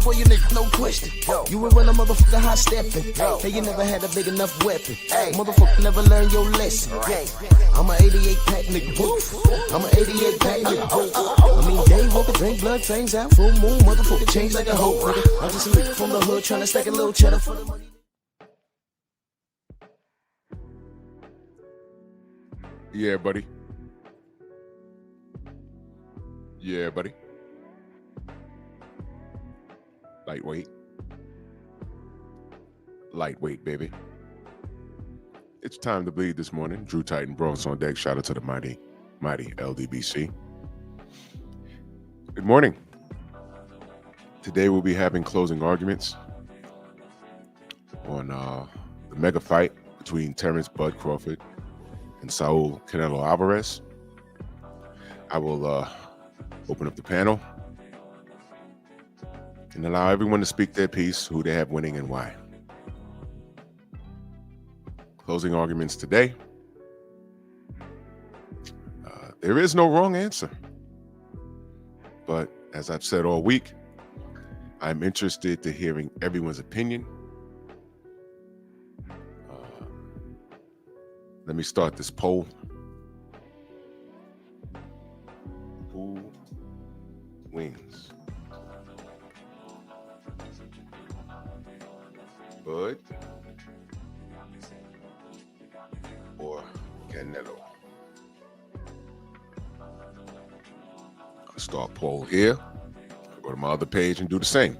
boy, you nigga, no question. You ain't run a motherfucker hot stepping. Hey, you never had a big enough weapon. Motherfucker never learned your lesson. I'm a 88 pack nigga, woof. I'm a 88 pack nigga, woof. I mean, day walker, drink blood, fangs out, full moon, motherfucker change like a hoe, nigga. I'm just a nigga from the hood trying to stack a little cheddar for the money. Yeah, buddy. Yeah, buddy. Lightweight. Lightweight, baby. It's time to bleed this morning. Drew Titan Bronx on deck. Shout out to the mighty LDBC. Good morning. Today we'll be having closing arguments on the mega fight between Terrence Bud Crawford and Saul Canelo Alvarez. I will open up the panel and allow everyone to speak their piece, who they have winning and why. Closing arguments today. There is no wrong answer. But as I've said all week, I'm interested to hearing everyone's opinion. Let me start this poll. Who wins? Bud or Canelo? I'll start poll here. I'll go to my other page and do the same.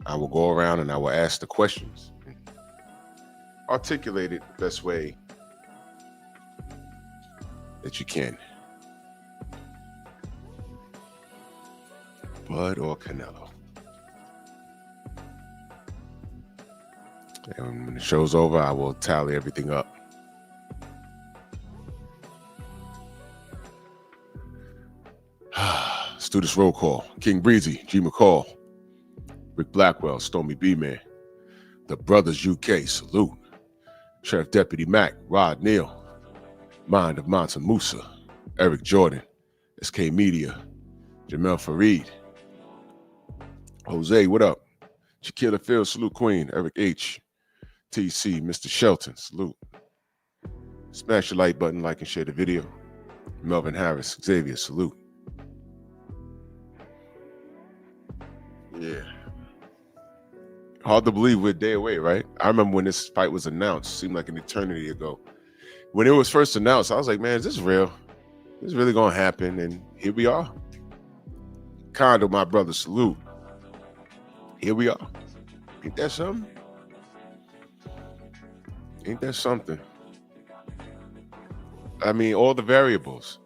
I will go around and I will ask the questions. Articulate it the best way that you can. Bud or Canelo? And when the show's over, I will tally everything up. Let's do this roll call. King Breezy, G. McCall, Rick Blackwell, Stormy B-Man, the Brothers UK, salute. Sheriff Deputy Mac, Rod Neal, Mind of Mansa Musa, Eric Jordan, SK Media, Jamel Fareed, Jose, what up? Shaquilla Field, salute Queen, Eric H, TC, Mr. Shelton, salute. Smash the like button, like and share the video. Melvin Harris, Xavier, salute. Yeah. Hard to believe we're a day away, right? I remember when this fight was announced, seemed like an eternity ago. When it was first announced, I was like, man, is this real? Is this really going to happen? And here we are. Kondo, my brother, salute. Here we are. Ain't that something? Ain't that something? I mean, all the variables.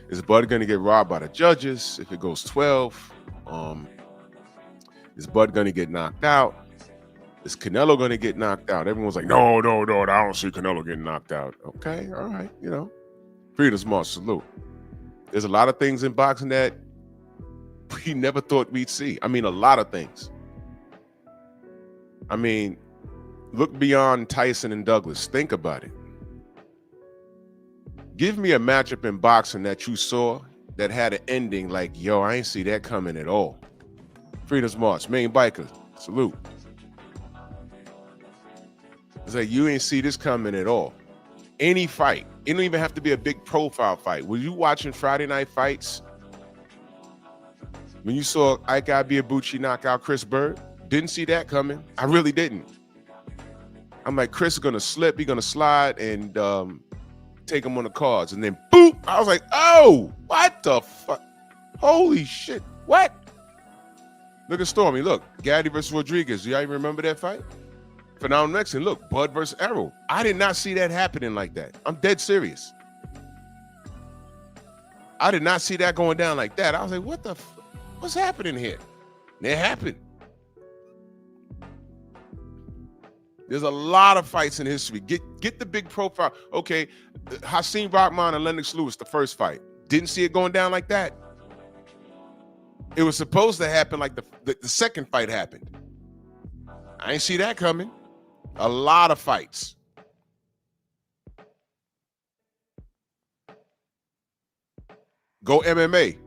Is Bud going to get robbed by the judges if it goes 12? Is Bud going to get knocked out? Is Canelo going to get knocked out? Everyone's like, no, I don't see Canelo getting knocked out. Okay, all right, Freedom Smart, salute. There's a lot of things in boxing that we never thought we'd see. I mean, a lot of things. I mean, look beyond Tyson and Douglas. Think about it. Give me a matchup in boxing that you saw that had an ending like, yo, I ain't see that coming at all. Freedom's March, Main Biker, salute. It's like, you ain't see this coming at all. Any fight. It don't even have to be a big profile fight. Were you watching Friday night fights? When you saw Ike Ibeabuchi knock out Chris Bird? Didn't see that coming. I really didn't. I'm like, Chris is going to slip. He's going to slide and take him on the cards. And then, boop! I was like, oh, what the fuck? Holy shit. What? Look at Stormy. Look, Gaddy versus Rodriguez. Do y'all even remember that fight? Phenomenal Mexican. Look, Bud versus Errol. I did not see that happening like that. I'm dead serious. I did not see that going down like that. I was like, what's happening here? And it happened. There's a lot of fights in history. Get the big profile. Okay, Hakeem Rahman and Lennox Lewis, the first fight. Didn't see it going down like that. It was supposed to happen like the second fight happened. I ain't see that coming. A lot of fights. Go MMA.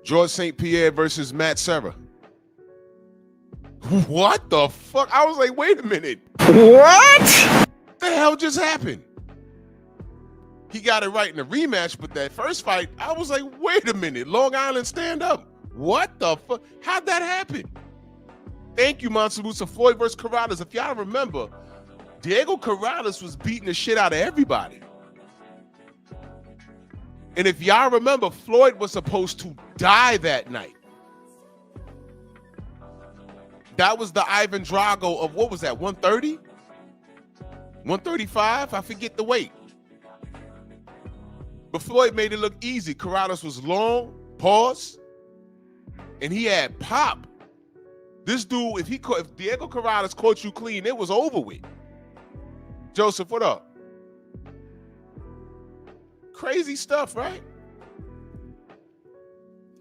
George St. Pierre versus Matt Serra. What the fuck? I was like, wait a minute. What? The hell just happened? He got it right in the rematch, but that first fight, I was like, wait a minute. Long Island stand up. What the fuck? How'd that happen? Thank you, Monster Musa. Floyd versus Corrales. If y'all remember, Diego Corrales was beating the shit out of everybody. And if y'all remember, Floyd was supposed to die that night. That was the Ivan Drago of, what was that, 130? 135? I forget the weight. But Floyd made it look easy. Corrales was long, pause, and he had pop. This dude, if Diego Corrales caught you clean, it was over with. Joseph, what up? Crazy stuff, right?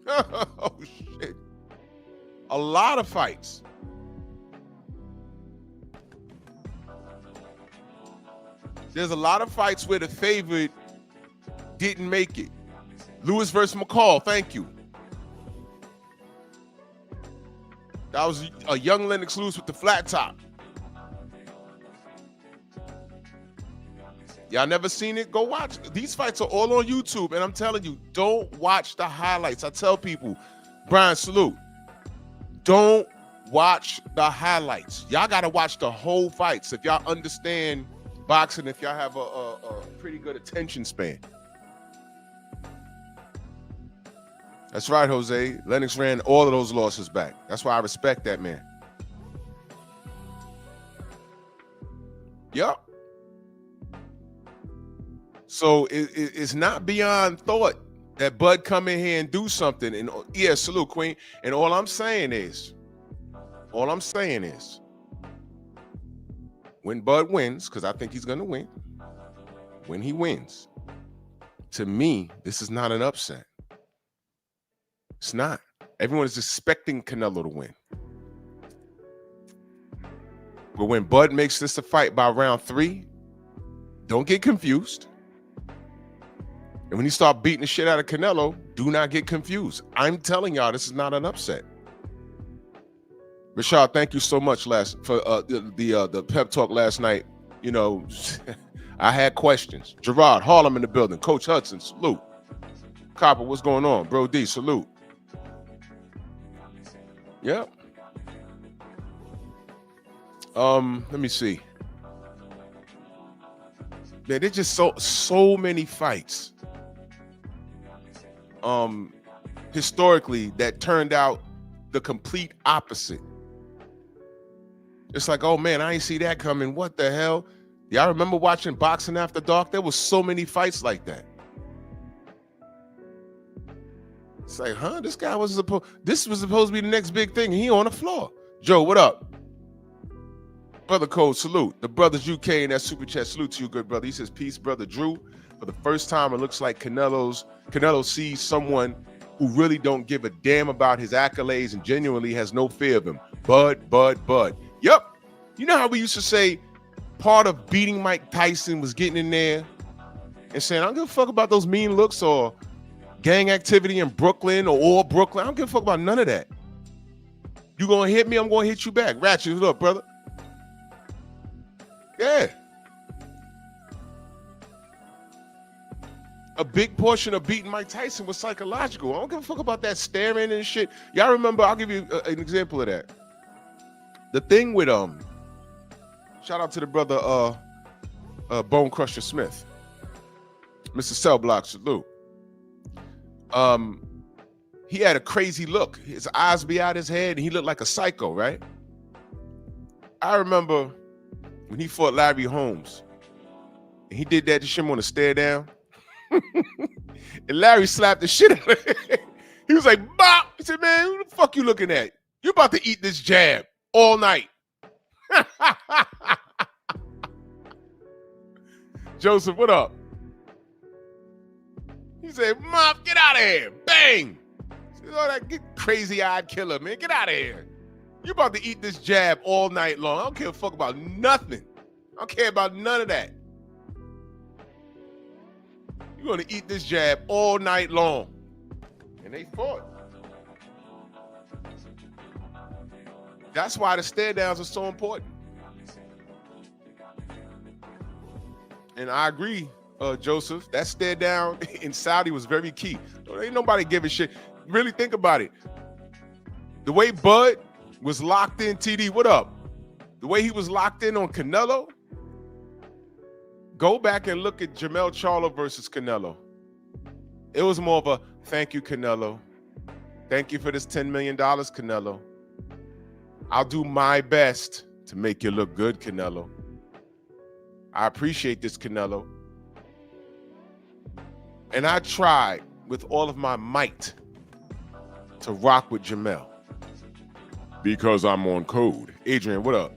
Oh, shit. A lot of fights. There's a lot of fights where the favorite didn't make it. Lewis versus McCall, thank you. That was a young Lennox Lewis with the flat top. Y'all never seen it? Go watch. These fights are all on YouTube, and I'm telling you, don't watch the highlights. I tell people, Brian, salute. Don't watch the highlights. Y'all got to watch the whole fights if y'all understand boxing, if y'all have a pretty good attention span. That's right, Jose. Lennox ran all of those losses back. That's why I respect that man. Yup. So it's not beyond thought that Bud come in here and do something. And yeah, salute, Queen. And all I'm saying is, when Bud wins, because I think he's going to win, when he wins, to me, this is not an upset. It's not. Everyone is expecting Canelo to win. But when Bud makes this a fight by round 3, don't get confused. And when you start beating the shit out of Canelo, do not get confused. I'm telling y'all, this is not an upset. Rashad, thank you so much for the pep talk last night. You know, I had questions. Gerard, Harlem in the building. Coach Hudson, salute. Copper, what's going on? Bro D, salute. Yep. Let me see. Man, there's just so many fights. Historically, that turned out the complete opposite. It's like, oh man, I ain't see that coming. What the hell? Y'all remember watching Boxing After Dark? There was so many fights like that. It's like, huh? This was supposed to be the next big thing. He on the floor. Joe, what up? Brother Code, salute. The brothers UK in that super chat, salute to you, good brother. He says, peace, brother Drew. For the first time, it looks like Canelo sees someone who really don't give a damn about his accolades and genuinely has no fear of him. Bud. Yep. You know how we used to say part of beating Mike Tyson was getting in there and saying, I don't give a fuck about those mean looks or gang activity in Brooklyn or Brooklyn. I don't give a fuck about none of that. You gonna hit me, I'm gonna hit you back. Ratchet it up, brother. Yeah. A big portion of beating Mike Tyson was psychological. I don't give a fuck about that staring and shit. Y'all remember, I'll give you an example of that. The thing with, shout out to the brother, Bone Crusher Smith. Mr. Cell Block, salute. He had a crazy look. His eyes be out his head and he looked like a psycho, right? I remember when he fought Larry Holmes and he did that to him on the stare down. And Larry slapped the shit out of him. He was like, bop. He said, man, who the fuck you looking at? You about to eat this jab all night. Joseph, what up? He said, Mop, get out of here. Bang. He said, oh, that crazy-eyed killer, man. Get out of here. You about to eat this jab all night long. I don't care a fuck about nothing. I don't care about none of that. You're going to eat this jab all night long. And they fought. That's why the stare downs are so important. And I agree, Joseph. That stare down in Saudi was very key. Ain't nobody giving shit. Really think about it. The way Bud was locked in, TD, what up? The way he was locked in on Canelo. Go back and look at Jermell Charlo versus Canelo. It was more of a thank you, Canelo. Thank you for this $10 million, Canelo. I'll do my best to make you look good, Canelo. I appreciate this, Canelo. And I tried with all of my might to rock with Jermell because I'm on code. Adrian, what up?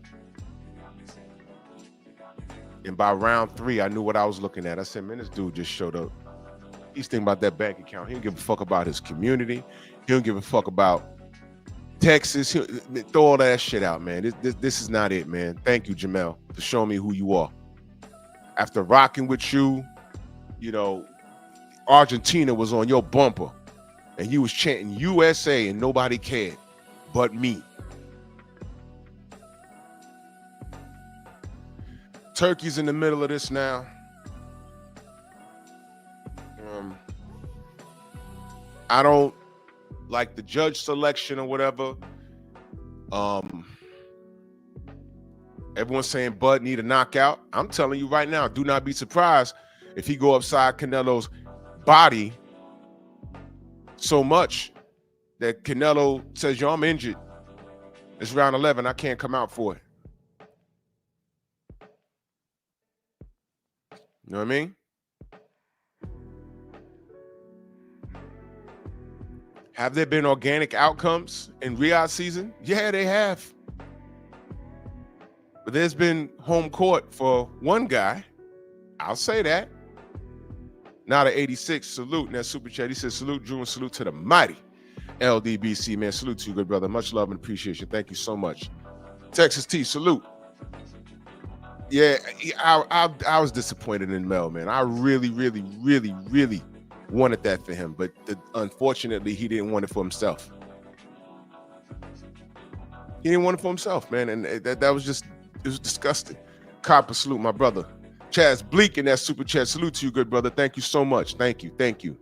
And by round 3, I knew what I was looking at. I said, man, this dude just showed up. He's thinking about that bank account. He don't give a fuck about his community. He don't give a fuck about Texas. He'll throw all that shit out, man. This is not it, man. Thank you, Jermell, for showing me who you are. After rocking with you, you know, Argentina was on your bumper and you was chanting USA and nobody cared but me. Turkey's in the middle of this now. I don't like the judge selection or whatever. Everyone's saying Bud need a knockout. I'm telling you right now, do not be surprised if he go upside Canelo's body so much that Canelo says, yo, I'm injured. It's round 11. I can't come out for it. You know what I mean? Have there been organic outcomes in Riyadh season? Yeah, they have. But there's been home court for one guy. I'll say that. Now the 86, salute in that super chat. He says, salute, Drew, and salute to the mighty LDBC, man. Salute to you, good brother. Much love and appreciation. Thank you so much. Texas T, salute. Yeah, I was disappointed in Mel, man. I really wanted that for him, but unfortunately, he didn't want it for himself. He didn't want it for himself, man, and that was just, it was disgusting. Copper, salute, my brother. Chaz Bleak in that super chat. Salute to you, good brother. Thank you so much. Thank you.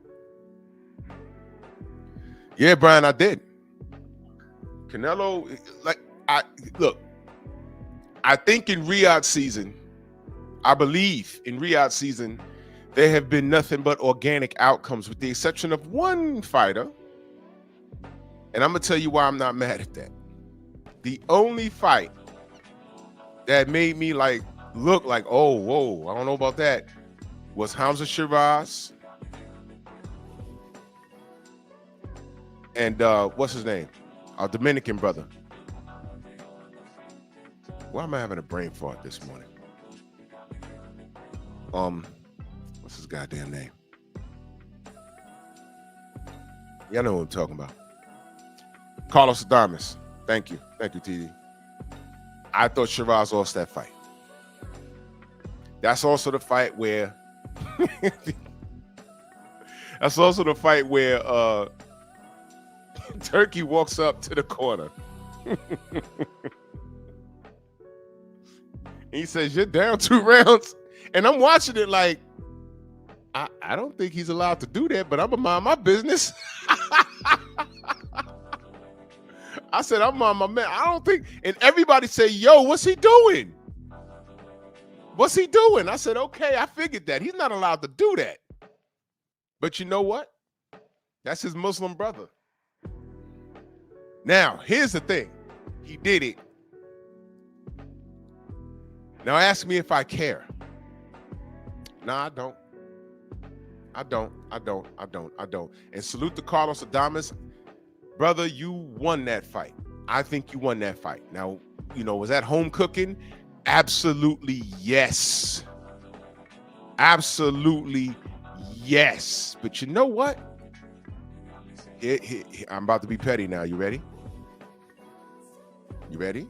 Yeah, Brian, I did. Canelo, I think in Riyadh season, I believe in Riyadh season, there have been nothing but organic outcomes with the exception of one fighter. And I'm going to tell you why I'm not mad at that. The only fight that made me look like, oh, whoa, I don't know about that, was Hamza Shiraz and what's his name? Our Dominican brother. Why am I having a brain fart this morning? What's his goddamn name? Y'all know what I'm talking about. Carlos Adames. Thank you, TD. I thought Shiraz lost that fight. That's also the fight where Turkey walks up to the corner. He says, you're down 2 rounds. And I'm watching it like, I don't think he's allowed to do that, but I'm going to mind my business. I said, I'm on my man. I don't think, and everybody say, yo, what's he doing? What's he doing? I said, okay, I figured that. He's not allowed to do that. But you know what? That's his Muslim brother. Now, here's the thing. He did it. Now ask me if I care. No, I don't. I don't. And salute to Carlos Adames. Brother, you won that fight. I think you won that fight. Now, was that home cooking? Absolutely yes. Absolutely yes. But you know what? I'm about to be petty now. You ready? You ready?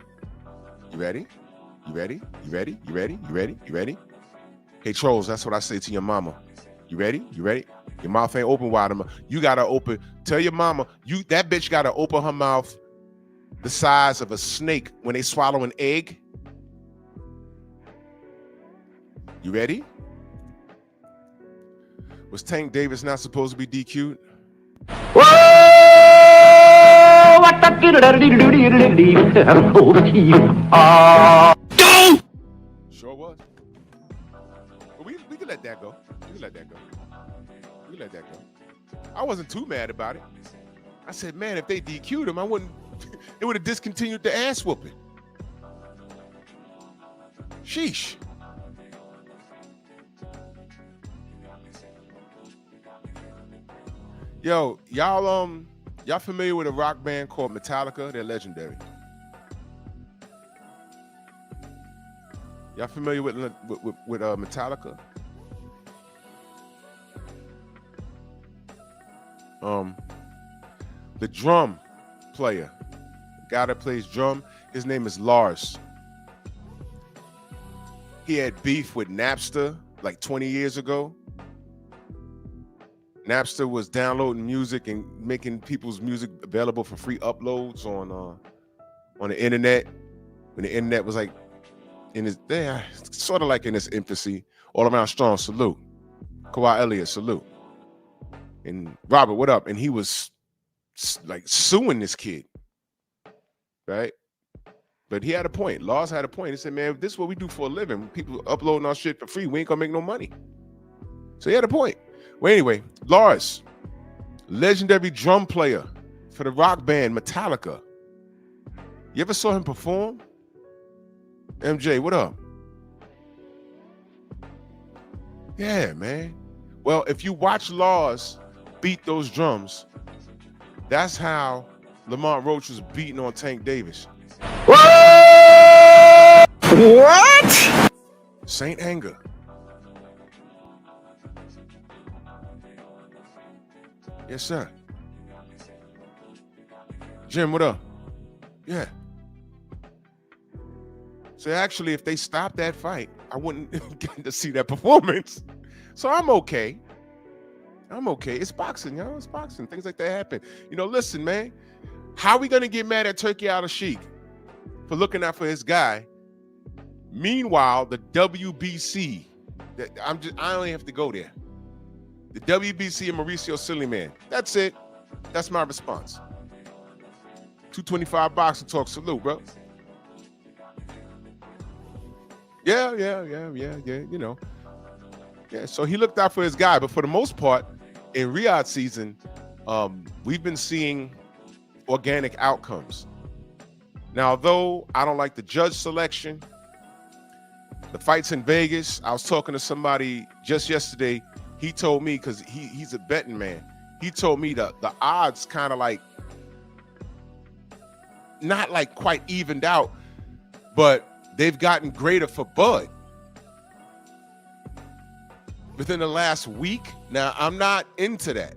You ready? You ready? You ready? You ready? You ready? You ready? Hey, trolls, that's what I say to your mama. You ready? You ready? Your mouth ain't open wide enough. You gotta open. Tell your mama, that bitch gotta open her mouth the size of a snake when they swallow an egg. You ready? Was Tank Davis not supposed to be DQ'd? Sure was. But we can let that go. We can let that go. We can let that go. I wasn't too mad about it. I said, man, if they DQ'd him, I wouldn't. It would have discontinued the ass whooping. Sheesh. Yo, y'all familiar with a rock band called Metallica? They're legendary. Y'all familiar with Metallica? The drum player, the guy that plays drum, his name is Lars. He had beef with Napster like 20 years ago. Napster was downloading music and making people's music available for free uploads on the internet when the internet was like in its sort of like in its infancy. All Around Strong, salute. Kawhi Elliott, salute. And Robert, what up? And he was like suing this kid, right? But he had a point. Lars had a point. He said, man, this is what we do for a living. People uploading our shit for free. We ain't gonna make no money. So he had a point. Well, anyway, Lars, legendary drum player for the rock band Metallica. You ever saw him perform? MJ, what up? Yeah, man. Well, if you watch Lars beat those drums, that's how Lamont Roach was beating on Tank Davis. What? Saint Anger. Yes, sir. Jim, what up? Yeah. So actually, if they stopped that fight, I wouldn't get to see that performance. So I'm okay. I'm okay. It's boxing, y'all. It's boxing. Things like that happen. You know, listen, man. How are we gonna get mad at Turkey Al-Sheikh for looking out for his guy? Meanwhile, the WBC, I only have to go there. The WBC and Mauricio Silliman. That's it. That's my response. 225 boxing talk. Salute, bro. Yeah. You know. Yeah. So he looked out for his guy, but for the most part, in Riyadh season, we've been seeing organic outcomes. Now, although I don't like the judge selection, the fights in Vegas, I was talking to somebody just yesterday. He told me, because he's a betting man, he told me the odds kind of like, not like quite evened out, but they've gotten greater for Bud within the last week. Now, I'm not into that.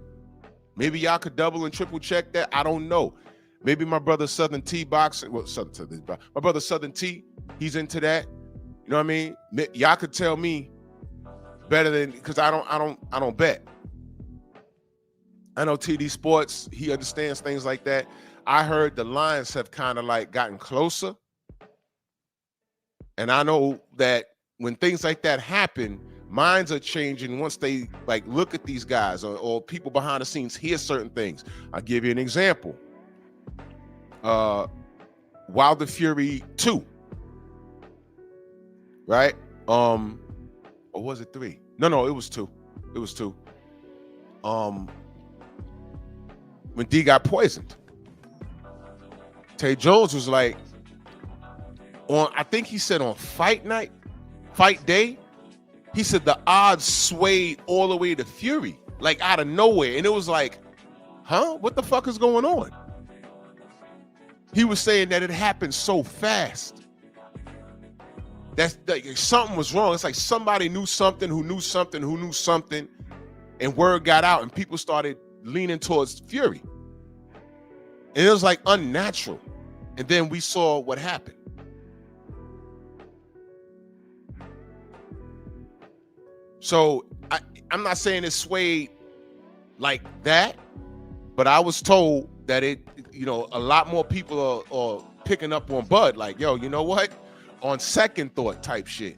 Maybe y'all could double and triple check that. I don't know. Maybe my brother Southern T boxing, my brother Southern T, he's into that. You know what I mean? Y'all could tell me better than, because I don't bet. I know TD Sports, he understands things like that. I heard the lines have kind of like gotten closer. And I know that when things like that happen, minds are changing once they like look at these guys or people behind the scenes hear certain things. I'll give you an example. Wilder Fury 2. Right? Or was it 3? No, it was 2. It was 2. When D got poisoned, Tay Jones was like, I think he said on fight day, he said the odds swayed all the way to Fury, like out of nowhere. And it was like, huh? What the fuck is going on? He was saying that it happened so fast. That's like something was wrong. It's like somebody knew something, who knew something, who knew something, and word got out and people started leaning towards Fury. And it was like unnatural. And then we saw what happened. So I'm not saying it swayed like that, but I was told that a lot more people are picking up on Bud. Like, yo, you know what? On second thought type shit.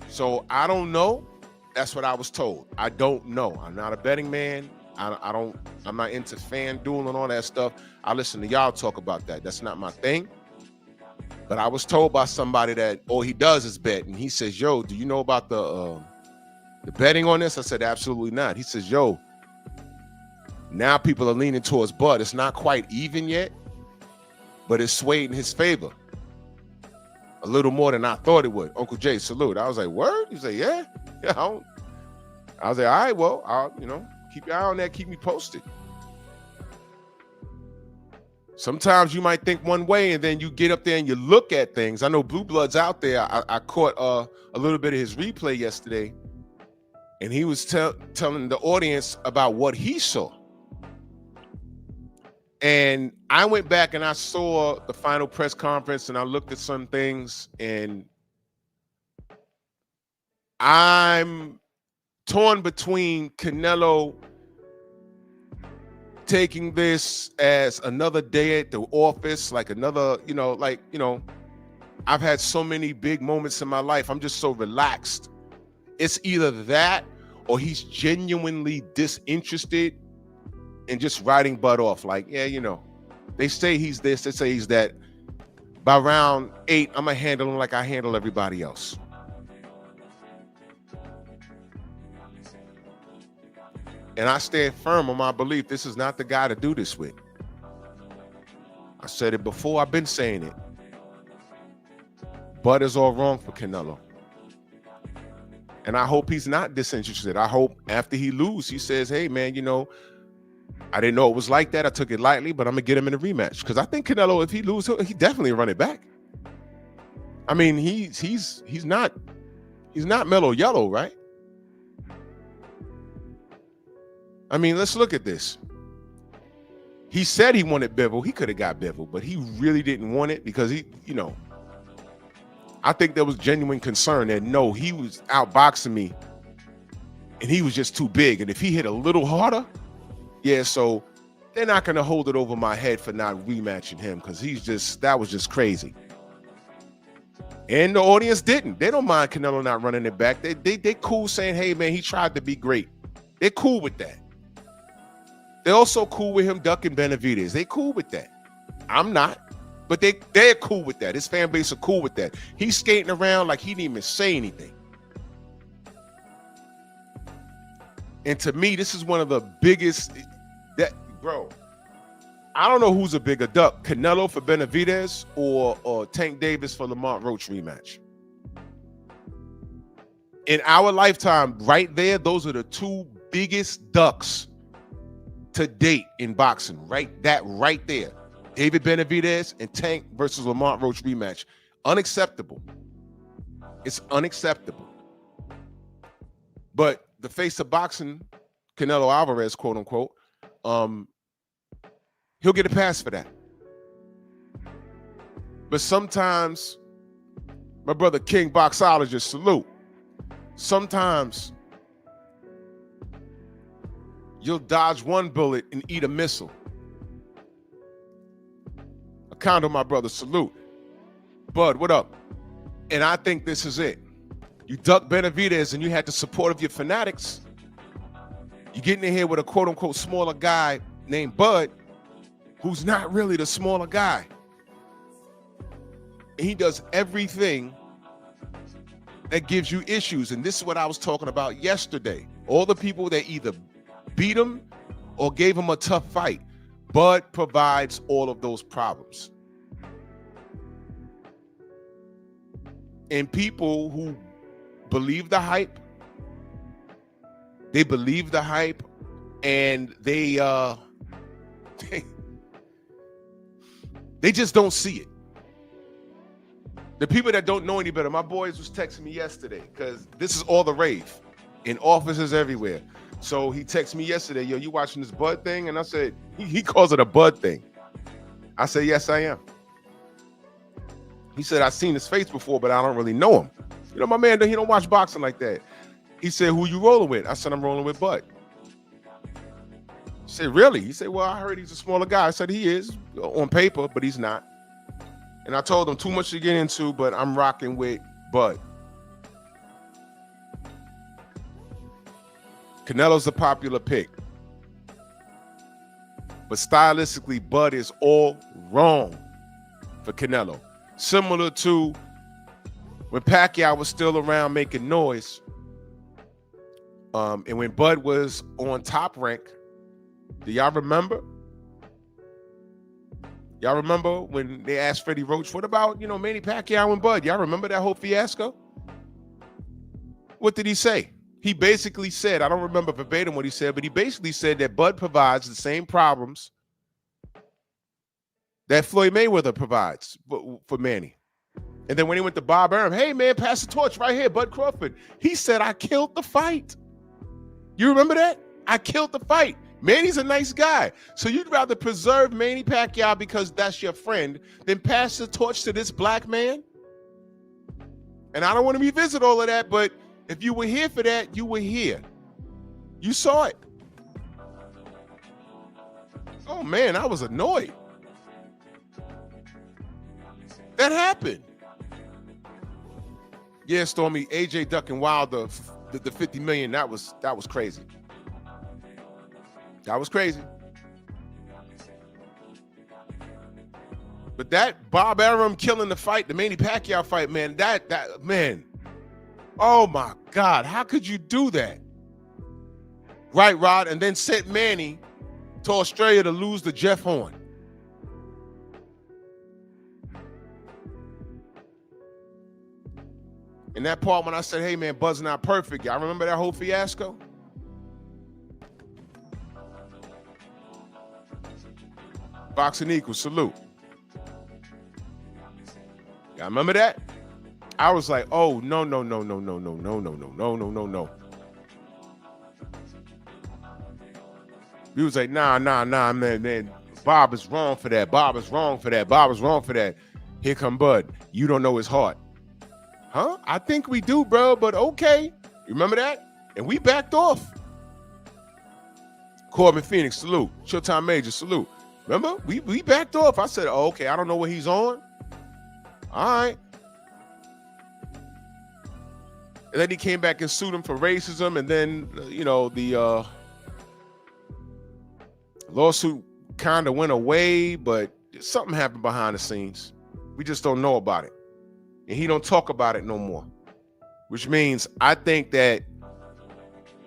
So I don't know. That's what I was told. I don't know. I'm not a betting man. I'm not into fan duel and all that stuff. I listen to y'all talk about that. That's not my thing. But I was told by somebody that all he does is bet. And he says, yo, do you know about the betting on this? I said, absolutely not. He says, yo, now people are leaning towards Bud. It's not quite even yet, but it's swayed in his favor. A little more than I thought it would. Uncle Jay, salute. I was like, word? He said, yeah. I was like, all right, well, I'll, keep your eye on that. Keep me posted. Sometimes you might think one way and then you get up there and you look at things. I know Blue Blood's out there. I caught a little bit of his replay yesterday, and he was telling the audience about what he saw. And I went back and I saw the final press conference and I looked at some things, and I'm torn between Canelo taking this as another day at the office, like another, I've had so many big moments in my life. I'm just so relaxed. It's either that or he's genuinely disinterested and just writing Bud off. Like, yeah, they say he's this, they say he's that. By round 8, I'm going to handle him like I handle everybody else. And I stand firm on my belief this is not the guy to do this with. I said it before, I've been saying it. Bud is all wrong for Canelo. And I hope he's not disinterested. I hope after he loses, he says, hey, man, I didn't know it was like that. I took it lightly, but I'm going to get him in a rematch. Because I think Canelo, if he loses, he definitely run it back. I mean, he's not mellow yellow, right? I mean, let's look at this. He said he wanted Bivol. He could have got Bivol, but he really didn't want it because I think there was genuine concern that no, he was outboxing me and he was just too big. And if he hit a little harder, so they're not going to hold it over my head for not rematching him because that was just crazy. And the audience didn't. They don't mind Canelo not running it back. They cool saying, hey, man, he tried to be great. They're cool with that. They're also cool with him ducking Benavidez. They cool with that. I'm not, but they're cool with that. His fan base are cool with that. He's skating around like he didn't even say anything. And to me, this is one of the biggest bro. I don't know who's a bigger duck, Canelo for Benavidez or Tank Davis for Lamont Roach rematch. In our lifetime, right there, those are the two biggest ducks to date in boxing. Right there. David Benavidez and Tank versus Lamont Roach rematch. Unacceptable. It's unacceptable. But the face of boxing, Canelo Alvarez, quote unquote, he'll get a pass for that. But sometimes, my brother King Boxologist, salute. Sometimes you'll dodge one bullet and eat a missile. A condo, my brother, salute. Bud, what up? And I think this is it. You duck Benavidez and you had the support of your fanatics. You get in here with a quote unquote smaller guy named Bud, who's not really the smaller guy. And he does everything that gives you issues. And this is what I was talking about yesterday. All the people that either beat him or gave him a tough fight. Bud provides all of those problems. And people who believe the hype, and they just don't see it. The people that don't know any better, my boys was texting me yesterday because this is all the rave in offices everywhere. So he texted me yesterday, yo, you watching this Bud thing? And I said, he calls it a Bud thing. I said, yes, I am. He said, I've seen his face before, but I don't really know him. My man, he don't watch boxing like that. He said, who you rolling with? I said, I'm rolling with Bud. I said, really? He said, well, I heard he's a smaller guy. I said, he is on paper, but he's not. And I told him too much to get into, but I'm rocking with Bud. Canelo's the popular pick. But stylistically, Bud is all wrong for Canelo. Similar to when Pacquiao was still around making noise, and when Bud was on Top Rank. Do y'all remember? Y'all remember when they asked Freddie Roach, what about, Manny Pacquiao and Bud? Y'all remember that whole fiasco? What did he say? He basically said, I don't remember verbatim what he said, but he basically said that Bud provides the same problems that Floyd Mayweather provides for Manny. And then when he went to Bob Arum, hey, man, pass the torch right here, Bud Crawford. He said, I killed the fight. You remember that? I killed the fight. Manny's a nice guy. So you'd rather preserve Manny Pacquiao because that's your friend than pass the torch to this black man? And I don't want to revisit all of that, but if you were here for that, you were here. You saw it. Oh, man, I was annoyed. That happened. Yeah, Stormy, AJ ducking Wilder, the 50 million, that was crazy. That was crazy. But that Bob Arum killing the fight, the Manny Pacquiao fight, man, man. Oh my God, how could you do that? Right, Rod, and then sent Manny to Australia to lose to Jeff Horn. In that part when I said, hey man, Bud's not perfect, y'all remember that whole fiasco? Boxing equals, salute. Y'all remember that? I was like, oh, no. He was like, nah, man. Bob is wrong for that. Here come Bud. You don't know his heart. Huh? I think we do, bro, but okay. You remember that? And we backed off. Corbin Phoenix, salute. Showtime Major, salute. Remember? We backed off. I said, oh, okay, I don't know what he's on. All right. And then he came back and sued him for racism. And then, the lawsuit kind of went away, but something happened behind the scenes. We just don't know about it. And he don't talk about it no more, which means I think that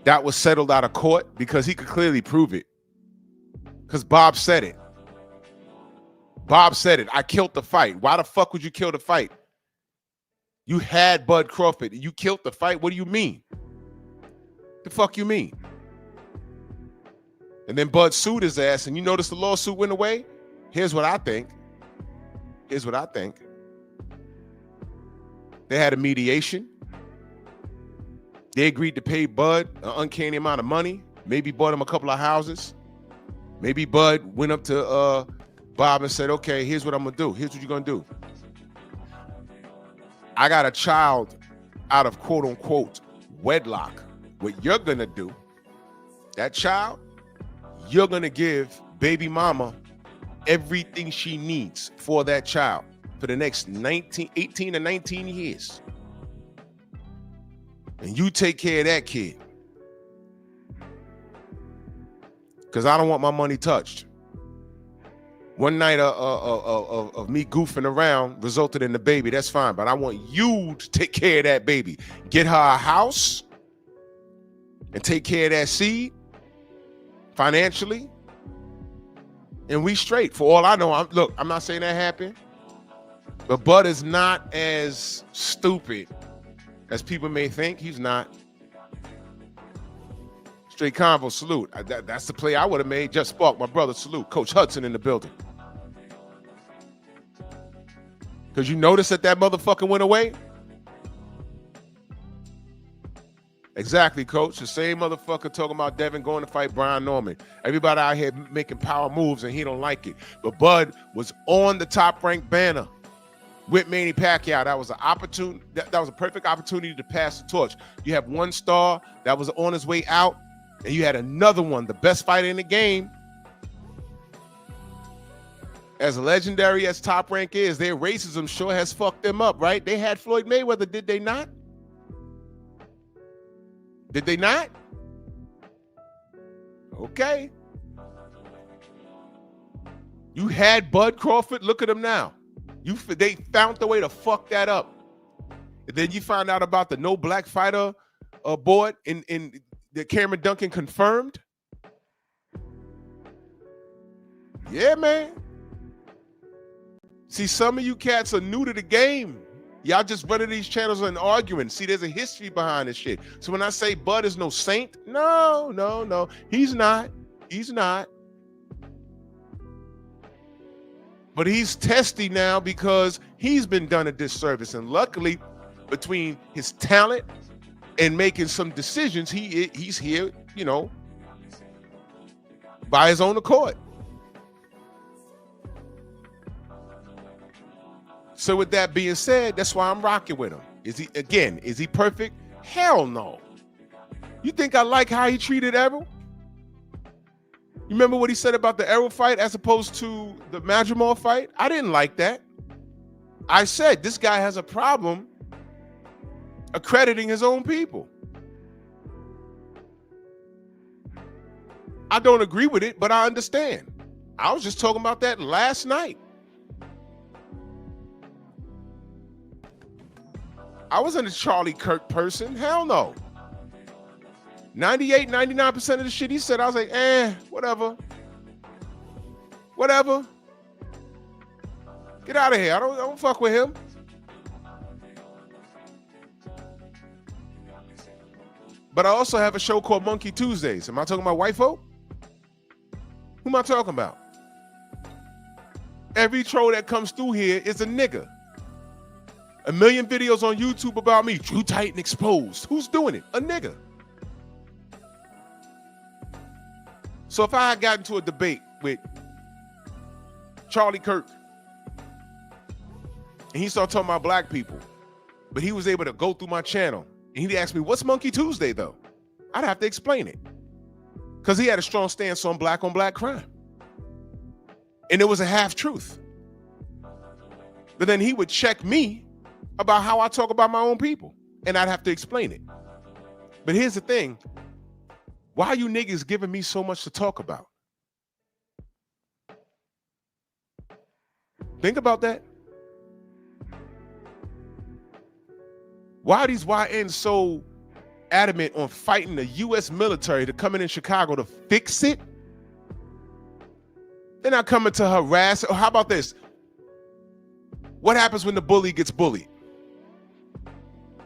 was settled out of court because he could clearly prove it. Because Bob said it. Bob said it. I killed the fight. Why the fuck would you kill the fight? You had Bud Crawford. You killed the fight. What do you mean? The fuck you mean? And then Bud sued his ass, and you notice the lawsuit went away? Here's what I think. They had a mediation. They agreed to pay Bud an uncanny amount of money. Maybe bought him a couple of houses. Maybe Bud went up to Bob and said, okay, here's what I'm going to do. Here's what you're going to do. I got a child out of quote unquote wedlock. What you're going to do, that child, you're going to give baby mama everything she needs for that child for the next 18 to 19 years. And you take care of that kid. Because I don't want my money touched. One night of me goofing around resulted in the baby. That's fine. But I want you to take care of that baby. Get her a house and take care of that seed financially. And we straight. For all I know, I'm not saying that happened. But Bud is not as stupid as people may think. He's not. Straight convo, salute. That's the play I would have made. Just Spark, my brother, salute. Coach Hudson in the building. Because you notice that motherfucker went away? Exactly, Coach. The same motherfucker talking about Devin going to fight Brian Norman. Everybody out here making power moves and he don't like it. But Bud was on the Top Rank banner with Manny Pacquiao. That was an opportunity. That was a perfect opportunity to pass the torch. You have one star that was on his way out. And you had another one, the best fighter in the game. As legendary as Top Rank is, their racism sure has fucked them up, right? They had Floyd Mayweather, did they not? Did they not? Okay. You had Bud Crawford, look at him now. They found the way to fuck that up. And then you find out about the no black fighter board in that Cameron Duncan confirmed. Yeah, man. See, some of you cats are new to the game. Y'all just running these channels and arguing. See, there's a history behind this shit. So when I say Bud is no saint, no. He's not. He's not. But he's testy now because he's been done a disservice. And luckily, between his talent and making some decisions, he's here, you know, by his own accord. So with that being said, that's why I'm rocking with him. Is he perfect? Hell no. You think I like how he treated Errol? You remember what he said about the Errol fight as opposed to the Madrimal fight? I didn't like that. I said this guy has a problem accrediting his own people. I don't agree with it, but I understand. I was just talking about that last night. I wasn't a Charlie Kirk person. Hell no. 98, 99% of the shit he said, I was like, whatever. Whatever. Get out of here. I don't fuck with him. But I also have a show called Monkey Tuesdays. Am I talking about white folk? Who am I talking about? Every troll that comes through here is a nigga. 1 million videos on YouTube about me. Drew Titan exposed. Who's doing it? A nigga. So if I had gotten into a debate with Charlie Kirk and he started talking about black people, but he was able to go through my channel and he'd ask me, what's Monkey Tuesday though? I'd have to explain it. Because he had a strong stance on black crime. And it was a half truth. But then he would check me about how I talk about my own people. And I'd have to explain it. But here's the thing. Why are you niggas giving me so much to talk about? Think about that. Why are these YNs so adamant on fighting the U.S. military to come in Chicago to fix it? They're not coming to harass. Or how about this? What happens when the bully gets bullied?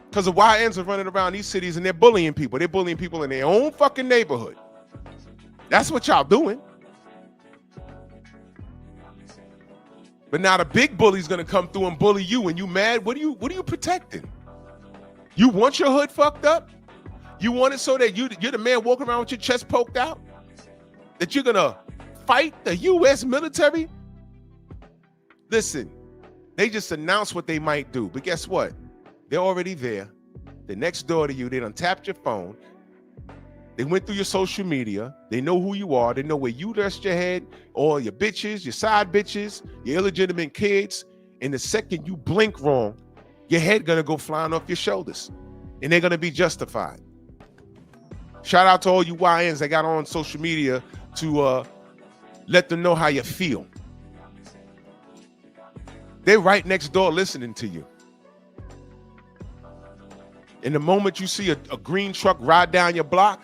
Because the YNs are running around these cities and they're bullying people. They're bullying people in their own fucking neighborhood. That's what y'all doing. But now the big bully's gonna come through and bully you and you mad. What are you protecting? You want your hood fucked up? You want it so that you're the man walking around with your chest poked out? That you're gonna fight the U.S. military? Listen, they just announced what they might do. But guess what? They're already there. They're next door to you. They done tapped your phone. They went through your social media. They know who you are. They know where you rest your head, all your bitches, your side bitches, your illegitimate kids. And the second you blink wrong, your head gonna go flying off your shoulders. And they're gonna be justified. Shout out to all you YNs that got on social media to let them know how you feel. They're right next door listening to you. And the moment you see a green truck ride down your block,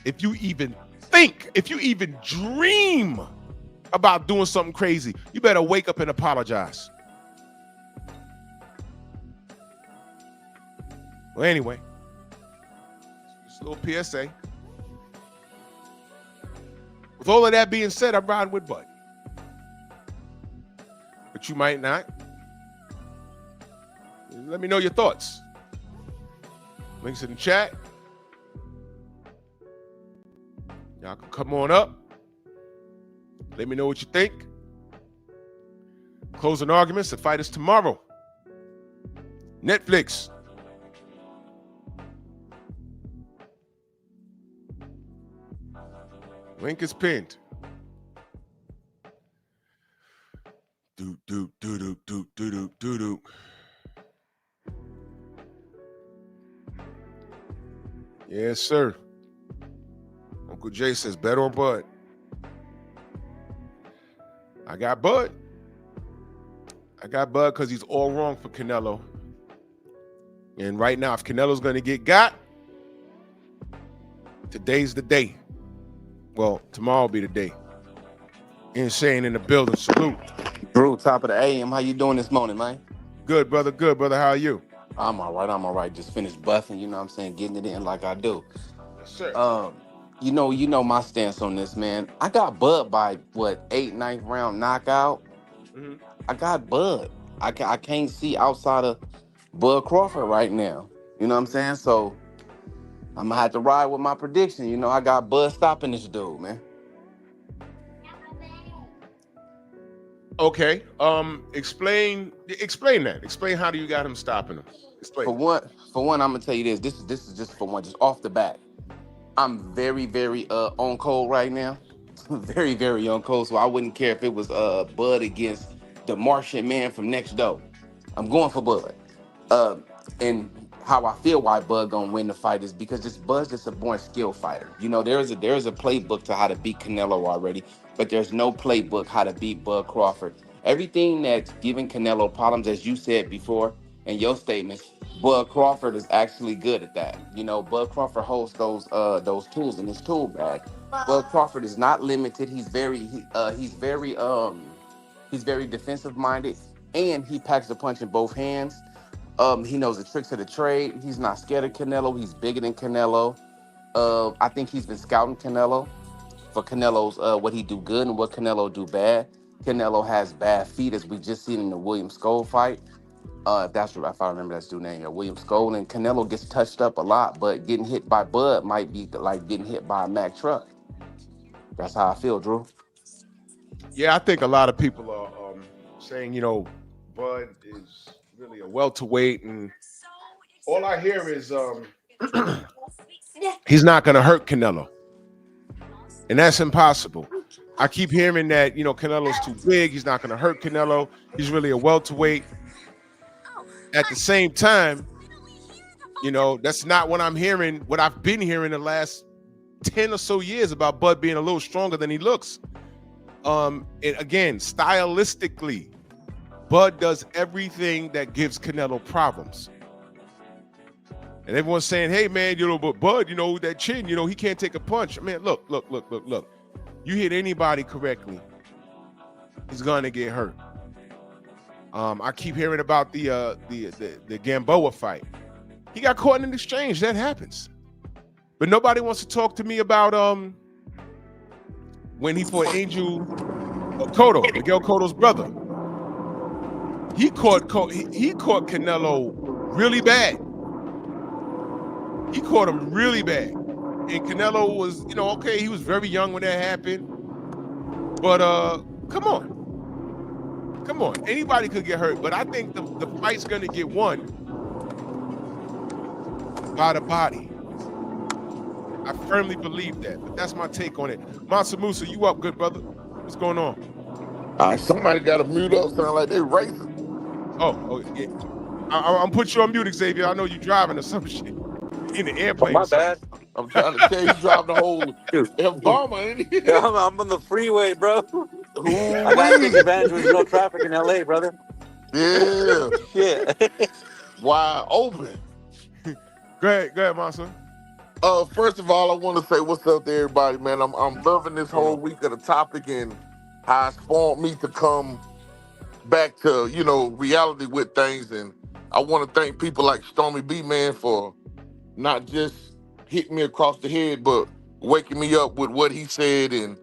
if you even think, if you even dream about doing something crazy, you better wake up and apologize. Well, anyway, just a little PSA. With all of that being said, I'm riding with Bud. But you might not. Let me know your thoughts. Links in the chat. Y'all can come on up. Let me know what you think. Closing arguments. The fight is tomorrow. Netflix. Link is pinned. Do do do do do do do do do. Yes, sir. Uncle Jay says bet on Bud. I got Bud. I got Bud because he's all wrong for Canelo. And right now, if Canelo's going to get got, today's the day. Well, tomorrow will be the day. Insane in the building. Salute. Drew, top of the AM. How you doing this morning, man? Good, brother. Good, brother. How are you? I'm all right. Just finished buffing, you know what I'm saying? Getting it in like I do. Yes, sir. You know my stance on this, man. I got Bud by, 8th, 9th round knockout. Mm-hmm. I got Bud. I can't see outside of Bud Crawford right now. You know what I'm saying? So I'm going to have to ride with my prediction. You know, I got Bud stopping this dude, man. Okay. Explain that. Explain how do you got him stopping him? Explain. For one, I'm gonna tell you this. This is just for one, just off the bat. I'm very, very on cold right now. Very, very on cold. So I wouldn't care if it was Bud against the Martian Man from next door. I'm going for Bud. And how I feel why Bud gonna win the fight is because Bud's just a born skill fighter. You know, there is a playbook to how to beat Canelo already, but there's no playbook how to beat Bud Crawford. Everything that's giving Canelo problems, as you said before in your statements, Bud Crawford is actually good at that. You know, Bud Crawford holds those tools in his tool bag. Bud Crawford is not limited. He's very defensive minded, and he packs the punch in both hands. He knows the tricks of the trade. He's not scared of Canelo. He's bigger than Canelo. I think he's been scouting Canelo for Canelo's what he do good and what Canelo do bad. Canelo has bad feet, as we just seen in the William Skol fight. If I remember that's dude's name, William Skol. And Canelo gets touched up a lot, but getting hit by Bud might be like getting hit by a Mack truck. That's how I feel, Drew. Yeah, I think a lot of people are saying, you know, Bud is really a welterweight, and all I hear is he's not going to hurt Canelo, and that's impossible. I keep hearing that, you know, Canelo's too big. He's not going to hurt Canelo. He's really a welterweight. At the same time, you know, that's not what I'm hearing, what I've been hearing the last 10 or so years about Bud being a little stronger than he looks. And again, stylistically, Bud does everything that gives Canelo problems. And everyone's saying, hey, man, you know, but Bud, you know, that chin, you know, he can't take a punch. Man, look. You hit anybody correctly, he's going to get hurt. I keep hearing about the Gamboa fight. He got caught in an exchange. That happens. But nobody wants to talk to me about when he fought Angel Cotto, Miguel Cotto's brother. He caught Canelo really bad. He caught him really bad. And Canelo was, you know, okay, he was very young when that happened. But come on. Anybody could get hurt, but I think the fight's gonna get won by the body. I firmly believe that, but that's my take on it. Mansa Musa, you up, good brother? What's going on? Somebody got to mute up, sound like they racing. Oh yeah. I'm put you on mute, Xavier. I know you driving or some shit in the airplane. My bad. I'm trying to tell you, drive the whole F-bomber, ain't he? Yeah, I'm on the freeway, bro. I got to take Ooh-wee. advantage when there's no traffic in LA, brother. Yeah, Shit. wide open. Go ahead, Mansa. First of all, I want to say what's up to everybody, man. I'm loving this whole week of the topic and how it's spawned me to come back to, you know, reality with things. And I want to thank people like Stormy B, man, for not just hitting me across the head, but waking me up with what he said and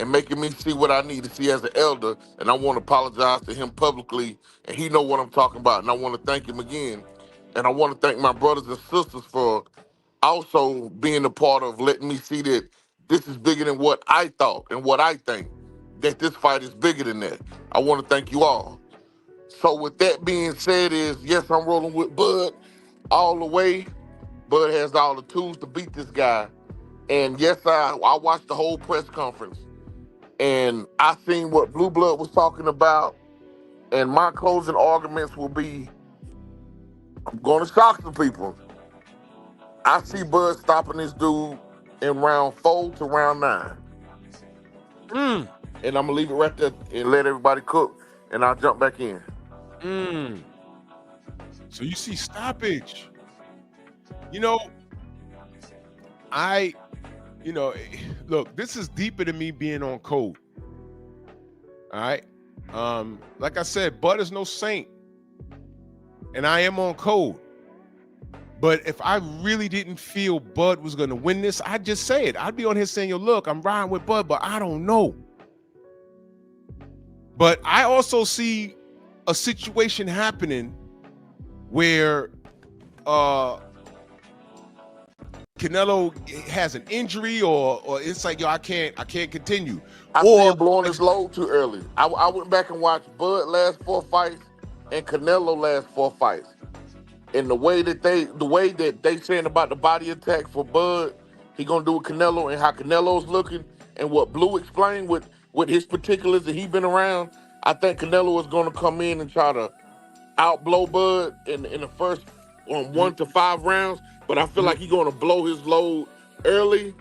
making me see what I need to see as an elder. And I want to apologize to him publicly, and he know what I'm talking about. And I want to thank him again. And I want to thank my brothers and sisters for also being a part of letting me see that this is bigger than what I thought and what I think, that this fight is bigger than that. I want to thank you all. So with that being said is, yes, I'm rolling with Bud all the way. Bud has all the tools to beat this guy. And yes, I watched the whole press conference, and I seen what Blue Blood was talking about. And my closing arguments will be, I'm going to shock some people. I see Bud stopping this dude in round 4 to round 9. Mm, And I'm going to leave it right there and let everybody cook, and I'll jump back in. mm. So you see stoppage. You know, look, this is deeper than me being on code. All right. Like I said, Bud is no saint. And I am on code. But if I really didn't feel Bud was going to win this, I'd just say it. I'd be on here saying, yo, look, I'm riding with Bud, but I don't know. But I also see a situation happening where Canelo has an injury or it's like, yo, I can't continue. I see him blowing his load too early. I went back and watched Bud last 4 fights and Canelo last 4 fights. And the way that they saying about the body attack for Bud, he gonna do with Canelo and how Canelo's looking and what Blue explained with his particulars that he been around, I think Canelo is gonna come in and try to outblow Bud in the first 1 to 5 rounds. But I feel like he's gonna blow his load early,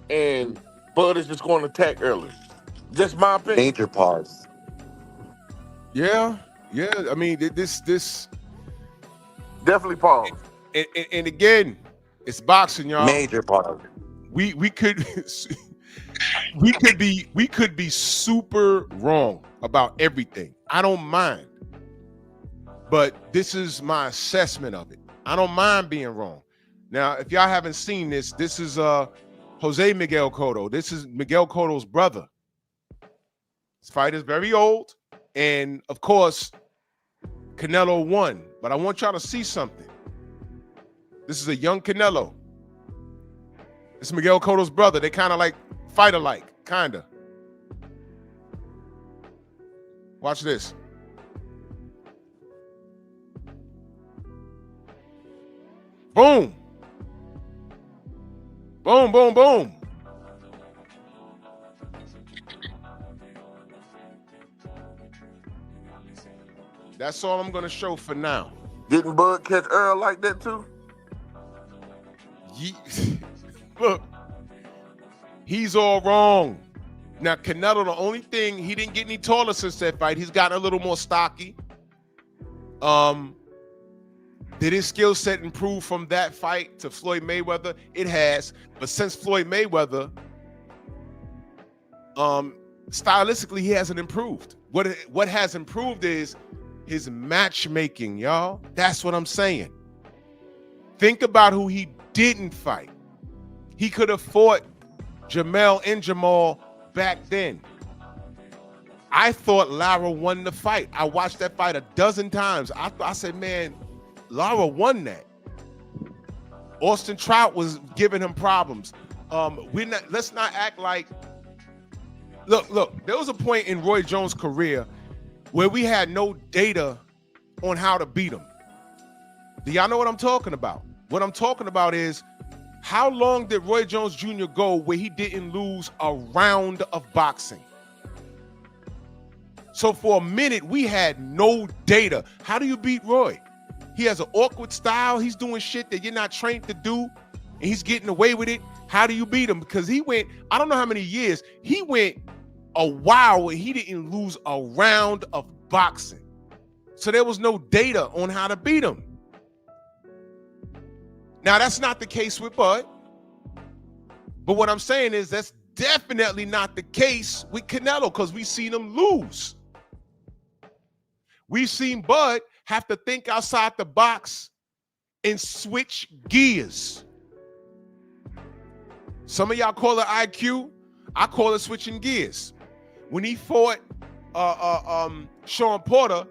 and Bud is just gonna attack early. Just my opinion. Major pause. Yeah. I mean, this Definitely pause. and again, it's boxing, y'all. Major pause. We could we could be super wrong about everything. I don't mind. But this is my assessment of it. I don't mind being wrong. Now, if y'all haven't seen this, this is Jose Miguel Cotto. This is Miguel Cotto's brother. This fight is very old. And of course, Canelo won. But I want y'all to see something. This is a young Canelo. This is Miguel Cotto's brother. They kind of like fight alike, kind of. Watch this. Boom. Boom, boom, boom. That's all I'm going to show for now. Didn't Bud catch Earl like that too? Look, he's all wrong. Now, Canelo, the only thing, he didn't get any taller since that fight. He's gotten a little more stocky. Did his skill set improve from that fight to Floyd Mayweather? It has. But since Floyd Mayweather, stylistically, he hasn't improved. What has improved is his matchmaking, y'all. That's what I'm saying. Think about who he didn't fight. He could have fought Jamel and Jamal back then. I thought Lara won the fight. I watched that fight a dozen times. I said, man, Lara won that. Austin Trout was giving him problems. Let's not act like. Look. There was a point in Roy Jones' career where we had no data on how to beat him. Do y'all know what I'm talking about? What I'm talking about is how long did Roy Jones Jr. go where he didn't lose a round of boxing? So for a minute, we had no data. How do you beat Roy? He has an awkward style. He's doing shit that you're not trained to do, and he's getting away with it. How do you beat him? Because he went, I don't know how many years, he went a while where he didn't lose a round of boxing. So there was no data on how to beat him. Now, that's not the case with Bud. But what I'm saying is that's definitely not the case with Canelo because we've seen him lose. We've seen Bud have to think outside the box and switch gears. Some of y'all call it IQ. I call it switching gears. When he fought Sean Porter,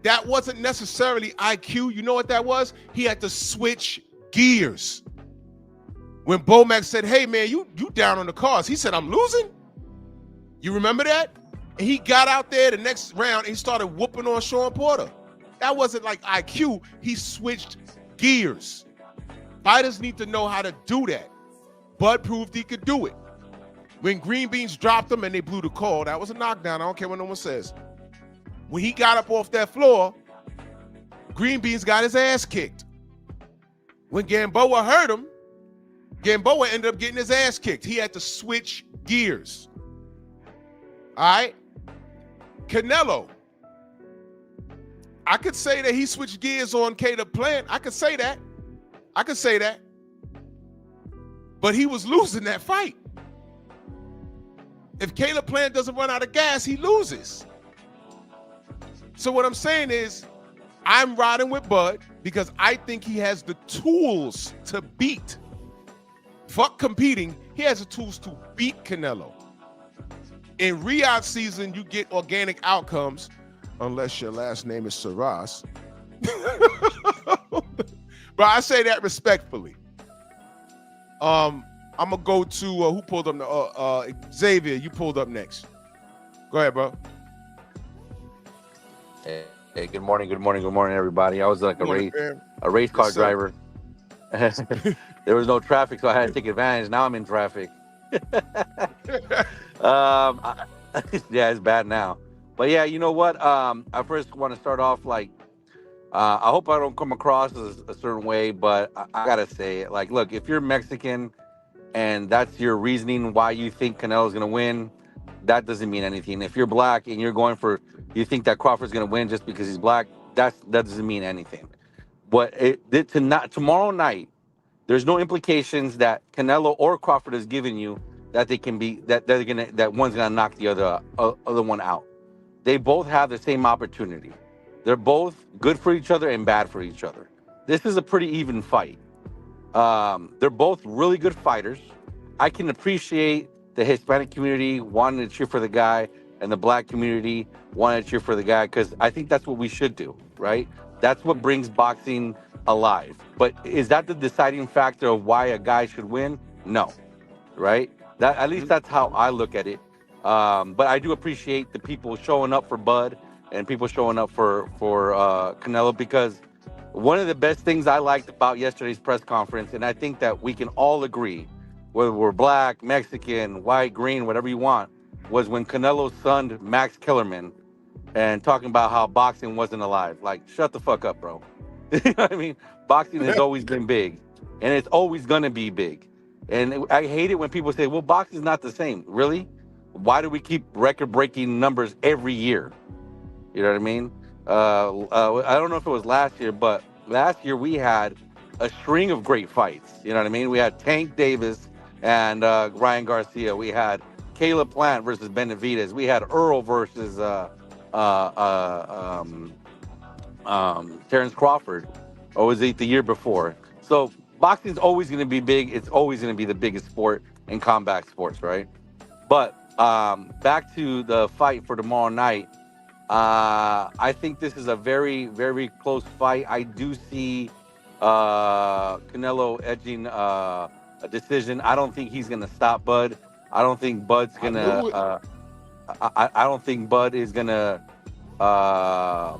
that wasn't necessarily IQ. You know what that was? He had to switch gears. When Bomac said, hey, man, you down on the cards. He said, I'm losing. You remember that? And he got out there the next round and he started whooping on Sean Porter. That wasn't like IQ. He switched gears. Fighters need to know how to do that. Bud proved he could do it. When Green Beans dropped him and they blew the call, that was a knockdown. I don't care what no one says. When he got up off that floor, Green Beans got his ass kicked. When Gamboa hurt him, Gamboa ended up getting his ass kicked. He had to switch gears. All right? Canelo. I could say that he switched gears on Caleb Plant. I could say that. But he was losing that fight. If Caleb Plant doesn't run out of gas, he loses. So what I'm saying is, I'm riding with Bud because I think he has the tools to beat. Fuck competing, he has the tools to beat Canelo. In Riyadh season, you get organic outcomes, unless your last name is Saras. But I say that respectfully. I'm gonna go to who pulled up? Xavier, you pulled up next. Go ahead, bro. Hey, good morning, everybody. I was like a race car Yes, sir. driver. There was no traffic, so I had to take advantage. Now I'm in traffic. Yeah, it's bad now. But yeah, you know what? I first want to start off I hope I don't come across as a certain way, but I gotta say it. Like, look, if you're Mexican and that's your reasoning why you think Canelo's gonna win, that doesn't mean anything. If you're black and you think that Crawford's gonna win just because he's black, that doesn't mean anything. Tomorrow night, there's no implications that Canelo or Crawford has given you that they can be that one's gonna knock the other one out. They both have the same opportunity. They're both good for each other and bad for each other. This is a pretty even fight. They're both really good fighters. I can appreciate the Hispanic community wanting to cheer for the guy and the black community wanting to cheer for the guy, because I think that's what we should do, right? That's what brings boxing alive. But is that the deciding factor of why a guy should win? No, right? At least that's how I look at it. But I do appreciate the people showing up for Bud and people showing up for Canelo, because one of the best things I liked about yesterday's press conference, and I think that we can all agree, whether we're black, Mexican, white, green, whatever you want, was when Canelo sunned Max Kellerman and talking about how boxing wasn't alive. Like, shut the fuck up, bro. You know what I mean? Boxing has always been big, and it's always going to be big. And I hate it when people say, well, boxing's not the same. Really? Why do we keep record-breaking numbers every year? You know what I mean? I don't know if it was last year, but last year we had a string of great fights. You know what I mean? We had Tank Davis and Ryan Garcia. We had Caleb Plant versus Benavidez. We had Earl versus Terrence Crawford. Or was it the year before? So boxing's always going to be big. It's always going to be the biggest sport in combat sports, right? But back to the fight for tomorrow night. I think this is a very, very close fight. I do see Canelo edging a decision. I don't think he's going to stop Bud. I don't think Bud's going to... I don't think Bud is going to... I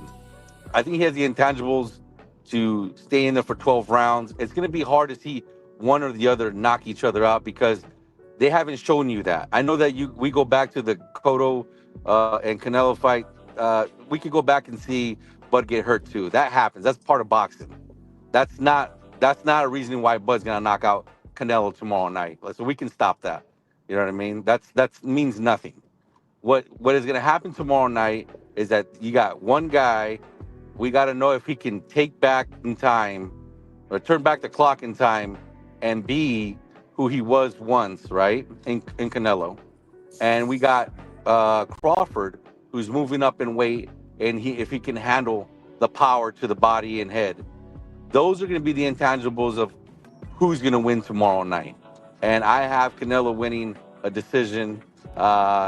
think he has the intangibles to stay in there for 12 rounds. It's going to be hard to see one or the other knock each other out because they haven't shown you that. I know that we go back to the Cotto and Canelo fight. We could go back and see Bud get hurt too. That happens. That's part of boxing. That's not a reason why Bud's gonna knock out Canelo tomorrow night. So we can stop that. You know what I mean? That means nothing. What is gonna happen tomorrow night is that you got one guy. We got to know if he can take back in time or turn back the clock in time and be who he was once, right? In Canelo. And we got Crawford, who's moving up in weight, and if he can handle the power to the body and head. Those are going to be the intangibles of who's going to win tomorrow night. And I have Canelo winning a decision,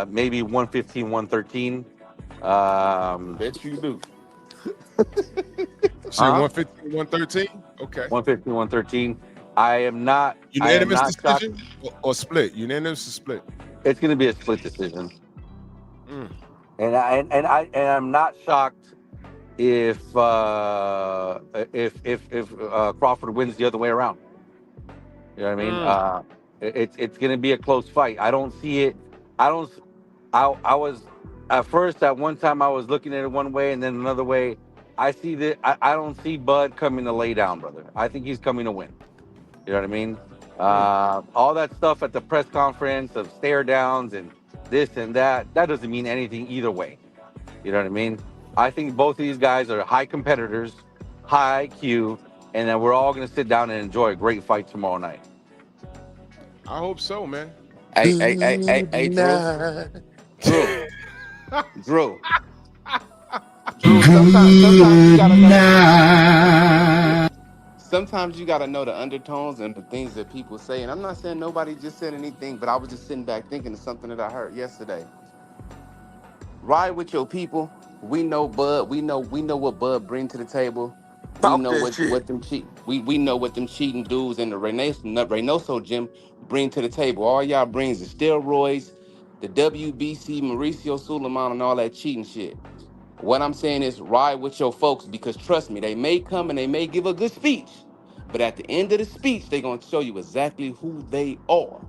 maybe 115, 113. Bet you do. So 115, 113? Okay. 115, 113. I am not... Unanimous decision or split? Unanimous or split? It's going to be a split decision. Mm. And I'm not shocked if Crawford wins the other way around. You know what I mean? It's going to be a close fight. I don't see it. I don't. I was at first at one time I was looking at it one way and then another way. I see that I don't see Bud coming to lay down, brother. I think he's coming to win. You know what I mean? All that stuff at the press conference of stare downs and this and that doesn't mean anything either way. You know what I mean? I think both of these guys are high competitors, high IQ, and then we're all going to sit down and enjoy a great fight tomorrow night. I hope so, man. Hey, Drew, Night. Drew, Drew, Drew. Sometimes you gotta know. Sometimes you gotta know the undertones and the things that people say. And I'm not saying nobody just said anything, but I was just sitting back thinking of something that I heard yesterday. Ride with your people. We know Bud. We know what Bud bring to the table. We Talk know that shit. what them cheat. We know what them cheating dudes in the Reynoso gym bring to the table. All y'all brings is steroids, the WBC, Mauricio Suleiman, and all that cheating shit. What I'm saying is ride with your folks because trust me, they may come and they may give a good speech, but at the end of the speech, they're gonna show you exactly who they are.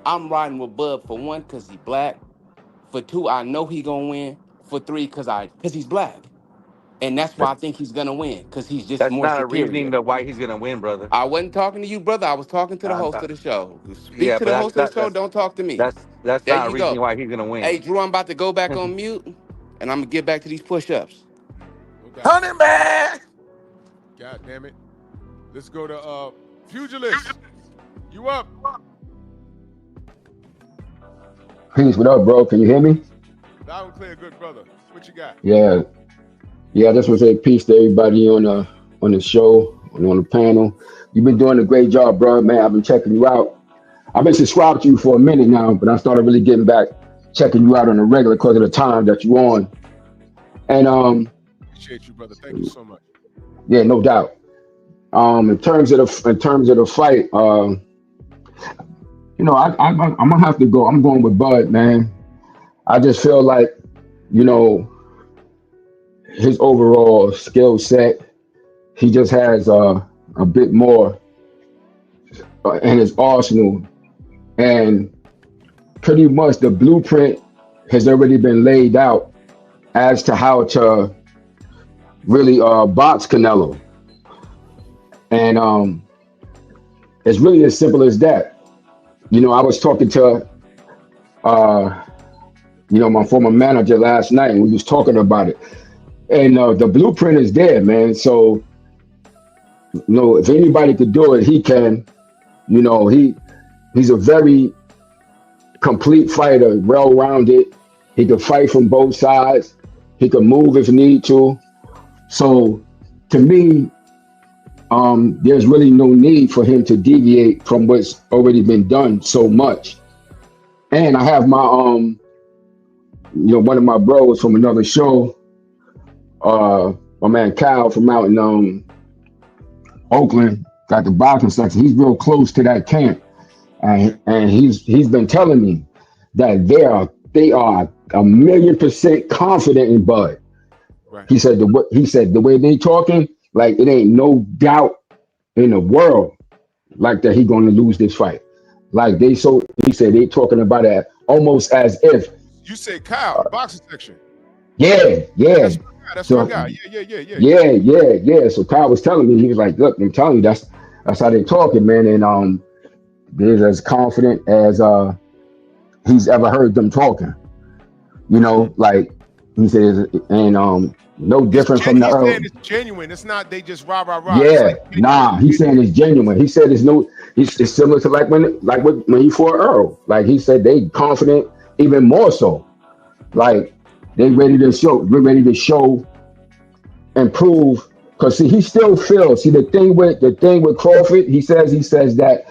I'm riding with Bud for one, cause he black. For two, I know he gonna win. For three, cause he's black. And that's why I think he's gonna win, because he's just That's more not a reasoning superior. to why he's going to win, brother. I wasn't talking to you, brother. I was talking to the Uh, host uh, of the show. Speak yeah, to but the host of the show, that's don't talk to me. that's There not a you reasoning go. why he's going to Hey, win. Drew, I'm about to go back on mute and I'm gonna get back to these push-ups. No doubt. Honey man. God damn it. Let's go to Pugilist. You up? Peace, what up, bro? Can you hear me? Loud and clear, good brother. What you got? Yeah, yeah. I just want to say peace to everybody on the show and on the panel. You've been doing a great job, bro. Man, I've been checking you out. I've been subscribed to you for a minute now, but I started really getting back, checking you out on a regular because of the time that you on. And Appreciate you, brother. Thank you so much. yeah, no doubt. In terms of the fight, I'm gonna have to go. I'm going with Bud, man. I just feel like you know his overall skill set. He just has a bit more in his arsenal, and pretty much the blueprint has already been laid out as to how to really box Canelo, and it's really as simple as that. I was talking to uh, my former manager last night, and we was talking about it, and the blueprint is there, man. So if anybody could do it, he can. He's a very complete fighter, well-rounded. He can fight from both sides. He can move if need to. So, to me, there's really no need for him to deviate from what's already been done so much. And I have one of my bros from another show, my man Kyle from out in Oakland, got the boxing section. He's real close to that camp, and he's been telling me that they are 1,000,000% confident in Bud. Right. He said the way they talking, like it ain't no doubt in the world like that he going to lose this fight. Like he said they talking about it almost as if, You say Kyle, the boxing section. yeah, Yeah, yeah. that's my guy. That's my So guy. Yeah. yeah. So Kyle was telling me, he was like, look, I'm telling you, that's how they talking, man. And they're as confident as he's ever heard them talking. Like he says, and no different from the He's saying early. it's genuine. It's not they just rah rah rah. It's Yeah, like genuine. nah, he's saying it's genuine. He said it's similar to like when he fought Earl. Like he said they confident even more so. Like we're ready to show and prove. Cause see, he still feels. See, the thing with Crawford, he says that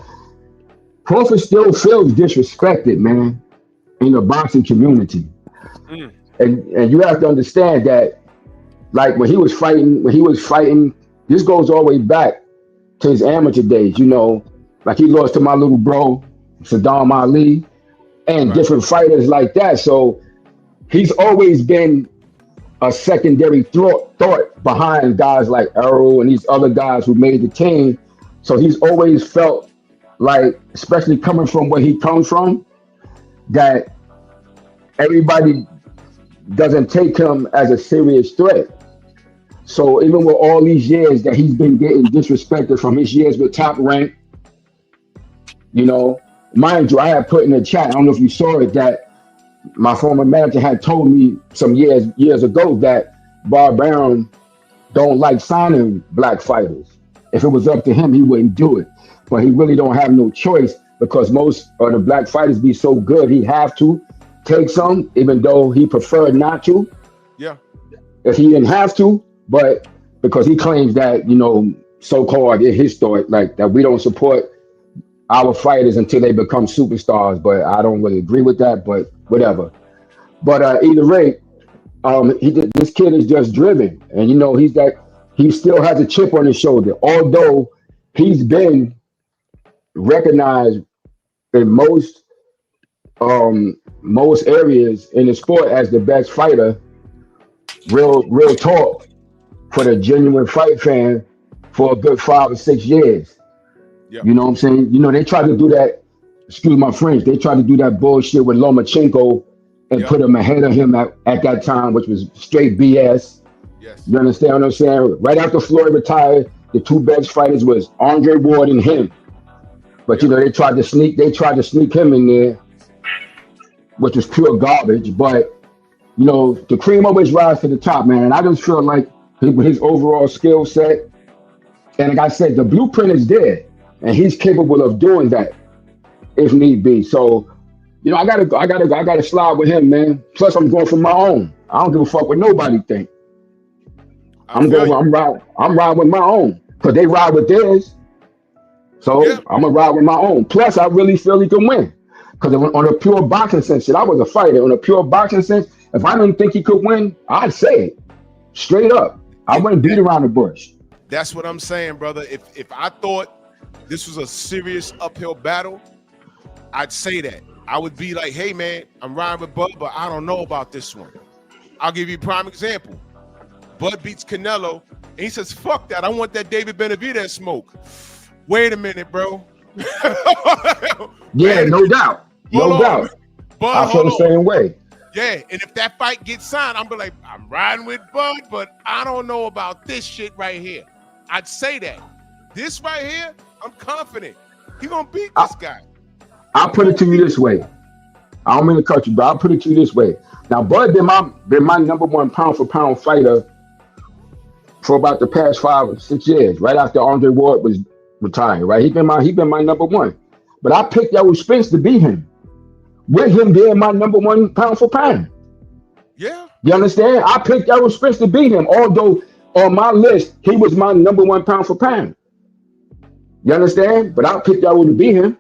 Crawford still feels disrespected, man, in the boxing community. Mm, And you have to understand that, like when he was fighting, this goes all the way back to his amateur days. Like he lost to my little bro Saddam Ali and right. different fighters like that. So he's always been a secondary thought behind guys like Errol and these other guys who made the team. So he's always felt like especially coming from where he comes from, that everybody doesn't take him as a serious threat. So even with all these years that he's been getting disrespected from his years with Top Rank, you know, mind you, I had put in the chat. I don't know if you saw it that my former manager had told me some years ago that Bob Brown don't like signing black fighters. If it was up to him, he wouldn't do it. But he really don't have no choice because most of the black fighters be so good, he have to take some, even though he preferred not to. Yeah. If he didn't have to, but because he claims that, you know, so-called in his story, like that we don't support our fighters until they become superstars. But I don't really agree with that, but whatever. But either way, this kid is just driven, and you know he still has a chip on his shoulder. Although he's been recognized in most areas in the sport as the best fighter. Real talk for the genuine fight fan for a good 5 or 6 years. Yeah. You know what I'm saying? You know they tried to do that. Excuse my French. They tried to do that bullshit with Lomachenko and Yep. put him ahead of him at that time, which was straight BS. Yes. You understand what I'm saying? Right after Floyd retired, the two best fighters was Andre Ward and him. But you Yep. know they tried to sneak him in there, which was pure garbage. But you know the cream always rise to the top, man. And I just feel like his overall skill set, and like I said, the blueprint is there, and he's capable of doing that if need be. So you know I gotta slide with him, man. Plus I'm going for my own. I don't give a fuck what nobody think. I feel you. I'm riding with my own because they ride with theirs. Yeah. So I'm gonna ride with my own. Plus, I really feel he can win. Because on a pure boxing sense, shit, I was a fighter. On a pure boxing sense, if I didn't think he could win, I'd say it straight up. I And wouldn't beat around the bush. that's what I'm saying, brother. If I thought this was a serious uphill battle, I'd say that. I would be like, hey man, I'm riding with Bud, but I don't know about this one. I'll give you a prime example. Bud beats Canelo, and he says, fuck that. I want that David Benavidez smoke. Wait a minute, bro. Yeah, Wait a no minute. doubt. Hold No on. doubt. Bud, I feel hold the on. same way. Yeah, and if that fight gets signed, I'm be like, I'm riding with Bud, but I don't know about this shit right here. I'd say that. This right here, I'm confident. He gonna beat this guy. I'll put it to you this way. I don't mean to cut you, but I'll put it to you this way. Now, Bud been my number one pound for pound fighter for about the past 5 or 6 years, right after Andre Ward was retired, right? He been my number one. But I picked Errol Spence to beat him, with him being my number one pound for pound. Yeah. You understand? I picked Errol Spence to beat him, although on my list, he was my number one pound for pound. You understand? But I picked Errol to beat him.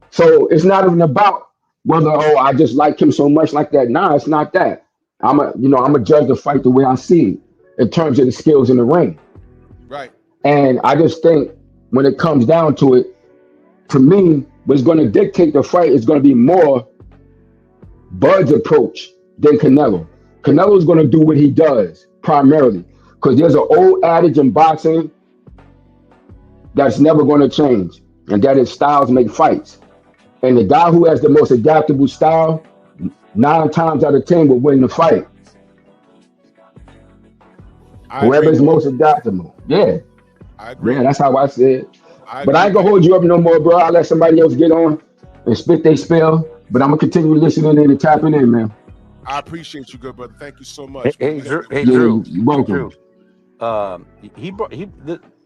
So it's not even about whether, oh, I just like him so much like that. Nah, it's not that. I'm a judge the fight the way I see it in terms of the skills in the ring. Right. And I just think when it comes down to it, to me, what's going to dictate the fight is going to be more Bud's approach than Canelo. Canelo is going to do what he does primarily because there's an old adage in boxing that's never going to change, and that is styles make fights. And the guy who has the most adaptable style, 9 times out of 10 will win the fight. I Whoever agree. is most adaptable. Yeah. I agree. Yeah, that's how I see it. I But I ain't agree. gonna hold you up no more, bro. I'll let somebody else get on and spit their spell. But I'm gonna continue listening in and tapping in, man. I appreciate you, good brother. Thank you so Hey, much. hey, man. Drew. Hey, Yeah, Drew. you're welcome. Drew.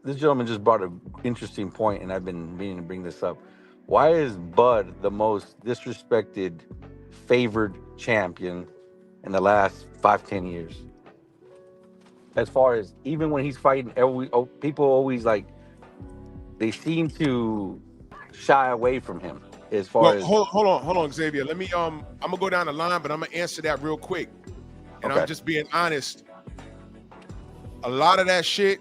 This gentleman just brought an interesting point, and I've been meaning to bring this up. Why is Bud the most disrespected, favored champion in the last 5-10 years? As far as even when he's fighting, people always like they seem to shy away from him. As far Well, as hold on, Xavier. Let me I'm gonna go down the line, but I'm gonna answer that real quick. And Okay. I'm just being honest. A lot of that shit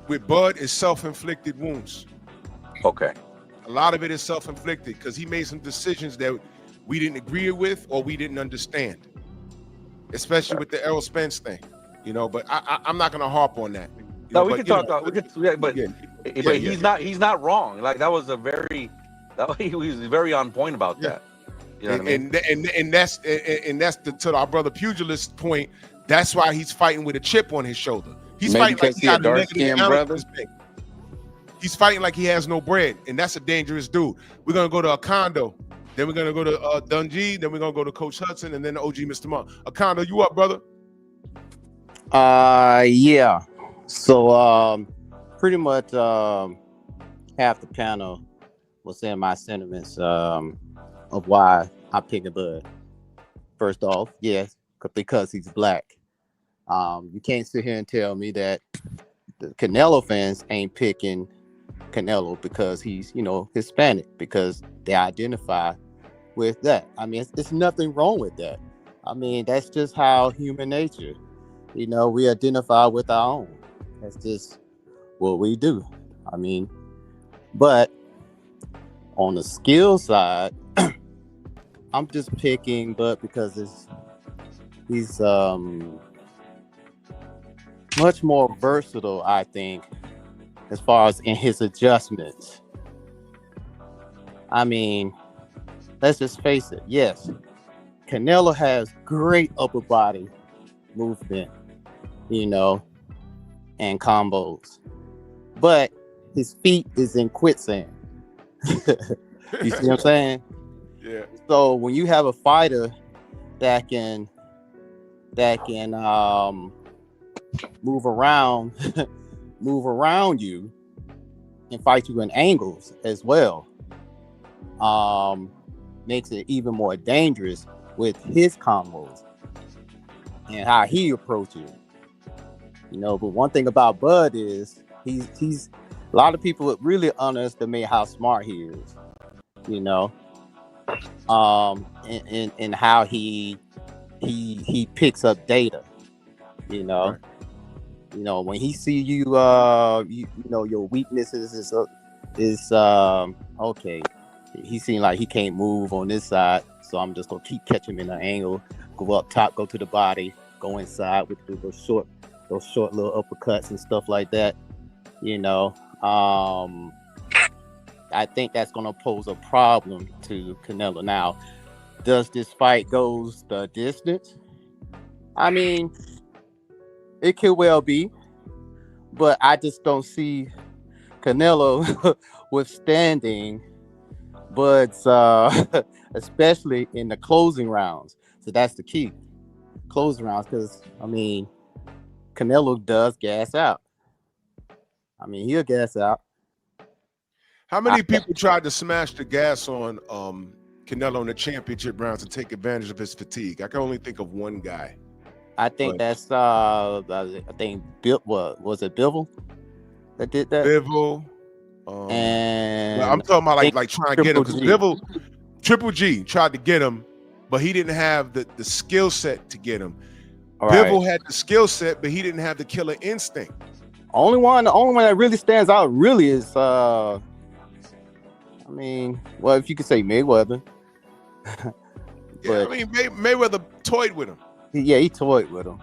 with Bud is self-inflicted wounds. okay, A lot of it is self-inflicted because he made some decisions that we didn't agree with or we didn't understand, especially with the Errol Spence thing, you know. But I'm not gonna harp on that. You no, know, we but, can you talk. know, We could, yeah, but yeah. But he's not wrong. Like that was a very he was very on point about Yeah. that. You know what I mean? And that's to our brother Pugilist's point. That's why he's fighting with a chip on his shoulder. He's Maybe fighting like because he he a got a dark negative skinned balance in brother. his bank. He's fighting like he has no bread, and that's a dangerous dude. We're gonna go to Acondo, then we're gonna go to Dungey, then we're gonna go to Coach Hudson, and then OG Mr. Monk. Acondo, you up, brother? Yeah. So pretty much half the panel was saying my sentiments of why I picked Bud. First off, yes, because he's black. You can't sit here and tell me that the Canelo fans ain't picking Canelo because he's, Hispanic, because they identify with that. I mean, it's nothing wrong with that. I mean, that's just how human nature, we identify with our own. That's just what we do. I mean, but on the skill side, I'm just picking Bud because he's much more versatile, I think, as far as in his adjustments. I mean, let's just face it. Yes, Canelo has great upper body movement, and combos, but his feet is in quicksand. You see what I'm saying? Yeah. So when you have a fighter that can move around you and fight you in angles as well, makes it even more dangerous with his combos and how he approaches it. But one thing about Bud is he's a lot of people really underestimate how smart he is, and how he picks up data, Right. When he see you, your weaknesses is okay. He seemed like he can't move on this side, so I'm just gonna keep catching him in an angle, go up top, go to the body, go inside with those short little uppercuts and stuff like that. I think that's gonna pose a problem to Canelo. Now, does this fight goes the distance? I mean, it could well be, but I just don't see Canelo withstanding Bud's, especially in the closing rounds. So that's the key, closing rounds, because I mean, Canelo does gas out. I mean, he'll gas out. How many people tried to smash the gas on Canelo in the championship rounds to take advantage of his fatigue? I can only think of one guy. I think that's I think was it Bivol that did that? Bivol. And I'm talking about like trying to get him, because Triple G. Triple G tried to get him, but he didn't have the skill set to get him. All right. Bivol had the skill set, but he didn't have the killer instinct. The only one that really stands out really is I mean, well, if you could say Mayweather. Yeah, I mean, Mayweather toyed with him. Yeah, he toyed with him.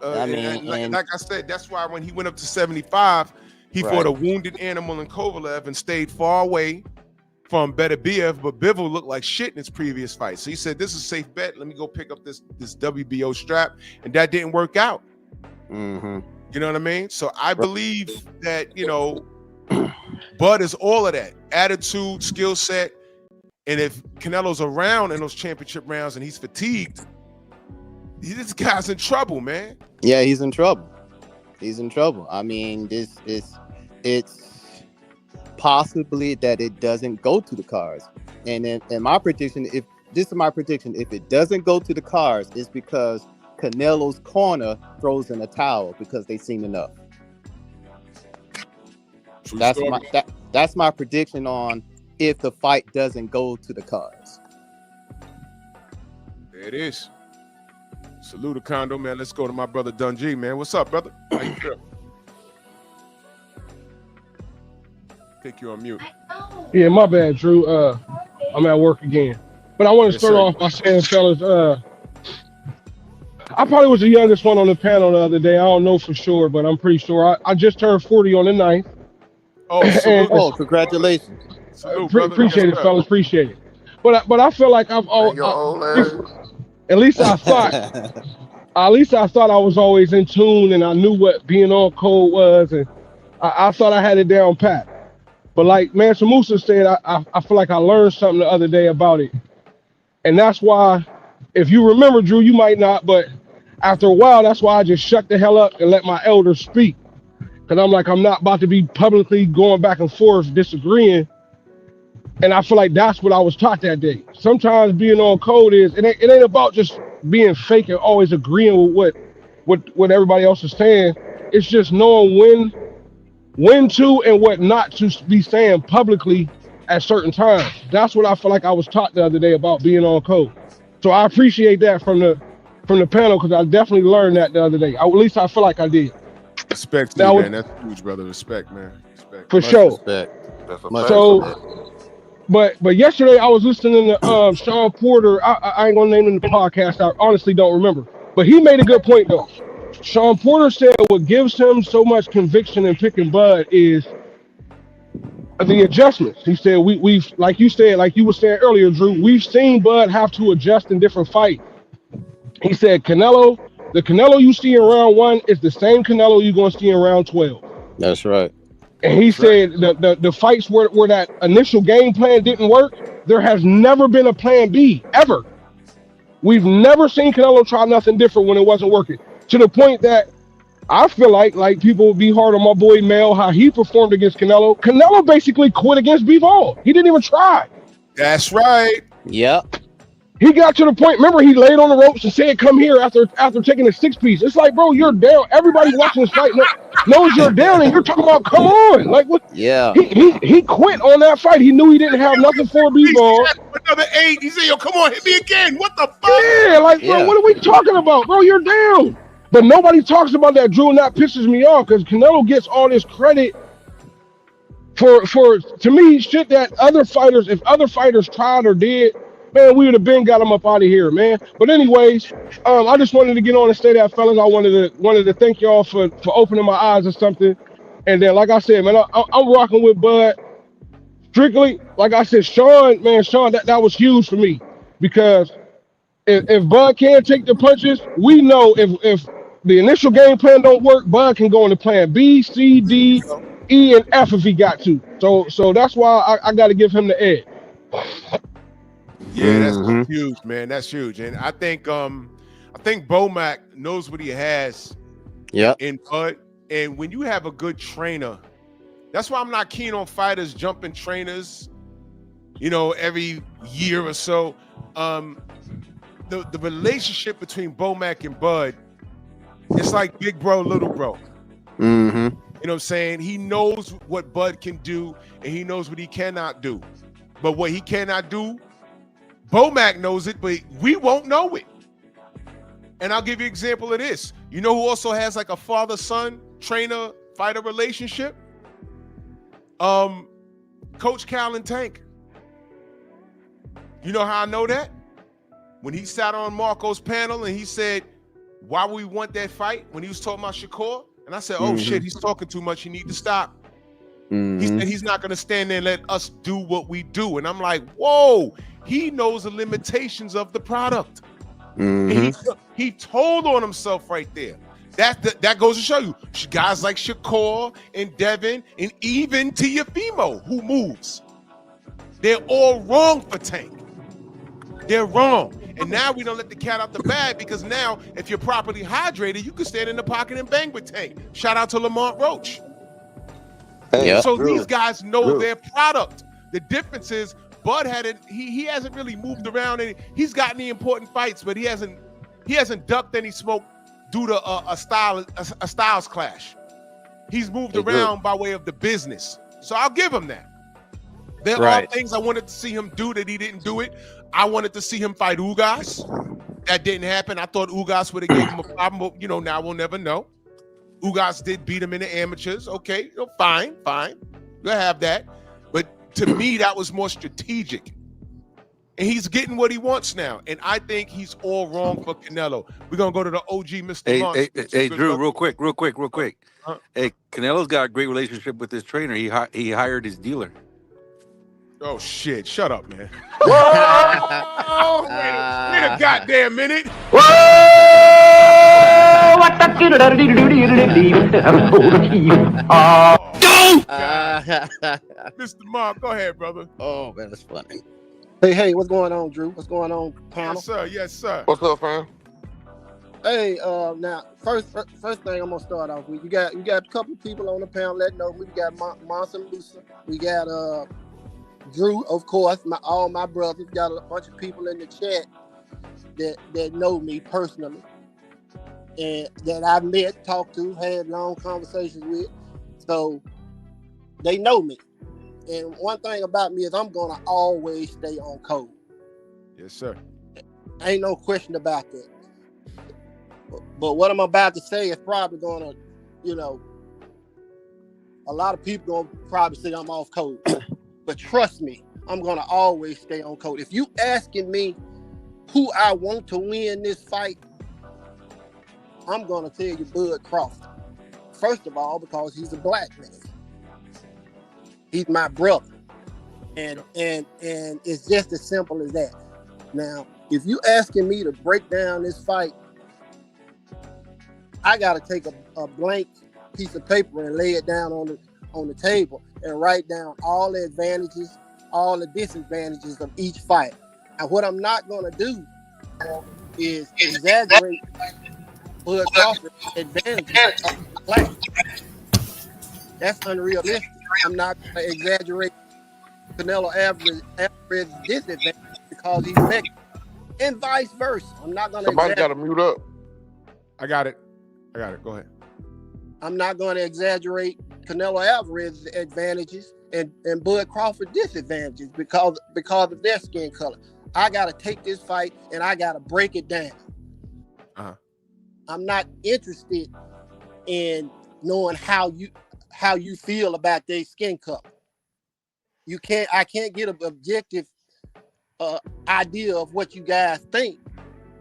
Like I said, that's why when he went up to 75, he fought a wounded animal in Kovalev and stayed far away from Beterbiev, but Bivol looked like shit in his previous fight. So he said, this is a safe bet. Let me go pick up this WBO strap. And that didn't work out. Mm-hmm. You know what I mean? So I believe that, Bud is all of that. Attitude, skill set. And if Canelo's around in those championship rounds and he's fatigued, this guy's in trouble, man. Yeah, he's in trouble. I mean, it's possibly that it doesn't go to the cards. And in my prediction, if it doesn't go to the cards, it's because Canelo's corner throws in a towel because they've seen enough. That's my prediction on if the fight doesn't go to the cards. There it is. Salute Acondo, man. Let's go to my brother Dungey, man. What's up, brother? How you feel? Think you're on mute. Yeah, my bad, Drew. I'm at work again. But I want to start off by saying, fellas, I probably was the youngest one on the panel the other day. I don't know for sure, but I'm pretty sure. I just turned 40 on the 9th. Oh, And salute, Oh, congratulations. salute, brother. Yes, appreciate it, sir. fellas. Appreciate it. But I feel like I've Man, all your old at least, ass. at least I thought I was always in tune and I knew what being on code was, and I thought I had it down pat. But like Mansa Musa said, I feel like I learned something the other day about it, and that's why, if you remember, Drew, you might not, but after a while, that's why I just shut the hell up and let my elders speak. Cause I'm like, I'm not about to be publicly going back and forth disagreeing. And I feel like that's what I was taught that day. Sometimes being on code is it ain't about just being fake and always agreeing with what everybody else is saying. It's just knowing when to and what not to be saying publicly at certain times. That's what I feel like I was taught the other day about being on code. So I appreciate that from the panel because I definitely learned that the other day. At least I feel like I did. Respect to you, Now, man. That's huge, brother. Respect, man. Respect. for Much sure. respect. That's a Much fact. So, respect. but yesterday I was listening to Sean Porter. I ain't gonna name him the podcast. I honestly don't remember, but he made a good point though. Sean Porter said what gives him so much conviction in picking Bud is the adjustments. He said we've like you said, like you were saying earlier, Drew. We've seen Bud have to adjust in different fights. He said the Canelo you see in round 1 is the same Canelo you're gonna see in round 12. That's right. And he That's right. said the fights where that initial game plan didn't work, there has never been a plan B ever. We've never seen Canelo try nothing different when it wasn't working. To the point that I feel like people would be hard on my boy Mel how he performed against Canelo. Canelo basically quit against Bivol. He didn't even try. That's right. Yep. He got to the point. Remember, he laid on the ropes and said, "Come here." After taking a 6-piece, it's like, bro, you're down. Everybody watching this fight knows you're down, and you're talking about, come on, like what? Yeah. He quit on that fight. He knew he didn't have nothing for He B-ball. asked for another 8. He said, "Yo, come on, hit me again." What the fuck? Yeah, like, bro, Yeah. what are we talking about, bro? You're down. But nobody talks about that, Drew, and that pisses me off because Canelo gets all this credit for to me shit that if other fighters tried or did, man, we would have been got them up out of here, man. But anyways, I just wanted to get on and say that, fellas. I wanted to thank y'all for opening my eyes or something. And then, like I said, man, I'm rocking with Bud strictly. Like I said, Sean, that was huge for me because if Bud can take the punches, we know if the initial game plan don't work, Bud can go into plan B, C, D, E, and F if he got to. So that's why I got to give him the edge. Yeah, that's Mm-hmm. huge, man. That's huge. And I think Bomac knows what he has Yep. in Bud. And when you have a good trainer, that's why I'm not keen on fighters jumping trainers, every year or so. The relationship between Bomac and Bud, it's like big bro, little bro. Mm-hmm. You know what I'm saying? He knows what Bud can do, and he knows what he cannot do. But what he cannot do, Bomac knows it, but we won't know it. And I'll give you an example of this. You know who also has like a father-son, trainer-fighter relationship? Coach Cal and Tank. You know how I know that? When he sat on Marco's panel and he said, why we want that fight? When he was talking about Shakur, and I said, oh shit, he's talking too much. You need to stop. He said he's not going to stand there and let us do what we do. And I'm like, whoa, he knows the limitations of the product. And he told on himself right there. That goes to show you, guys like Shakur and Devin and even Tiafimo, who moves, they're all wrong for Tank. They're wrong. And now we don't let the cat out the bag because now if you're properly hydrated, you can stand in the pocket and bang with Tank. Shout out to Lamont Roach. Yep. So these guys know their product. The difference is Bud he hasn't really moved around, and he's gotten the important fights, but he hasn't ducked any smoke due to a styles clash. He's moved around by way of the business. So I'll give him that. There are things I wanted to see him do that he didn't do it. I wanted to see him fight Ugas. That didn't happen. I thought Ugas would have given him a problem, but now we'll never know. Ugas did beat him in the amateurs. Okay, fine. You'll have that. But to me, that was more strategic. And he's getting what he wants now. And I think he's all wrong for Canelo. We're gonna go to the OG Mr. Hey, hey, Monster. hey, Good Drew, brother. real quick. Uh, uh, Hey, Canelo's got a great relationship with his trainer. He hired his dealer. oh shit! Shut up, man. Whoa! Wait a goddamn minute. Oh, God. Mr. Mark, go ahead, brother. Oh man, that's funny. Hey, what's going on, Drew? What's going on, panel? Yes, sir. Yes, sir. What's up, fam? Hey, now first thing I'm gonna start off with, you got a couple of people on the panel that know me. We got Monster Musa, we got Drew, of course, all my brothers. Got a bunch of people in the chat that know me personally and that I've met, talked to, had long conversations with, so they know me. And one thing about me is I'm gonna always stay on code. Yes, sir. Ain't no question about that. But what I'm about to say is probably gonna, a lot of people gonna probably say I'm off code. But trust me, I'm gonna always stay on code. If you asking me who I want to win this fight, I'm gonna tell you Bud Crawford. First of all, because he's a black man. He's my brother. And it's just as simple as that. Now, if you asking me to break down this fight, I gotta take a blank piece of paper and lay it down on the table and write down all the advantages, all the disadvantages of each fight. And what I'm not gonna do is exaggerate Bud Crawford's advantages of black. That's unrealistic. I'm not gonna exaggerate Canelo Alvarez's disadvantage because he's Mexican, and vice versa. I'm not gonna. Somebody got to mute up. I got it. Go ahead. I'm not going to exaggerate Canelo Alvarez's advantages and Bud Crawford's disadvantages because of their skin color. I got to take this fight and I got to break it down. Uh-huh. I'm not interested in knowing how you feel about their skin color. I can't get an objective idea of what you guys think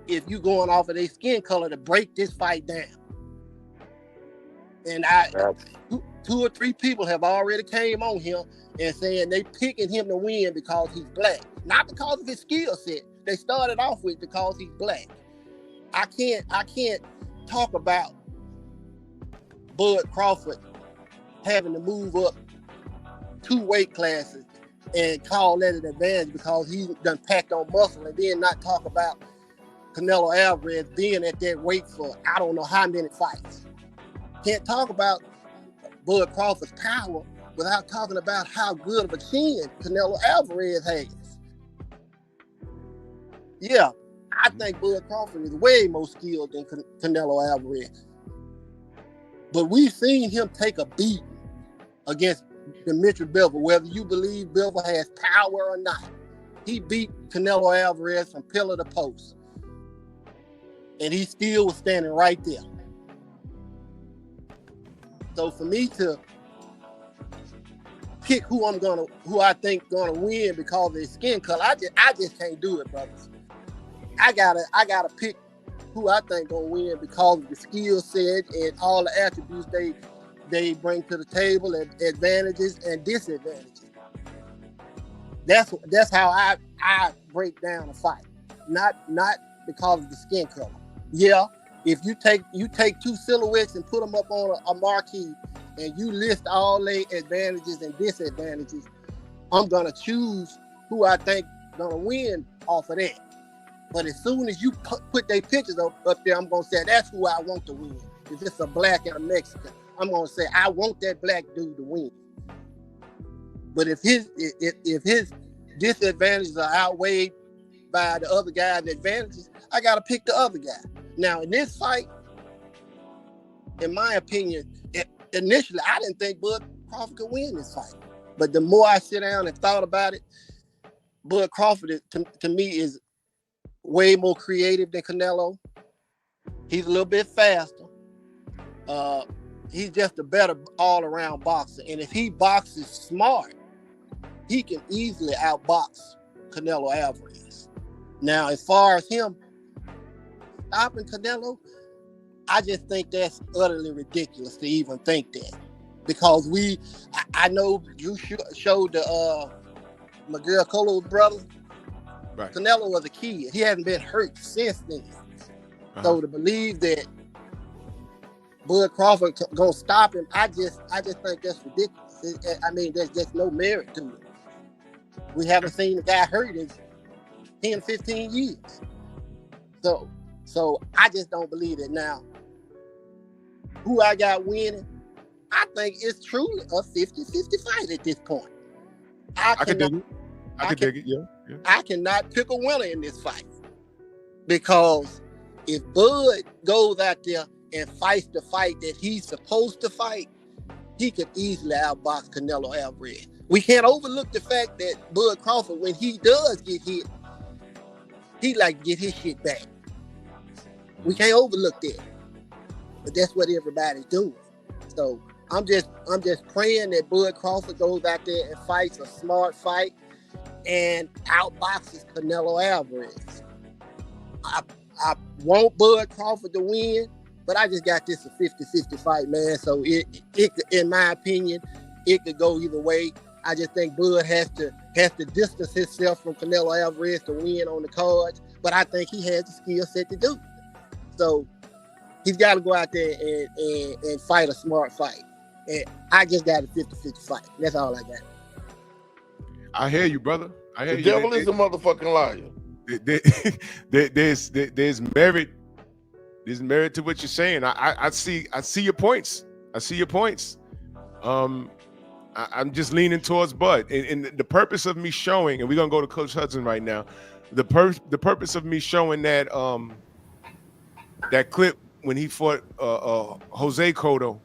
if you going off of their skin color to break this fight down. And two or three people have already came on him and saying they picking him to win because he's black, not because of his skill set. They started off with because he's black. I can't talk about Bud Crawford having to move up 2 weight classes and call that an advantage because he done packed on muscle, and then not talk about Canelo Alvarez being at that weight for I don't know how many fights. Can't talk about Bud Crawford's power without talking about how good of a chin Canelo Alvarez has. Yeah, I think Bud Crawford is way more skilled than Canelo Alvarez. But we've seen him take a beating against Dimitri Bivol, whether you believe Bivol has power or not. He beat Canelo Alvarez from pillar to post. And he still was standing right there. So for me to pick who I think gonna win because of his skin color, I just can't do it, brothers. I gotta pick who I think gonna win because of the skill set and all the attributes they bring to the table, and advantages and disadvantages. That's how I break down a fight, not because of the skin color. Yeah, if you take 2 silhouettes and put them up on a marquee and you list all their advantages and disadvantages, I'm gonna choose who I think gonna win off of that. But as soon as you put their pictures up there, I'm gonna say that's who I want to win. If it's a black and a Mexican, I'm gonna say I want that black dude to win. But if his disadvantages are outweighed by the other guy's advantages, I gotta pick the other guy. Now in this fight, in my opinion, initially I didn't think Bud Crawford could win this fight. But the more I sit down and thought about it, Bud Crawford to me is way more creative than Canelo. He's a little bit faster. He's just a better all-around boxer. And if he boxes smart, he can easily outbox Canelo Alvarez. Now, as far as him stopping Canelo, I just think that's utterly ridiculous to even think that. Because I know you showed the Miguel Colo's brother. Right. Canelo was a kid. He hasn't been hurt since then. So to believe that Bud Crawford gonna stop him, I just think that's ridiculous. I mean, there's just no merit to it. We haven't seen the guy hurt in 10, 15 years. So I just don't believe it. Now, who I got winning, I think it's truly a 50-50 fight at this point. I can dig it. I can dig it, yeah. I cannot pick a winner in this fight. Because if Bud goes out there and fights the fight that he's supposed to fight, he could easily outbox Canelo Alvarez. We can't overlook the fact that Bud Crawford, when he does get hit, he like to get his shit back. We can't overlook that. But that's what everybody's doing. So I'm just praying that Bud Crawford goes out there and fights a smart fight and outboxes Canelo Alvarez. I want Bud Crawford to win, but I just got this a 50-50 fight, man. So it in my opinion, it could go either way. I just think Bud has to distance himself from Canelo Alvarez to win on the cards, but I think he has the skill set to do it. So he's got to go out there and fight a smart fight. And I just got a 50-50 fight. That's all I got. I hear you, brother. I hear The you. devil is a motherfucking liar. There's merit. There's merit to what you're saying. I see your points. I see your points. I'm just leaning towards Bud. And the purpose of me showing, and we're gonna go to Coach Hudson right now. The purpose of me showing that that clip when he fought Jose Cotto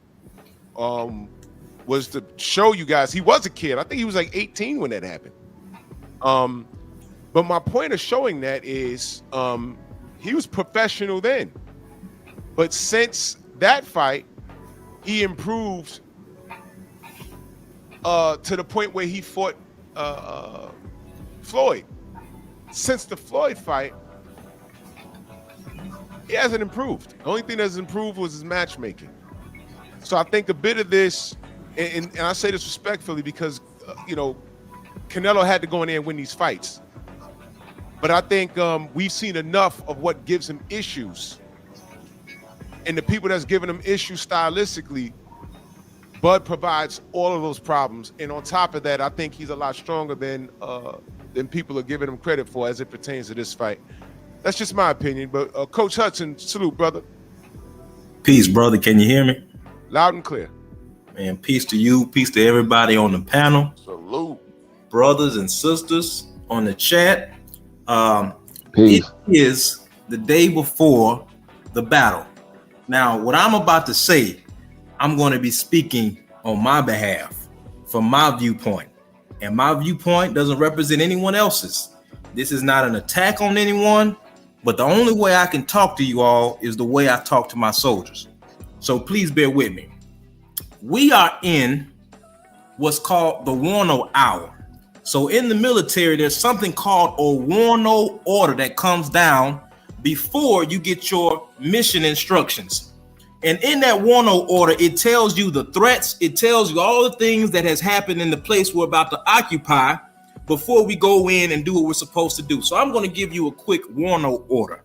was to show you guys he was a kid. I think he was like 18 when that happened. But my point of showing that is he was professional then. But since that fight, he improved to the point where he fought Floyd. Since the Floyd fight, he hasn't improved. The only thing that's improved was his matchmaking. So I think a bit of this, and I say this respectfully because, Canelo had to go in there and win these fights. But I think we've seen enough of what gives him issues. And the people that's giving him issues stylistically, Bud provides all of those problems. And on top of that, I think he's a lot stronger than people are giving him credit for as it pertains to this fight. That's just my opinion. But Coach Hudson, salute, brother. Peace, brother. Can you hear me? Loud and clear. Man, peace to you. Peace to everybody on the panel. Salute. Brothers and sisters on the chat. Peace. It is the day before the battle. Now, what I'm about to say, I'm going to be speaking on my behalf, from my viewpoint. And my viewpoint doesn't represent anyone else's. This is not an attack on anyone, but the only way I can talk to you all is the way I talk to my soldiers. So please bear with me. We are in what's called the Warno hour. So in the military, there's something called a Warno order that comes down before you get your mission instructions. And in that Warno order, it tells you the threats. It tells you all the things that has happened in the place we're about to occupy before we go in and do what we're supposed to do. So I'm going to give you a quick Warno order.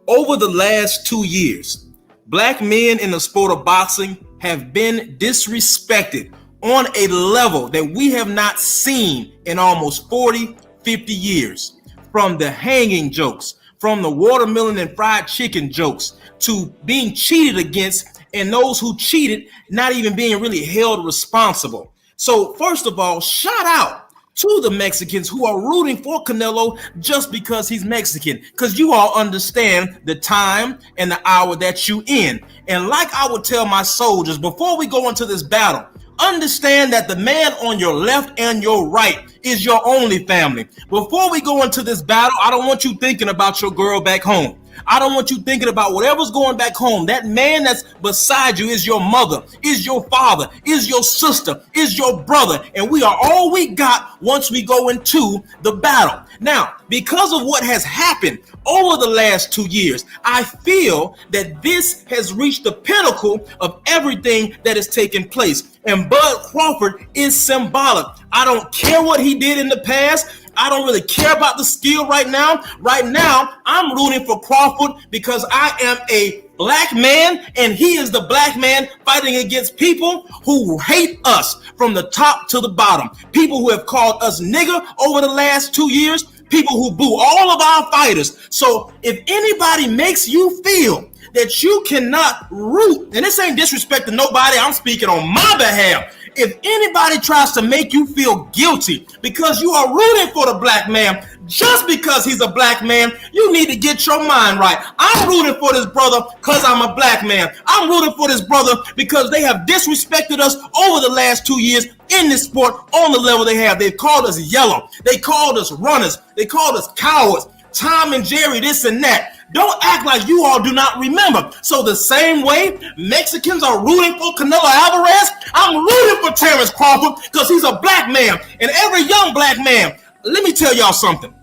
Over the last 2 years, Black men in the sport of boxing have been disrespected on a level that we have not seen in almost 40, 50 years. From the hanging jokes, from the watermelon and fried chicken jokes, to being cheated against, and those who cheated not even being really held responsible. So first of all, shout out to the Mexicans who are rooting for Canelo just because he's Mexican, because you all understand the time and the hour that you in. And like I would tell my soldiers before we go into this battle, understand that the man on your left and your right is your only family. Before we go into this battle, I don't want you thinking about your girl back home. I don't want you thinking about whatever's going back home. That man that's beside you is your mother, is your father, is your sister, is your brother. And we are all we got once we go into the battle. Now, because of what has happened over the last 2 years, I feel that this has reached the pinnacle of everything that has taken place. And Bud Crawford is symbolic. I don't care what he did in the past. I don't really care about the skill right now. Right now, I'm rooting for Crawford because I am a black man and he is the black man fighting against people who hate us from the top to the bottom. People who have called us nigger over the last 2 years. People who boo all of our fighters. So if anybody makes you feel that you cannot root, and this ain't disrespect to nobody, I'm speaking on my behalf. If anybody tries to make you feel guilty because you are rooting for the black man just because he's a black man, you need to get your mind right. I'm rooting for this brother because I'm a black man. I'm rooting for this brother because they have disrespected us over the last 2 years in this sport on the level they have. They've called us yellow. They called us runners. They called us cowards. Tom and Jerry, this and that. Don't act like you all do not remember. So the same way Mexicans are rooting for Canelo Alvarez, I'm rooting for Terrence Crawford because he's a black man. And every young black man, let me tell y'all something.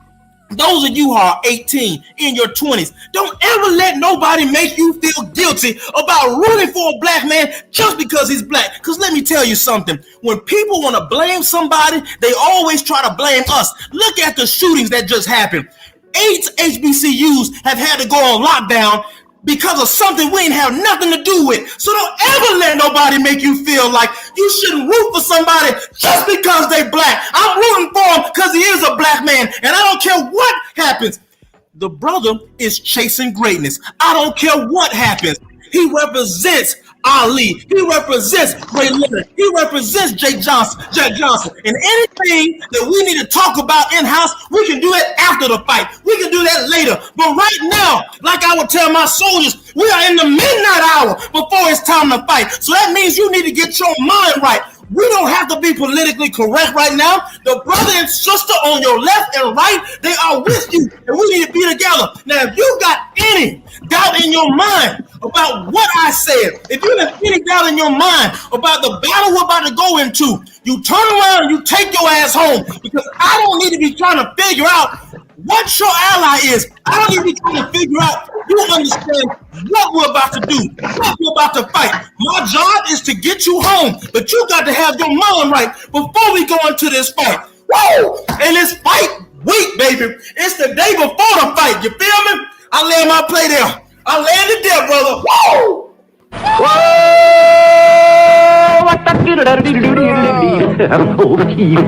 Those of you who are 18, in your 20s, don't ever let nobody make you feel guilty about rooting for a black man just because he's black. Because let me tell you something. When people want to blame somebody, they always try to blame us. Look at the shootings that just happened. 8 HBCUs have had to go on lockdown because of something we ain't have nothing to do with. So don't ever let nobody make you feel like you shouldn't root for somebody just because they black. I'm rooting for him because he is a black man, and I don't care what happens. The brother is chasing greatness. I don't care what happens. He represents Ali. He represents Ray Leonard. He represents Jack Johnson. And anything that we need to talk about in-house, we can do it after the fight. We can do that later. But right now, like I would tell my soldiers, we are in the midnight hour before it's time to fight. So that means you need to get your mind right. We don't have to be politically correct right now. The brother and sister on your left and right, they are with you, and we need to be together. Now, if you got any doubt in your mind about what I said, if you have any doubt in your mind about the battle we're about to go into, you turn around and you take your ass home, because I don't need to be trying to figure out what your ally is. I don't need to be trying to figure out. You understand what we're about to do, what we're about to fight. My job is to get you home, but you got to have your mind right before we go into this fight. Whoa! And this fight week, baby. It's the day before the fight. You feel me? I land my play there. I landed there, brother. Whoa!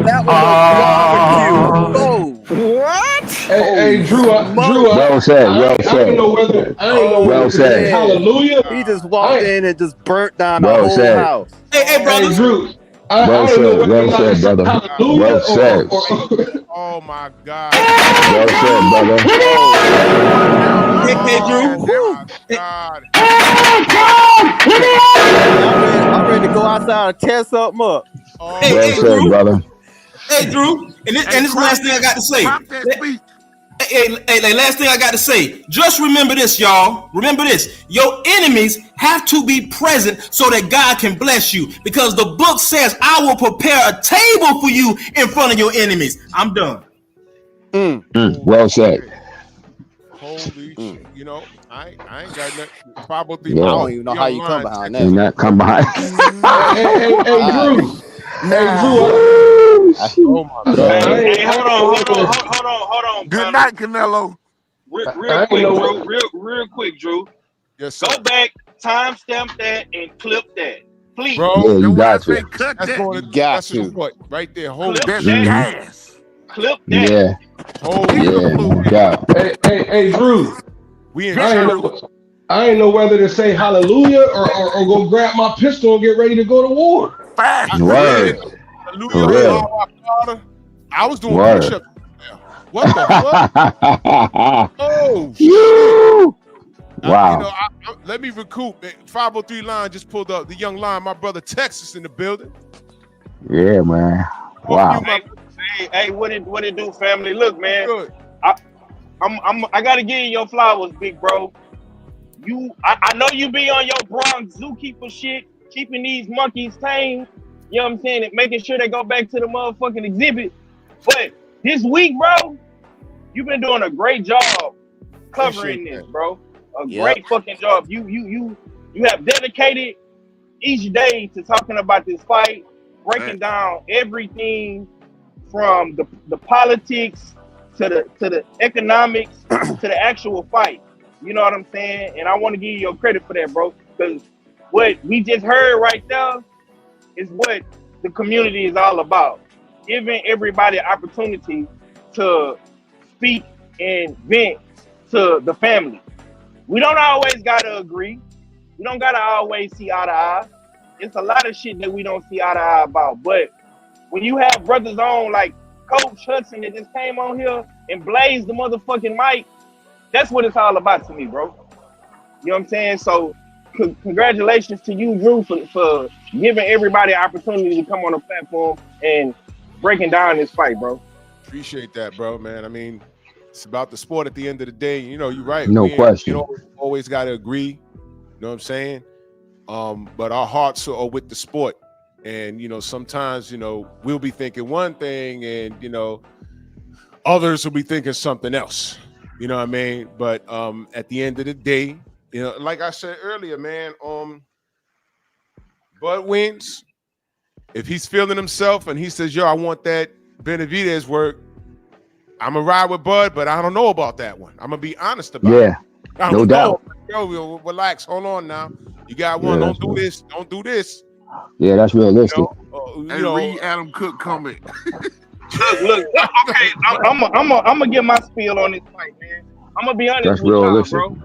That was a barbecue. What? Hey, Drew, Well said. Well I didn't said. know whether Well to say said. hallelujah. He just walked in and just burnt down the Well whole said. house. Hey, brother. Hey, Drew, I Well don't know said. whether or Well not to said, say brother. hallelujah Well said. or Oh my God. Well said, brother. Hey, Drew. Oh my God. I'm ready to go outside and tear something up. Oh, Hey, Well said, Drew. brother. Hey, Drew. And this is the last thing I got to say. Drop that speech. Hey, last thing I got to say. Just remember this, y'all. Remember this. Your enemies have to be present so that God can bless you. Because the book says, I will prepare a table for you in front of your enemies. I'm done. Well said. holy shit. You know, I ain't got nothing. 503 Yeah. I don't even know how you come behind that. And that come behind. hey, Drew. Hey, Drew. Oh my God. Hey, hold on. Good night, Canelo. Real quick, Drew. Real quick, Drew. Yes, sir. Go back, timestamp that, and clip that, please. Bro, Yeah, you And when I got say to. cut that's that, going to You got that's to. just what right there. Hold Clip that's that. gas. Clip that. Yeah, hold yeah, no doubt. Hey, Drew. We in I ain't know whether to say hallelujah or go grab my pistol and get ready to go to war. Fast. Word. Hallelujah, For real. Allahu Akbar. I was doing Word. push-ups. What the fuck? Oh shit. You. You Wow. know, let me recoup. 503 line just pulled up. The young line, my brother Texas in the building. Yeah, man. Wow. You, my Hey, what it do, family? Look, man. good. I gotta give you your flowers, big bro. I know you be on your Bronx zookeeper shit, keeping these monkeys tame. You know what I'm saying? And making sure they go back to the motherfucking exhibit. But this week, bro, you've been doing a great job Appreciate covering this, that. bro. A Yep. great fucking job. You have dedicated each day to talking about this fight, breaking Thanks. down everything from the politics to the economics to the actual fight. You know what I'm saying? And I want to give you your credit for that, bro. Because what we just heard right there is what the community is all about. Giving everybody an opportunity to speak and vent to the family. We don't always gotta agree. We don't gotta always see eye to eye. It's a lot of shit that we don't see eye to eye about. But when you have brothers on like Coach Hudson that just came on here and blazed the motherfucking mic, that's what it's all about to me, bro. You know what I'm saying? So congratulations to you, Drew, for giving everybody an opportunity to come on the platform and breaking down this fight, bro. Appreciate that, bro, man. I mean, it's about the sport at the end of the day. You know, you're right. No We question. don't always got to agree. You know what I'm saying? But our hearts are with the sport. And, you know, sometimes, you know, we'll be thinking one thing and, you know, others will be thinking something else. You know what I mean? But at the end of the day, you know, like I said earlier, man, Bud wins. If he's feeling himself and he says, yo, I want that Benavidez work, I'm going to ride with Bud, but I don't know about that one. I'm going to be honest about it. Yeah, I no don't know. doubt. Yo, relax. Hold on now. You got Yeah, one. that's Don't do real. this. Don't do this. Yeah, that's You realistic. know, Hey, read Adam Cook comment. Look. Okay, I'm gonna get my spiel on this fight, man. I'm gonna be honest That's with y'all, realistic. bro.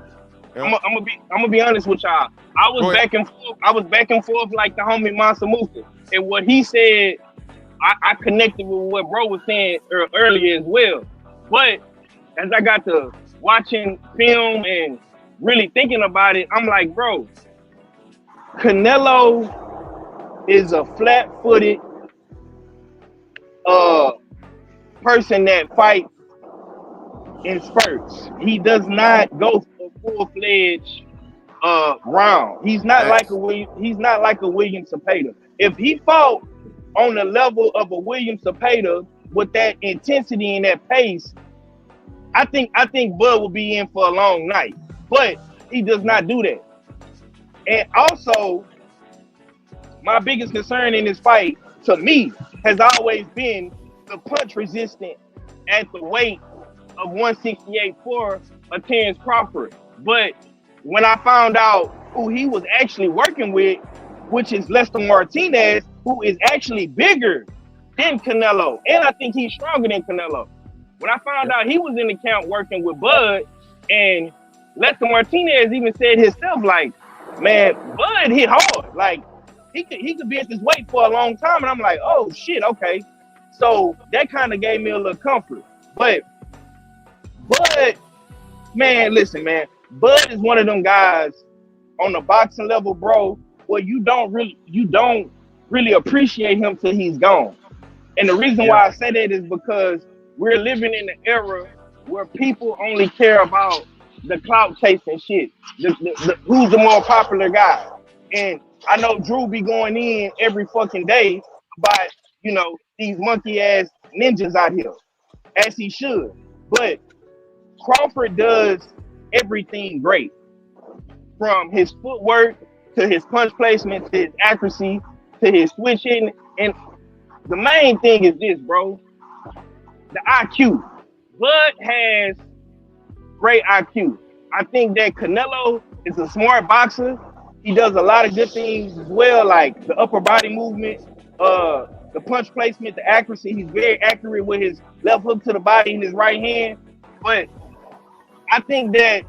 yeah. I'm gonna be honest with y'all. I was Go ahead. back and forth. I was back and forth like the homie Mansa Musa, and what he said, I connected with what bro was saying earlier as well. But as I got to watching film and really thinking about it, I'm like, bro, Canelo is a flat-footed uh person that fights in spurts. He does not go for a full-fledged round. Facts. He's not like a William Cepeda. If he fought on the level of a William Cepeda with that intensity and that pace, I think Bud will be in for a long night. But he does not do that. And also, my biggest concern in this fight, to me, has always been the punch resistant at the weight of 168 for a Terrence Crawford. But when I found out who he was actually working with, which is Lester Martinez, who is actually bigger than Canelo, and I think he's stronger than Canelo. When I found out he was in the camp working with Bud, and Lester Martinez even said himself, like, man, Bud hit hard. Like, he could be at this weight for a long time. And I'm like, oh shit, okay. So that kind of gave me a little comfort. But Bud, man, listen, man. Bud is one of them guys on the boxing level, bro, where you don't really appreciate him till he's gone. And the reason Yeah. why I say that is because we're living in an era where people only care about the clout chasing shit. Who's the more popular guy? And I know Drew be going in every fucking day about, these monkey ass ninjas out here, as he should. But Crawford does everything great, from his footwork to his punch placement to his accuracy to his switching. And the main thing is this, bro, the IQ. Bud has great IQ. I think that Canelo is a smart boxer. He does a lot of good things as well, like the upper body movement, the punch placement, the accuracy. He's very accurate with his left hook to the body and his right hand. But I think that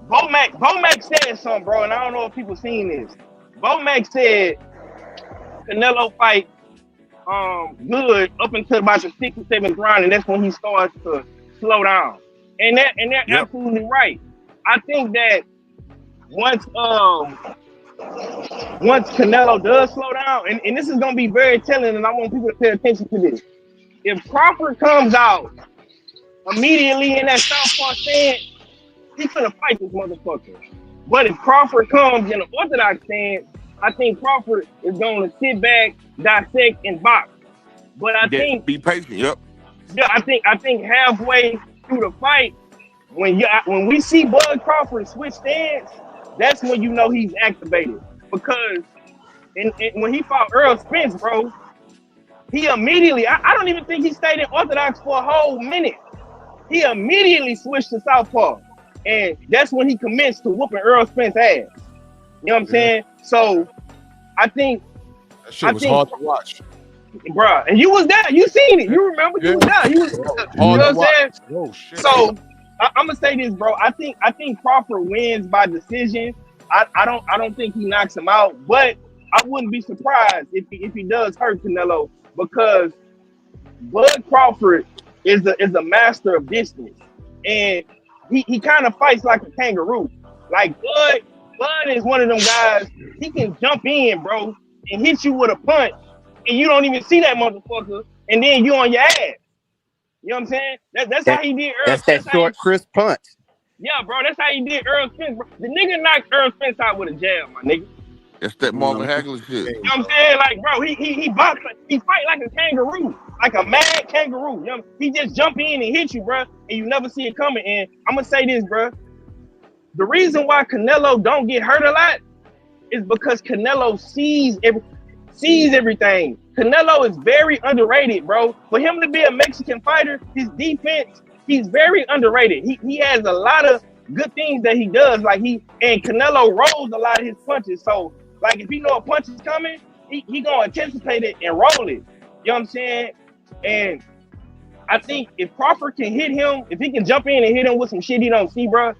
Bomac said something, bro, and I don't know if people seen this. Bomac said Canelo fight good up until about the 6th or 7th round, and that's when he starts to slow down. And they're Yep. absolutely right. I think that once Canelo does slow down, and this is gonna be very telling, and I want people to pay attention to this. If Crawford comes out immediately in that southpaw stance, he finna fight this motherfucker. But if Crawford comes in an orthodox stance, I think Crawford is going to sit back, dissect, and box. But I Yeah, think, be patient. Yep. yeah, I think halfway through the fight, when we see Bud Crawford switch stance, that's when you know he's activated. Because when he fought Earl Spence, bro, he immediately, I don't even think he stayed in orthodox for a whole minute. He immediately switched to southpaw, and that's when he commenced to whooping Earl Spence ass. You know what I'm Yeah, saying? So I think, that shit I was think, hard to watch. bruh, and you was there, you seen it, Yeah, you remember, you yeah, was there, you was, that was you hard know to what I'm watch. saying? Oh shit. So I'm gonna say this, bro. I think Crawford wins by decision. I don't think he knocks him out, but I wouldn't be surprised if he does hurt Canelo because Bud Crawford is a master of distance, and he kind of fights like a kangaroo. Like Bud is one of them guys. He can jump in, bro, and hit you with a punch, and you don't even see that motherfucker, and then you on your ass. You know what I'm saying? That's how That, he did Earl. that's that That's how he, short, crisp punch. yeah, bro. That's how he did Earl Spence. Bro. The nigga knocked Earl Spence out with a jab, my nigga. That's that Marvin Hagler shit. You know what I'm saying? Like, bro, he box, he fight like a kangaroo, like a mad kangaroo. You know, he just jump in and hit you, bro, and you never see it coming. And I'm gonna say this, bro. The reason why Canelo don't get hurt a lot is because Canelo sees everything. Canelo is very underrated, bro. For him to be a Mexican fighter, his defense, he's very underrated. He has a lot of good things that he does. Like and Canelo rolls a lot of his punches. So like if he know a punch is coming, he gonna anticipate it and roll it. You know what I'm saying? And I think if Crawford can hit him, if he can jump in and hit him with some shit he don't see, bro,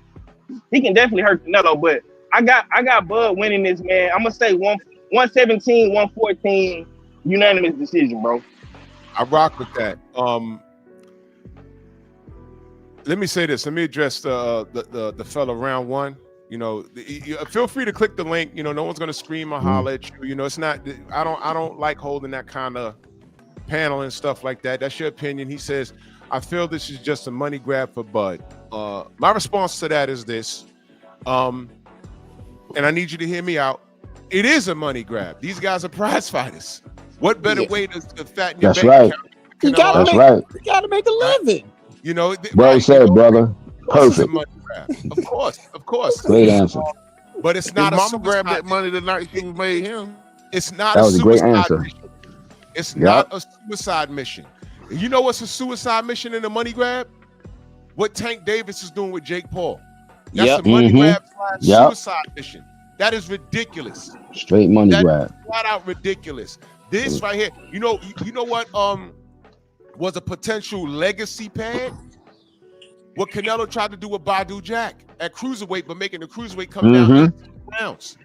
he can definitely hurt Canelo. But I got Bud winning this, man. I'm gonna say 117, 114, unanimous decision, bro. I rock with that. Let me say this. Let me address the fella round one. You know, feel free to click the link. You know, no one's gonna scream or holler at you. You know, it's not. I don't like holding that kind of panel and stuff like that. That's your opinion. He says, I feel this is just a money grab for Bud. My response to that is this, and I need you to hear me out. It is a money grab. These guys are prize fighters. What better way to fatten your That's bank right. account? You That's gotta right. make a living. You know, Well right? said, You know, brother. of course it's a Perfect. money grab. Of course. Great answer. But it's His not a mama grabbed suicide. that money the night she was made him. It's not That a was a great suicide answer. mission. It's Yep. not a suicide mission. You know what's a suicide mission in a money grab? What Tank Davis is doing with Jake Paul. That's Yep. a money grab / Yep. suicide mission. That is ridiculous. Straight money That grab. is flat out ridiculous. This right here, you know what was a potential legacy pad? What Canelo tried to do with Badu Jack at cruiserweight, but making the cruiserweight come down 18 pounds.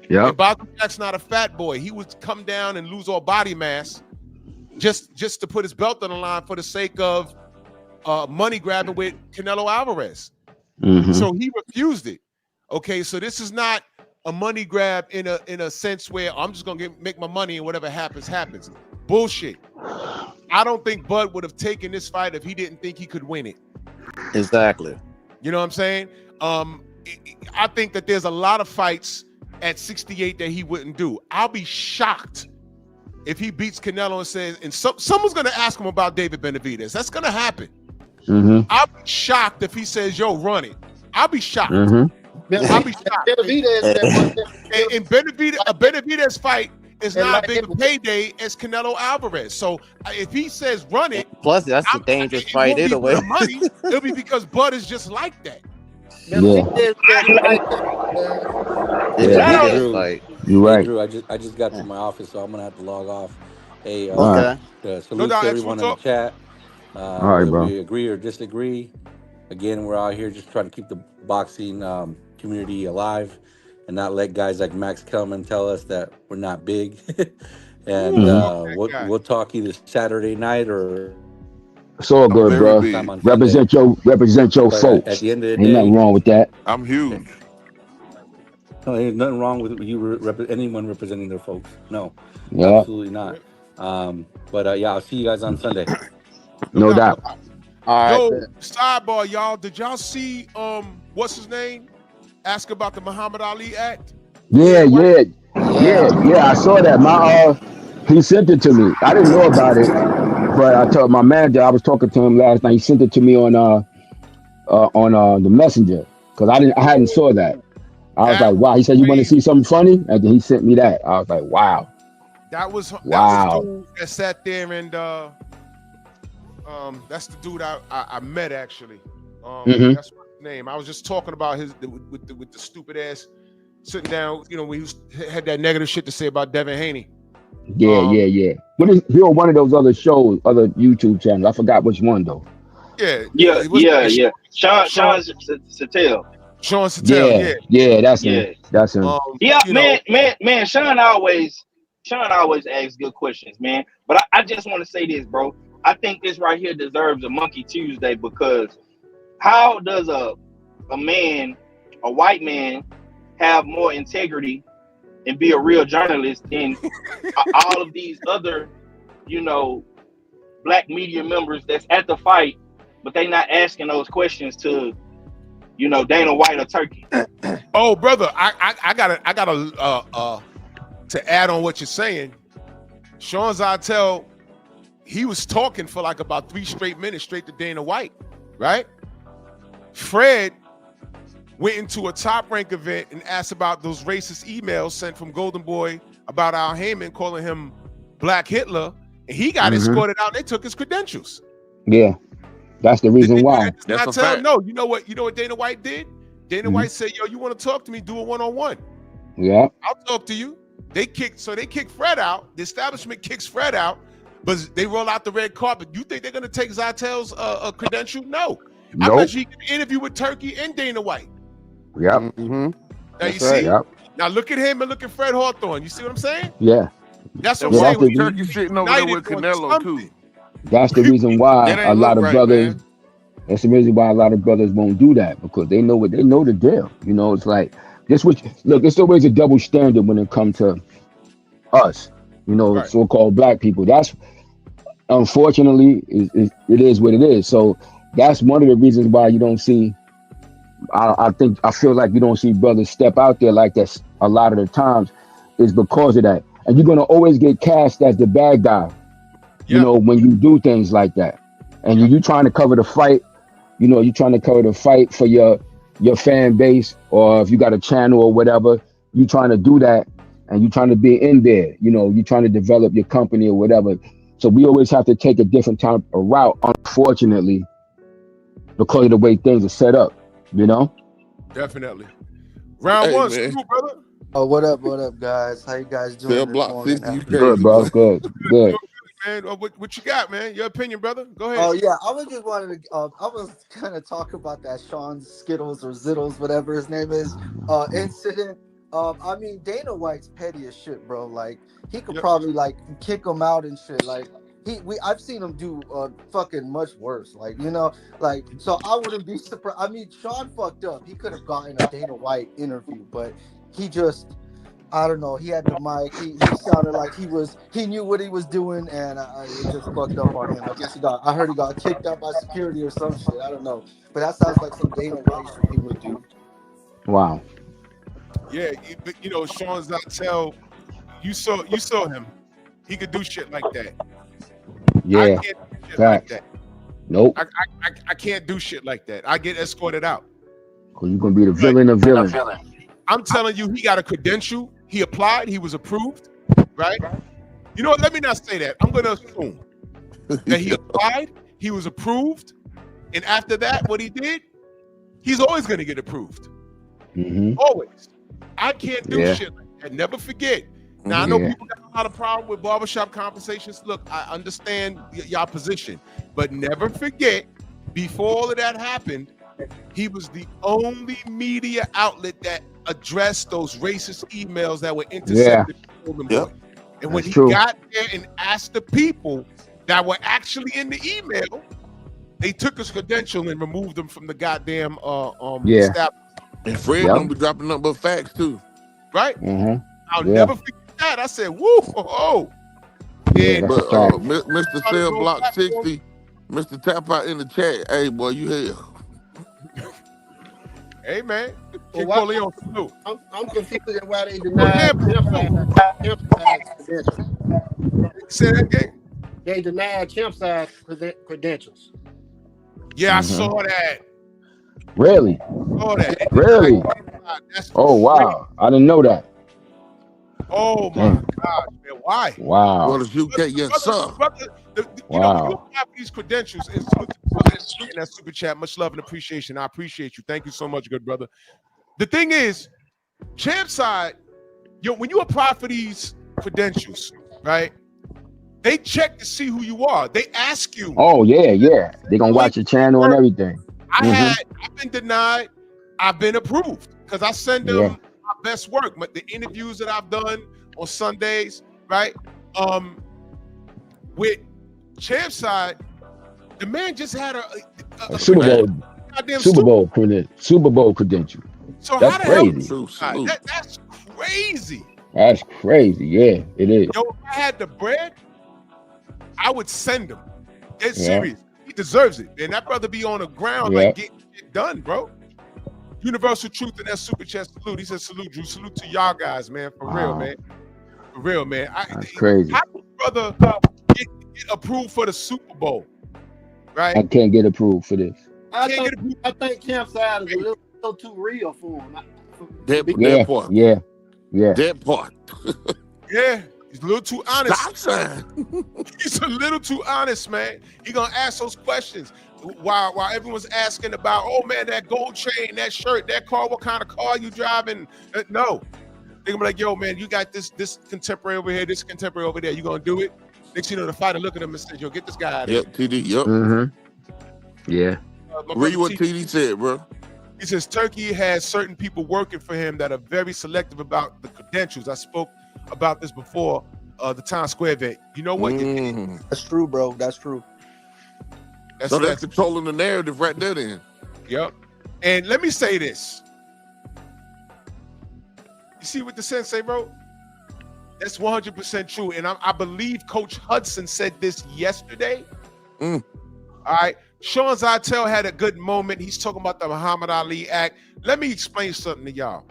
Yep. And Badu Jack's not a fat boy. He would come down and lose all body mass just to put his belt on the line for the sake of money grabbing with Canelo Alvarez. So he refused it. Okay, so this is not a money grab in a sense where I'm just gonna make my money and whatever happens. Bullshit. I don't think Bud would have taken this fight if he didn't think he could win it. Exactly. You know what I'm saying? I think that there's a lot of fights at 68 that he wouldn't do. I'll be shocked if he beats Canelo and says, and someone's gonna ask him about David Benavidez. That's gonna happen. I'll be shocked if he says, yo, run it. I'll be shocked. I'll be shocked. And Benavidez fight is not a big payday as Canelo Alvarez. So if he says run it, Plus, that's a dangerous it fight won't be either for way. the money. It'll be because Bud is just like that. Yeah. Yeah, Drew, fight. You're hey right. Drew, I just got to my office, so I'm gonna have to log off. Hey, Okay. salute doubt, to X, everyone what's in the up? chat. All right, Whether bro. we agree or disagree, again, we're out here just trying to keep the boxing community alive and not let guys like Max Kellerman tell us that we're not big. And we'll talk either Saturday night or It's all I'm good, very bro. time big. on Sunday. Represent your But folks. at the end of the Ain't nothing day, wrong with that. I'm huge. no, there's nothing wrong with you anyone representing their folks. No, Yeah. absolutely not. But yeah, I'll see you guys on Sunday. No doubt. All right, Yo, bet. sidebar, y'all. Did y'all see what's his name? Ask about the Muhammad Ali Act from Yeah, Dana White. yeah, Yeah. yeah. I saw that. He sent it to me. I didn't know about it, but I told my manager. I was talking to him last night. He sent it to me on the messenger because I hadn't saw that. I was That like, was wow. He said, you want to see crazy. something funny? And then he sent me that. I was like, wow, That was wow. dude that sat there and that's the dude I met actually. Hmm. That's his name. I was just talking about with the stupid ass sitting down. You know, when had that negative shit to say about Devin Haney. Yeah, Um, yeah, yeah. What is he on one of those other shows, other YouTube channels? I forgot which one though. yeah, Yeah, it was yeah, yeah, yeah. Sean Sean Sattel. Sean Sattel. Yeah, Yeah. yeah. That's him. Yeah. That's him. Yeah, You know, man, Sean always asks good questions, man. But I just want to say this, bro. I think this right here deserves a Monkey Tuesday because how does a man, a white man, have more integrity and be a real journalist than all of these other, you know, black media members that's at the fight, but they not asking those questions to, Dana White or Turkey. oh brother, I gotta to add on what you're saying. Sean Zartel, he was talking for like about 3 straight minutes straight to Dana White, right? Fred went into a top rank event and asked about those racist emails sent from Golden Boy about Al Heyman calling him Black Hitler, and he got Hmm. escorted out and they took his credentials. Yeah, that's the Did reason they do that why. to That's a Zartel? fact. No. You know what Dana White did? Dana Hmm. White said, yo, you want to talk to me, do it one-on-one. Yeah. I'll talk to you. They kick Fred out. The establishment kicks Fred out, but they roll out the red carpet. You think they're gonna take Zartel's credential? No. I bet Nope. you can interview with Turkey and Dana White. Yep. Mm-hmm. Now you That's right. see? Yep. Now look at him and look at Fred Hawthorne. You see what I'm saying? Yeah. That's what And I'm Yeah. saying. That's watch We the need Turkey to be sitting over there united with on Canelo too. something. that's the reason That why a ain't look lot of right, brothers. man. That's the reason why a lot of brothers won't do that because they know the deal. You know, it's like this. Which look, it's always a double standard when it comes to us. You know, Right. so-called black people. That's unfortunately it is what it is. So that's one of the reasons why you don't see. I feel like you don't see brothers step out there like that a lot of the times is because of that. And you're gonna always get cast as the bad guy, you Yep. know, when you do things like that. And Yep. you trying to cover the fight, you know, you're trying to cover the fight for your fan base, or if you got a channel or whatever, you trying to do that and you trying to be in there, you know, you trying to develop your company or whatever. So we always have to take a different type of route, unfortunately, because of the way things are set up, you know? Definitely. Round Hey one, man, salute, brother. Oh, what up, guys? How you guys Cell doing this Block morning, 60, you Good, crazy afternoon? bro. boy. Good, good. Doing good, man. What you got, man? Your opinion, brother. Go ahead. Oh yeah, I was just wanted to. I was kind of talk about that Sean Skittles or Zittles, whatever his name is, incident. I mean, Dana White's petty as shit, bro. Like he could Yep. probably like kick him out and shit. Like I've seen him do fucking much worse. Like like so I wouldn't be surprised. I mean, Sean fucked up. He could have gotten a Dana White interview, but he just. I don't know. He had the mic. He sounded like he knew what he was doing, and it just fucked up on him. I guess I heard he got kicked out by security or some shit. I don't know, but that sounds like some Dana White shit he would do. Wow. Yeah, but Sean Zartel, you saw him. He could do shit like that. I Yeah. can't do shit like Facts. that. Nope. I can't do shit like that. I get escorted out. Because you're gonna be the Like, villain of villains. I'm telling you, he got a credential. He applied. He was approved. Right? You know what? Let me not say that. I'm going to assume that he applied. He was approved. And after that, what he did, he's always going to get approved. Hmm. Always. I can't do Yeah. shit like that. Never forget. Now, I know Yeah. people got a lot of problem with barbershop conversations. Look, I understand y'all position. But never forget, before all of that happened, he was the only media outlet that addressed those racist emails that were Yeah. intercepted from Golden Yep. Boy. And when That's he true. got there and asked the people that were actually in the email, they took his credential and removed him from the goddamn Yeah. establishment. And Fred Yep. don't be dropping nothing but facts too. Right? Hmm. I'll Yeah. never forget that. I said, woo, oh. Yeah. And That's a But fact. Mr. on his Cell own Block platform, 60, Mr. Tap Out in the chat. Hey, boy, you here? Hey, man. Well, King why, Corleone, salute. I'm confused at why they Well, denied damn, Champside salute. credentials. Say that again? They denied Champside credentials. Yeah, I saw that. Really? Saw that. They Really? That's Oh crazy. wow, I didn't know that. Oh my Damn. gosh, man. Why? Well, Wow. if you get yes, Brother, sir. you know, when you Wow. apply for these credentials, and salute to the brother in that super chat, much love and appreciation. I appreciate you. Thank you so much, good brother. The thing is, Champside, when you apply for these credentials, right? They check to see who you are. They ask you. Oh yeah, yeah. They gonna Link watch your channel and work. everything. I've been denied. I've been approved because I send them Yeah. my best work. But the interviews that I've done on Sundays, right? With Champside, the man just had a Super Bowl, goddamn Super Bowl credential. Super Bowl credential. So That's how the hell? crazy. Salute. That's crazy. That's crazy. Yeah, it is. Yo, if I had the bread, I would send him. It's Yeah. serious. He deserves it. And that brother be on the ground Yeah. like getting shit done, bro. Universal Truth in that super chat salute. He said salute, Drew. Salute to y'all guys, man. For real, Wow. man. For real, man. That's crazy. How did brother get approved for the Super Bowl? Right? I can't get approved for this. I Can't think get approved. I think Champside is a little too real for him. Yeah, That part. yeah, yeah. That part. Yeah. He's a little too honest. Stop sign. He's a little too honest, man. He gonna ask those questions while everyone's asking about, oh man, that gold chain, that shirt, that car, what kind of car you driving? No, they're gonna be like, yo, man, you got this contemporary over here, this contemporary over there. You gonna do it? Next, you know, the fighter look at him and says, yo, get this guy out of Yep, TD. Yep. Mm-hmm. Yeah. here. My Read brother what T, TD said, bro. he says Turkey has certain people working for him that are very selective about the credentials. I spoke about this before the Times Square event. You know what? That's true, bro. That's true. So that's controlling the narrative right there then. Yep. And let me say this. You see what the sensei wrote? That's 100% true. And I believe Coach Hudson said this yesterday. All right. Sean Zytel had a good moment. He's talking about the Muhammad Ali Act. Let me explain something to y'all.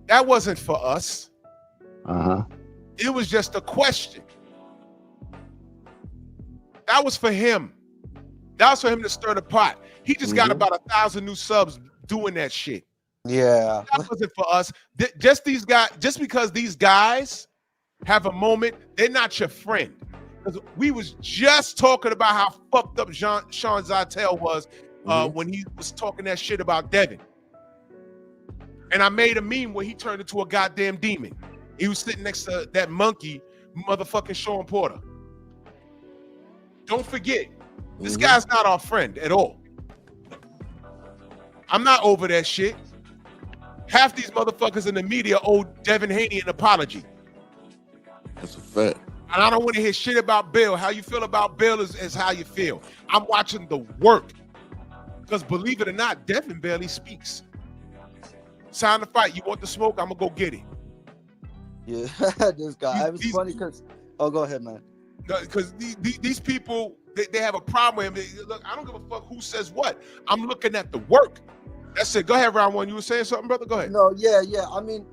That wasn't for us. It was just a question. That was for him. That was for him to stir the pot. He just got about 1,000 new subs doing that shit. Yeah. That wasn't for us. Just because these guys have a moment, they're not your friend. Because we was just talking about how fucked up Sean Zytel was when he was talking that shit about Devin. And I made a meme where he turned into a goddamn demon. He was sitting next to that monkey, motherfucking Sean Porter. Don't forget, this guy's not our friend at all. I'm not over that shit. Half these motherfuckers in the media owe Devin Haney an apology. That's a fact. And I don't want to hear shit about Bill. How you feel about Bill is how you feel. I'm watching the work. Because believe it or not, Devin barely speaks. It's time to fight. You want the smoke? I'm going to go get it. Yeah, this guy. It was funny because... Oh, go ahead, man. Because these people, they have a problem with him. Look, I don't give a fuck who says what. I'm looking at the work. That's it. Go ahead, round one. You were saying something, brother? Go ahead. No, yeah. I mean,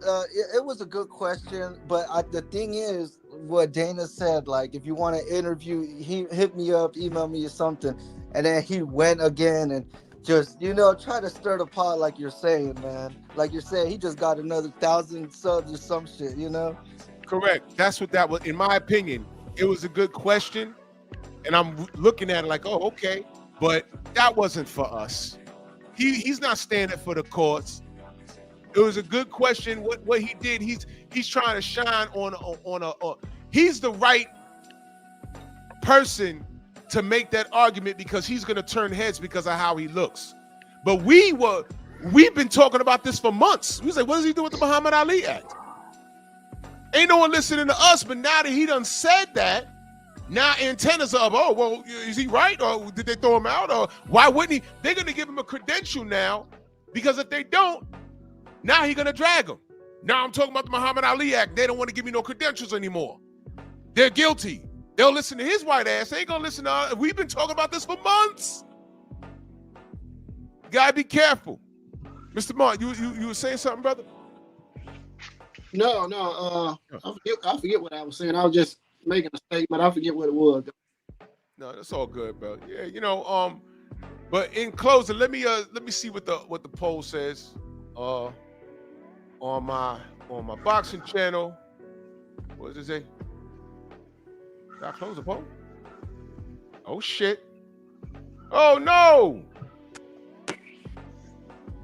it was a good question, but the thing is, what Dana said, like, if you want to interview, he hit me up, email me or something, and then he went again and just, try to stir the pot like you're saying, man. Like you're saying, he just got another 1,000 subs or some shit, Correct. That's what that was. In my opinion, it was a good question, and I'm looking at it like, oh, okay, but that wasn't for us. He's not standing for the courts. It was a good question. What he did, he's trying to shine on he's the right person to make that argument because he's gonna turn heads because of how he looks. But we've been talking about this for months. We was like, what does he do with the Muhammad Ali Act? Ain't no one listening to us, but now that he done said that, now antennas are up. Oh, well, is he right? Or did they throw him out? Or why wouldn't he? They're going to give him a credential now because if they don't, now he's going to drag him. Now I'm talking about the Muhammad Ali Act. They don't want to give me no credentials anymore. They're guilty. They'll listen to his white ass. They ain't gonna listen to us. We've been talking about this for months. You gotta be careful. Mr. Martin, you were saying something, brother? No, I forget what I was saying. I was just making a statement. I forget what it was. No, that's all good, bro. Yeah, but in closing, let me see what the poll says on my boxing channel. What does it say? Did I close the poll? Oh shit. Oh no.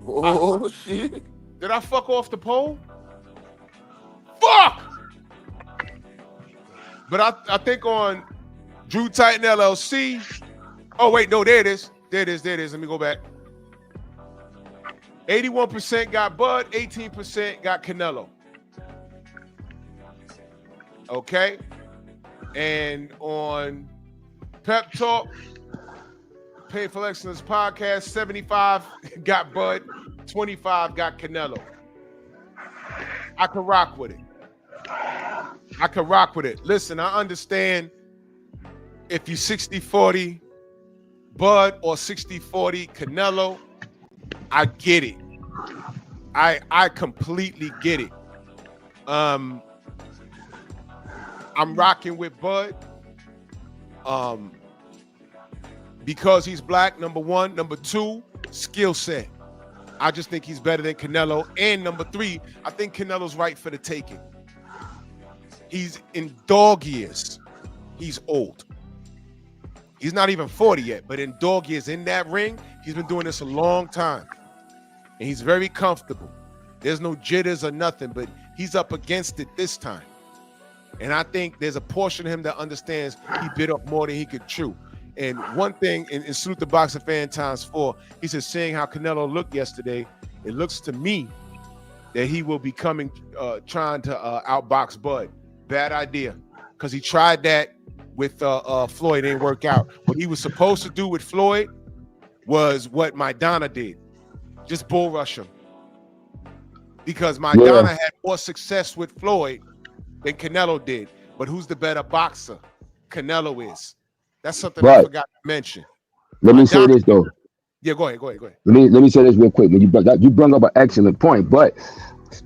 Oh shit. Did I fuck off the poll? Fuck! But I think on Drew Titan LLC. Oh, wait, no, there it is. There it is. Let me go back. 81% got Bud, 18% got Canelo. Okay. And on Pep Talk, Painful Excellence Podcast, 75 got Bud, 25 got Canelo. I can rock with it. Listen, I understand if you 60-40 Bud or 60-40 Canelo, I get it. I completely get it. I'm rocking with Bud. Because he's black, number one. Number two, skill set. I just think he's better than Canelo. And number three, I think Canelo's right for the taking. He's in dog years. He's old. He's not even 40 yet, but in dog years, in that ring, he's been doing this a long time. And he's very comfortable. There's no jitters or nothing, but he's up against it this time. And I think there's a portion of him that understands he bit off more than he could chew. And one thing, and salute the boxing fan ×4, he said, seeing how Canelo looked yesterday, it looks to me that he will be trying to outbox Bud. Bad idea, because he tried that with Floyd, it didn't work out. What he was supposed to do with Floyd was what Maidana did, just bull rush him. Because Maidana had more success with Floyd than Canelo did. But who's the better boxer? Canelo is. That's something I forgot to mention. Let me say this though. Yeah, go ahead. Let me say this real quick. When you brought up an excellent point, but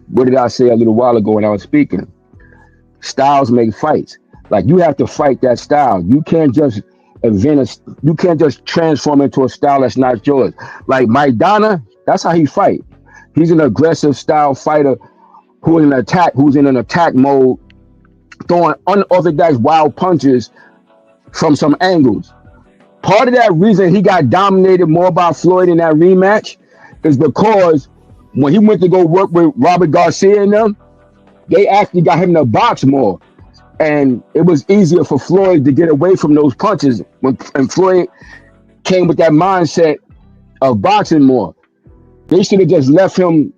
what did I say a little while ago when I was speaking? Styles make fights. Like, you have to fight that style. You can't just you can't just transform into a style that's not yours. Like Maidana, that's how he fight. He's an aggressive style fighter who's in an attack mode, throwing unorthodox wild punches from some angles. Part of that reason he got dominated more by Floyd in that rematch is because when he went to go work with Robert Garcia and them, they actually got him to box more. And it was easier for Floyd to get away from those punches and Floyd came with that mindset of boxing more. They should have just left him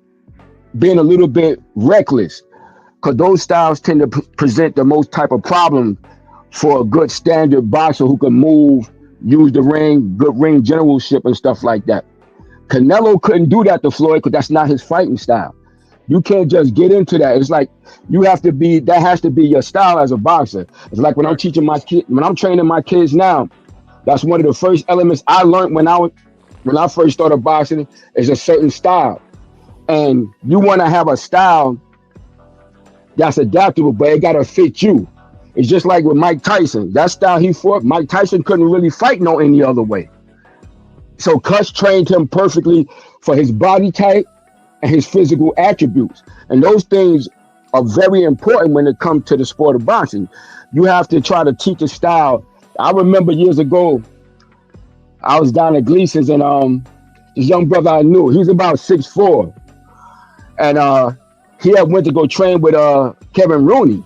being a little bit reckless, because those styles tend to present the most type of problem for a good standard boxer who can move, use the ring, good ring generalship and stuff like that. Canelo couldn't do that to Floyd because that's not his fighting style. You can't just get into that. It's like that has to be your style as a boxer. It's like when I'm teaching when I'm training my kids now, that's one of the first elements I learned when I first started boxing is a certain style. And you want to have a style that's adaptable, but it got to fit you. It's just like with Mike Tyson. That style he fought, Mike Tyson couldn't really fight no any other way. So Cuss trained him perfectly for his body type and his physical attributes. And those things are very important when it comes to the sport of boxing. You have to try to teach a style. I remember years ago, I was down at Gleason's and this young brother I knew, he was about 6'4". And he had went to go train with Kevin Rooney.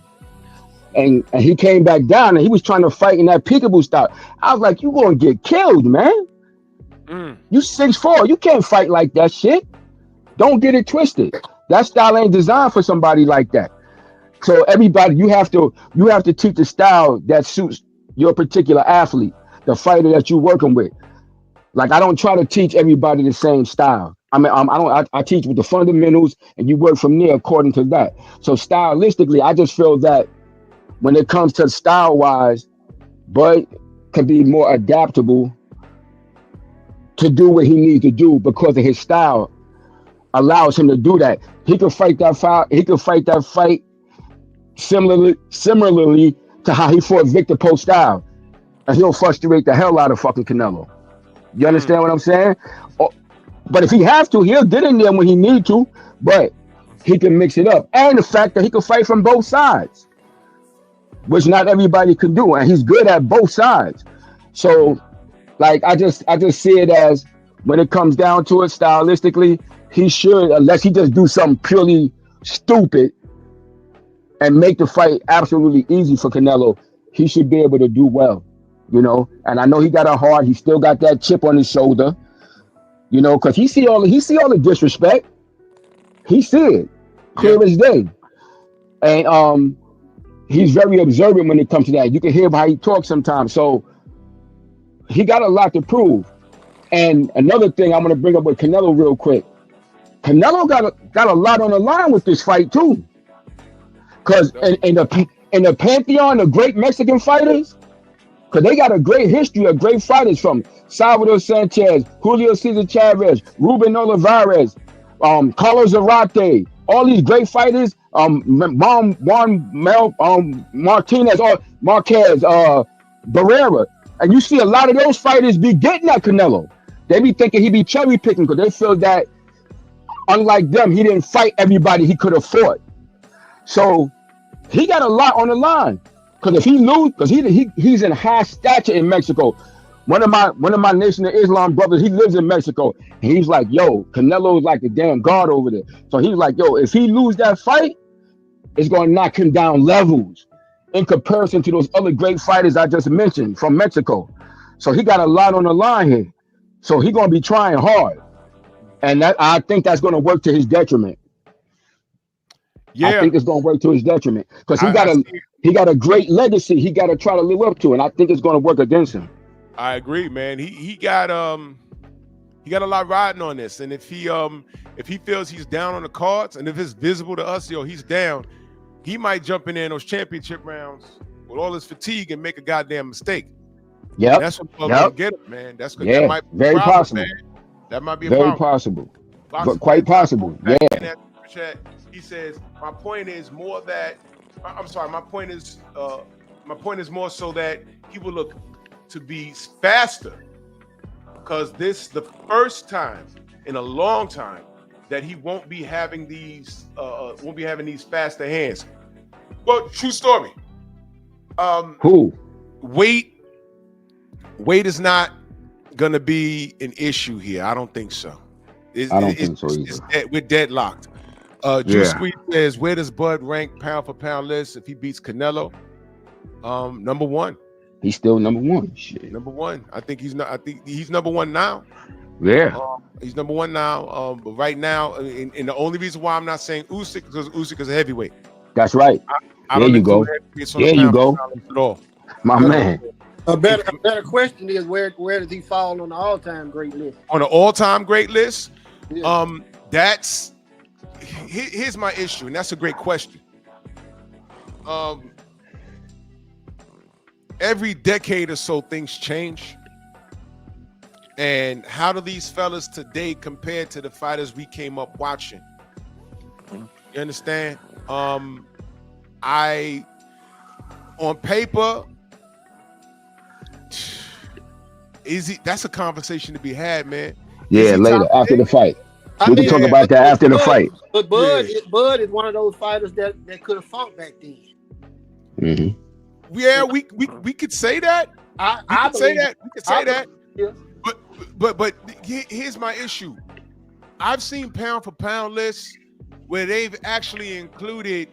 And he came back down and he was trying to fight in that peekaboo style. I was like, you gonna get killed, man. You 6'4", you can't fight like that shit. Don't get it twisted. That style ain't designed for somebody like that. So everybody, you have to teach a style that suits your particular athlete, the fighter that you're working with. Like, I don't try to teach everybody the same style. I mean, I teach with the fundamentals and you work from there according to that. So stylistically, I just feel that when it comes to style wise, Bud can be more adaptable to do what he needs to do because of his style allows him to do that. He can fight that fight. He can fight that fight similarly to how he fought Victor Post style, and he'll frustrate the hell out of fucking Canelo. You understand what I'm saying? But if he has to, he'll get in there when he need to. But he can mix it up, and the fact that he can fight from both sides, which not everybody can do, and he's good at both sides. So, like, I just see it as when it comes down to it, stylistically, he should, unless he just do something purely stupid and make the fight absolutely easy for Canelo, he should be able to do well, you know. And I know he got a heart. He still got that chip on his shoulder, you know, because he see all the disrespect. He see it clear as day, and he's very observant when it comes to that. You can hear how he talks sometimes. So he got a lot to prove. And another thing I'm going to bring up with Canelo real quick. Canelo got a lot on the line with this fight too, because in the pantheon of great Mexican fighters, because they got a great history of great fighters from Salvador Sanchez, Julio Cesar Chavez, Ruben Olivares, Carlos Zarate, all these great fighters, Martinez, or Marquez, Barrera, and you see a lot of those fighters be getting at Canelo. They be thinking he be cherry picking because they feel that, unlike them, he didn't fight everybody he could have fought. So he got a lot on the line. Because if he lose, because he's in high stature in Mexico. One of my Nation of Islam brothers, he lives in Mexico. And he's like, yo, Canelo's like the damn god over there. So he's like, yo, if he lose that fight, it's gonna knock him down levels in comparison to those other great fighters I just mentioned from Mexico. So he got a lot on the line here. So he's gonna be trying hard. And that, I think that's gonna work to his detriment. Yeah, I think it's gonna work to his detriment. Because he got a great legacy he got to try to live up to, and I think it's going to work against him. I agree, man. He got a lot riding on this, and if he feels he's down on the cards, and if it's visible to us, yo, he's down, he might jump in there in those championship rounds with all his fatigue and make a goddamn mistake. Yeah, that's what gonna get him, man. That's good. Yeah, that might be very a problem, possible. man. That might be a very problem. possible, but quite possible. Yeah. He says, my point is more that I'm sorry. My point is more so that he will look to be faster, because this is the first time in a long time that he won't be having these faster hands. Well, true story. Weight is not gonna be an issue here. I don't think so. I don't think so either. We're deadlocked. Juice Squeeze says, where does Bud rank pound for pound list if he beats Canelo? Number one. He's still number one. Shit. Number one. I think he's number one now. Yeah. He's number one now. But right now, and the only reason why I'm not saying Usyk is because Usyk is a heavyweight. That's right. There you go. There you go. At all. My man. A better question is where does he fall on the all-time great list? On the all-time great list? Yeah. Here's my issue, and that's a great question. Every decade or so, things change. And how do these fellas today compare to the fighters we came up watching? You understand? On paper, that's a conversation to be had, man. Yeah, later after the fight. We can talk about that after the fight. But Bud is one of those fighters that could have fought back then. Mm-hmm. Yeah, we could say that. We could say that. Yeah. But here's my issue. I've seen pound for pound lists where they've actually included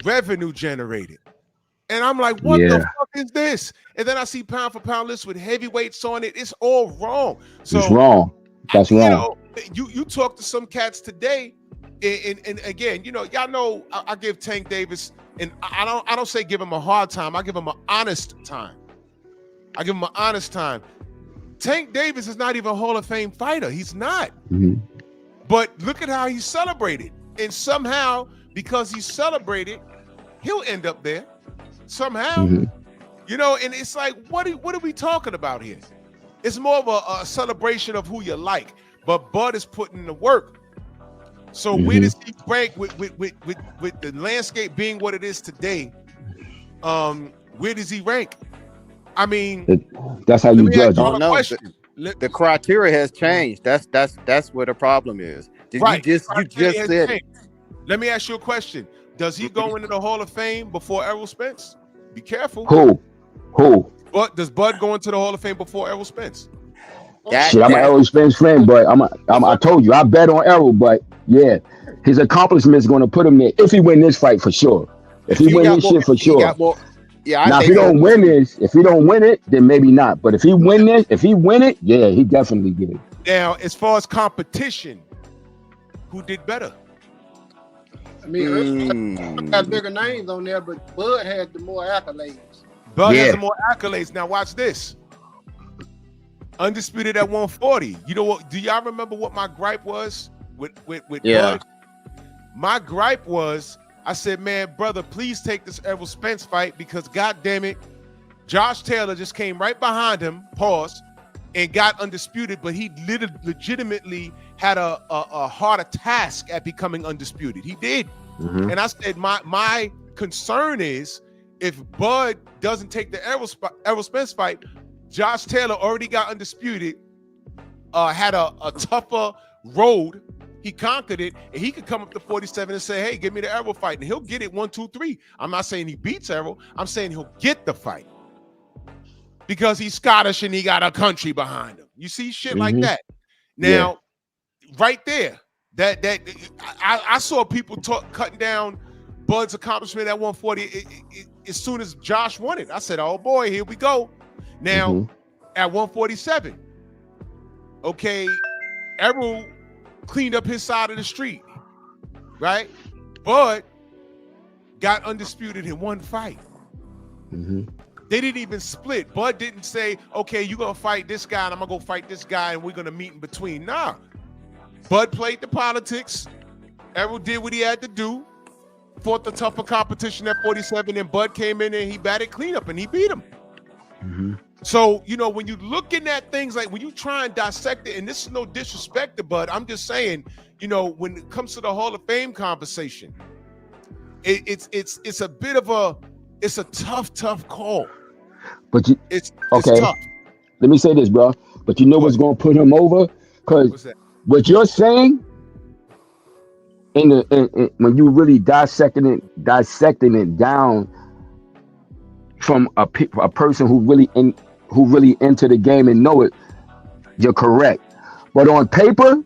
revenue generated. And I'm like, what the fuck is this? And then I see pound for pound lists with heavyweights on it. It's all wrong. So it's wrong. That's wrong. You talk to some cats today, and again, y'all know I give Tank Davis, and I don't say give him a hard time. I give him an honest time. Tank Davis is not even a Hall of Fame fighter. He's not. Mm-hmm. But look at how he celebrated, and somehow because he celebrated, he'll end up there. Somehow, You know, and it's like, what are we talking about here? It's more of a celebration of who you like. But Bud is putting in the work. So where does he rank with the landscape being what it is today? Where does he rank? I mean, that's how let you me ask judge you it. Oh a no, question. the criteria has changed. That's where the problem is. Right. You Criteria just has said it. changed. Let me ask you a question. Does he go into the Hall of Fame before Errol Spence? Be careful. Who? But does Bud go into the Hall of Fame before Errol Spence? Shit, I'm an Errol Spence fan, but I told you I bet on Errol, but yeah, his accomplishments going to put him there if he win this fight for sure. If he win this shit for He sure. got more. Yeah, I Now if think he so don't win too. this, if he don't win it, then maybe not. But if he win it, yeah, he definitely get it. Now, as far as competition, who did better? I mean, Earl had bigger names on there, but Bud had the more accolades. Bud has the more accolades. Now watch this. Undisputed at 140. You know what? Do y'all remember what my gripe was with Bud? My gripe was, I said, man, brother, please take this Errol Spence fight because, God damn it, Josh Taylor just came right behind him, pause, and got undisputed, but he legitimately had a harder task at becoming undisputed. He did. And I said, my concern is if Bud doesn't take the Errol Spence fight, Josh Taylor already got undisputed, had a tougher road. He conquered it, and he could come up to 47 and say, hey, give me the Errol fight, and he'll get it 1, 2, 3. I'm not saying he beats Errol. I'm saying he'll get the fight because he's Scottish and he got a country behind him. You see shit like that. Now, right there, that I saw people cutting down Bud's accomplishment at 140 as soon as Josh won it. I said, oh boy, here we go. Now, at 147, okay, Errol cleaned up his side of the street, right? Bud got undisputed in one fight. They didn't even split. Bud didn't say, okay, you're going to fight this guy and I'm going to go fight this guy and we're going to meet in between. Nah. Bud played the politics. Errol did what he had to do, fought the tougher competition at 47, and Bud came in and he batted cleanup and he beat him. So, you know, when you're looking at things like when you try and dissect it, and this is no disrespect to Bud, I'm just saying, you know, when it comes to the Hall of Fame conversation, it's a bit of it's a tough call. But it's okay. Tough. Let me say this, bro. But you know what's going to put him over? Because what you're saying in when you really dissecting it down from a person who really into the game and know it, you're correct. But on paper,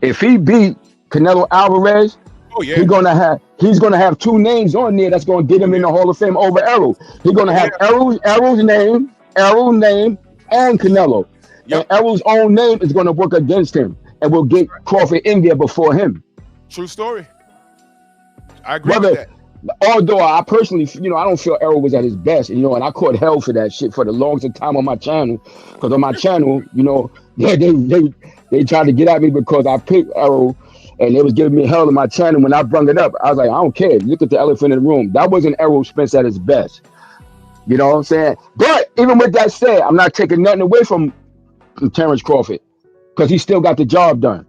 if he beat Canelo Alvarez, he's gonna have two names on there that's gonna get him in the Hall of Fame over Errol. He's gonna have Errol's name, and Canelo. And Errol's own name is gonna work against him and will get Crawford in there before him. True story. I agree with that. Although I personally, you know, I don't feel Errol was at his best, you know, and I caught hell for that shit for the longest time on my channel. Because on my channel, you know, they tried to get at me because I picked Errol, and they was giving me hell on my channel when I brung it up. I was like, I don't care. Look at the elephant in the room. That wasn't Errol Spence at his best. You know what I'm saying? But even with that said, I'm not taking nothing away from Terrence Crawford because he still got the job done.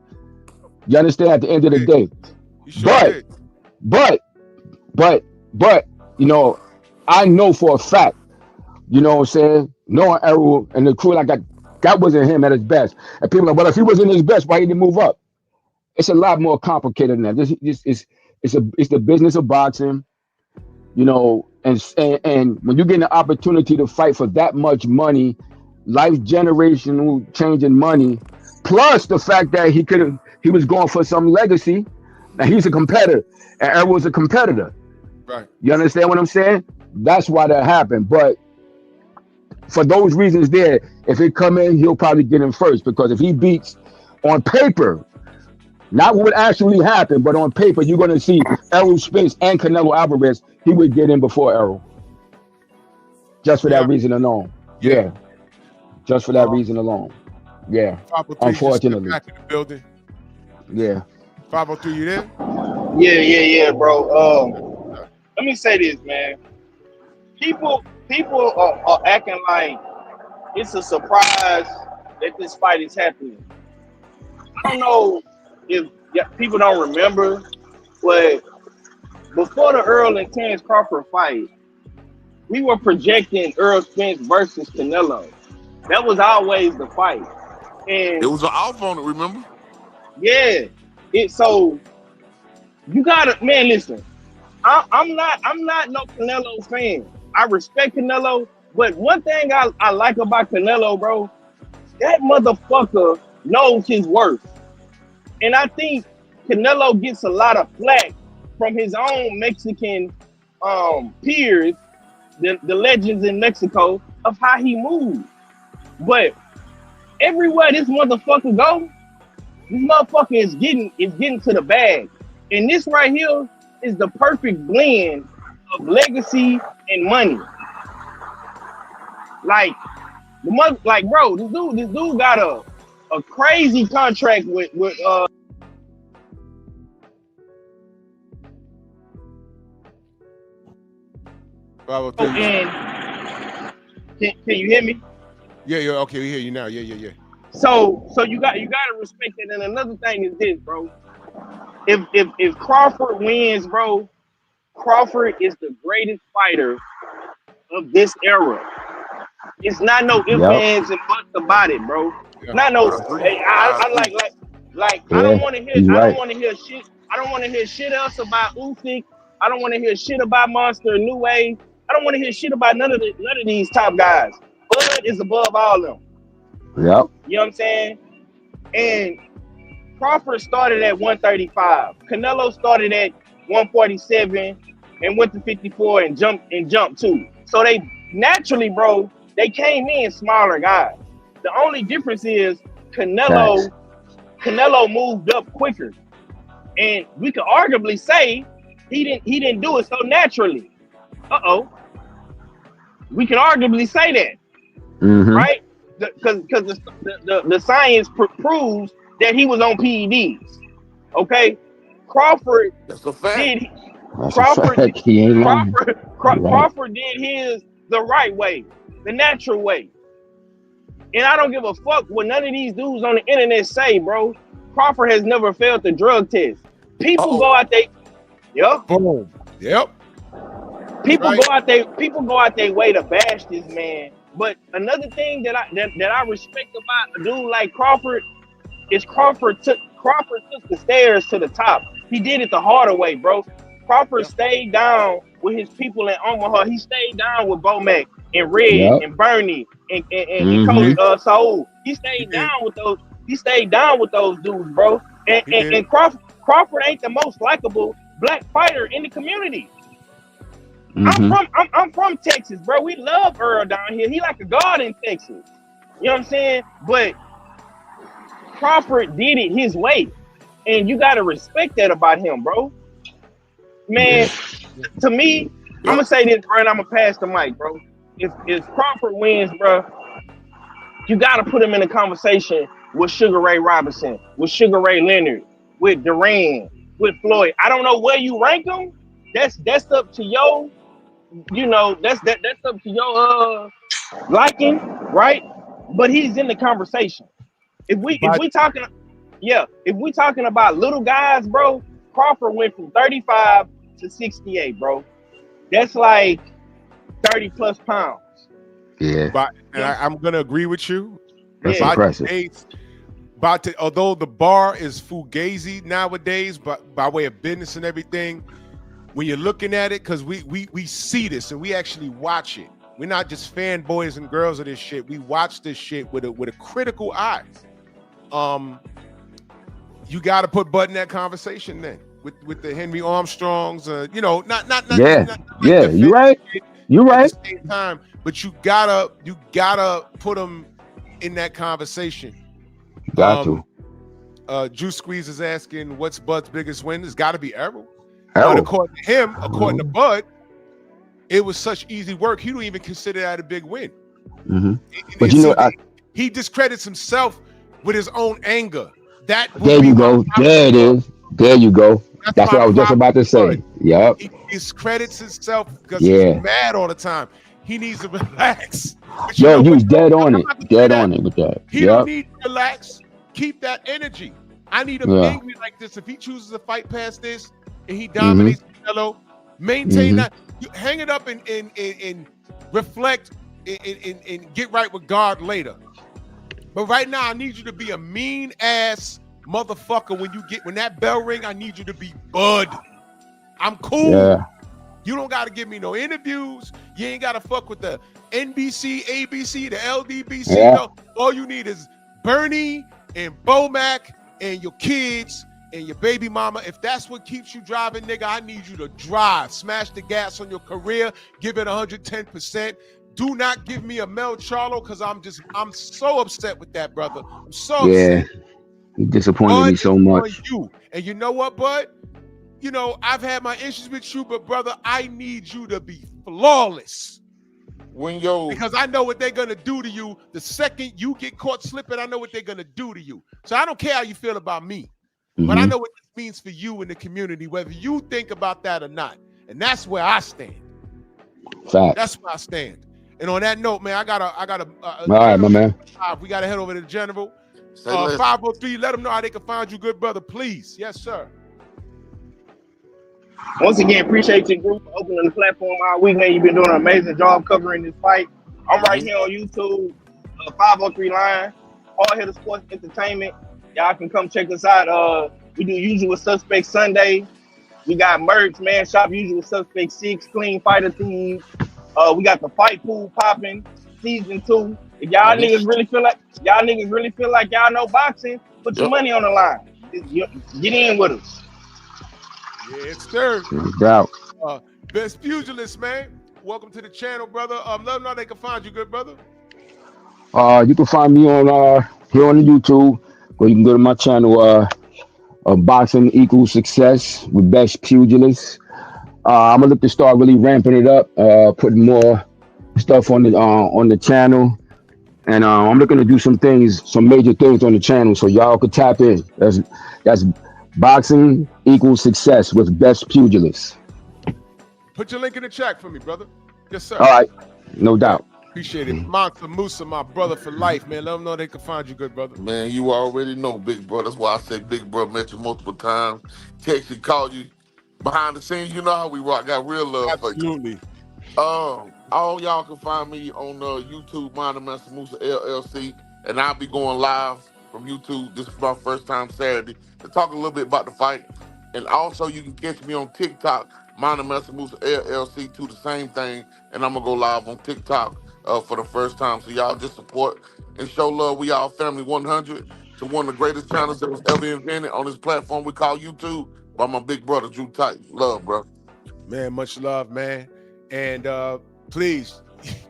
You understand? At the end of the day. But, you know, I know for a fact, you know what I'm saying, knowing Errol and the crew like that wasn't him at his best. And people are like, well, if he wasn't his best, why he didn't move up? It's a lot more complicated than that. This it's the business of boxing, you know, and when you get an opportunity to fight for that much money, life generational changing money, plus the fact that he was going for some legacy. Now he's a competitor, and Errol's a competitor. Right. You understand what I'm saying? That's why that happened. But for those reasons there, if it come in, he'll probably get him first. Because if he beats on paper, not what actually happened, but on paper, you're going to see Errol Spence and Canelo Alvarez, he would get in before Errol. Just for that reason alone. Yeah. Just for that reason alone. Yeah. Unfortunately. Back in the building. Yeah. 503, you there? Yeah, bro. Let me say this, man. People people are acting like it's a surprise that this fight is happening. I don't know if people don't remember, but before the Earl and Terence Crawford fight, we were projecting Earl Spence versus Canelo. That was always the fight. It And was an off on it, remember? yeah, so you gotta, man, listen. I'm not no Canelo fan. I respect Canelo, but one thing I like about Canelo, bro, that motherfucker knows his worth. And I think Canelo gets a lot of flack from his own Mexican peers, the legends in Mexico, of how he moves. But everywhere this motherfucker go, this motherfucker is getting to the bag. And this right here is the perfect blend of legacy and money. Like like bro, this dude got a crazy contract with 503. and can you hear me? Yeah, okay, we hear you now. Yeah. So you gotta respect it. And another thing is this, bro. If Crawford wins, bro, Crawford is the greatest fighter of this era. It's not no ifs, Yep. ands, and buts about it, bro. Yeah. Not no. I agree. Hey, I I agree. like. I don't Yeah. want to hear. He's I don't right. want to hear shit. I don't want to hear shit else about Usyk. I don't want to hear shit about Monster, New Wave. I don't want to hear shit about none of these top guys. Bud is above all of them. Yep. You know what I'm saying? And Crawford started at 135. Canelo started at 147 and went to 54 and jumped too. So they naturally, bro, they came in smaller guys. The only difference is Facts. Canelo moved up quicker. And we could arguably say he didn't do it so naturally. Uh-oh. We can arguably say that, Mm-hmm. right? Because the science proves that he was on PEDs. Okay, Crawford That's a fact. did That's a Crawford fact. He ain't lying. You're right. Crawford did his the right way, the natural way. And I don't give a fuck what none of these dudes on the internet say, bro. Crawford has never failed the drug test. People Uh-oh. go out there, yep. Boom. Yep. People Right. go out their way to bash this man. But another thing that I respect about a dude like Crawford is Crawford took the stairs to the top. He did it the harder way, bro. Crawford stayed down with his people in Omaha. He stayed down with Bomac and Red Yep. and Bernie and He Coach Mm-hmm. did. Saul. He He stayed did. down with those. He stayed down with those dudes, bro. And He and, did. and Crawford ain't the most likable black fighter in the community. Mm-hmm. I'm from Texas, bro. We love Earl down here. He like a god in Texas. You know what I'm saying? But Crawford did it his way. And you gotta respect that about him, bro. Man, Yeah. to me, I'm Yep. gonna say this, bro, and I'm gonna pass the mic, bro. If Crawford wins, bro, you gotta put him in a conversation with Sugar Ray Robinson, with Sugar Ray Leonard, with Duran, with Floyd. I don't know where you rank them. That's up to your, that's up to your liking, right? But he's in the conversation. If But we talking, yeah, if we talking about little guys, bro, Crawford went from 35 to 68, bro. That's like 30 plus pounds. Yeah. You know what I'm gonna agree with you. That's Yeah, By impressive. today's although the bar is fugazi nowadays, but by way of business and everything, when you're looking at it, because we see this and we actually watch it. We're not just fanboys and girls of this shit. We watch this shit with a critical eye. You got to put Bud in that conversation then with the Henry Armstrongs. Not Yeah. like Yeah. You defend right. it You at the right. same time, but you gotta put them in that conversation. Got to. Juice Squeeze is asking, what's Bud's biggest win? It's got to be Errol. But Errol. according to him, according to Bud, it was such easy work. He don't even consider that a big win. Mm-hmm. And But see, I, he discredits himself with his own anger. That would there be you my go. problem There with it Bud. is. There you go. That's That's my what I was just problem about to with Bud. say. Yep. He discredits himself because he's Yeah. mad all the time. he needs to relax. But Yo, what? you was dead on I'm it. not gonna say Dead that. on it with that. He don't Yep. need to relax. Keep that energy. I need him Yeah. angry like this. If he chooses to fight past this and he Mm-hmm. dominates Canelo, maintain Mm-hmm. that. You hang it up and reflect and get right with God later. But right now, I need you to be a mean ass motherfucker. When that bell ring, I need you to be Bud. I'm cool. Yeah. You don't got to give me no interviews. You ain't got to fuck with the NBC, ABC, the LDBC. Yeah. No, all you need is Bernie and Bomac and your kids and your baby mama. If that's what keeps you driving, nigga, I need you to drive. Smash the gas on your career. Give it 110%. Do not give me a Mel Charlo because I'm so upset with that, brother. I'm so Yeah. upset. He disappointed Bud me is so on much. you. And you know what, Bud? You know, I've had my issues with you, but brother, I need you to be flawless. Because I know what they're gonna do to you the second you get caught slipping. I know what they're gonna do to you. So I don't care how you feel about me, but I know what this means for you in the community, whether you think about that or not. And that's where I stand. Fact. That's where I stand. And on that note, man, I got a All right, my man. we gotta head over to the general. Say less. 503. Let them know how they can find you, good brother, please. Yes, sir. Once again, appreciate your group for opening the platform all week, man. You've been doing an amazing job covering this fight. I'm right here on YouTube, 503 Line, Hard Hitter Sports Entertainment. Y'all can come check us out. We do Usual Suspect Sunday. We got merch, man. Shop Usual Suspect 6, Clean Fighter Team. We got the Fight Pool popping, season 2. If y'all niggas really feel like y'all know boxing, put your money on the line. Get in with us. Yes, sir. No doubt. Best pugilist, man. Welcome to the channel, brother. Let them know how they can find you, good brother. You can find me on here on the YouTube, or you can go to my channel, Boxing Equals Success with Best Pugilist. I'm gonna look to start really ramping it up, putting more stuff on the channel, and I'm looking to do some major things on the channel, so y'all could tap in. That's Boxing Equals Success with Best Pugilist. Put your link in the chat for me, brother. Yes, sir. All right, no doubt. Appreciate it. Monster Musa, my brother for life, man. Let them know they can find you, good brother. Man, you already know, big bro. That's why I say big bro met you multiple times. Text you, called you. Behind the scenes, you know how we rock. Got real love for you. Absolutely. All y'all can find me on YouTube, Master Musa LLC, and I'll be going live from YouTube. This is my first time Saturday to talk a little bit about the fight. And also, you can catch me on TikTok, Master Musa LLC, do the same thing. And I'm gonna go live on TikTok for the first time. So y'all just support and show love. We all family 100 to one of the greatest channels that was ever invented on this platform we call YouTube by my big brother Drew Titan. Love, bro. Man, much love, man. And please,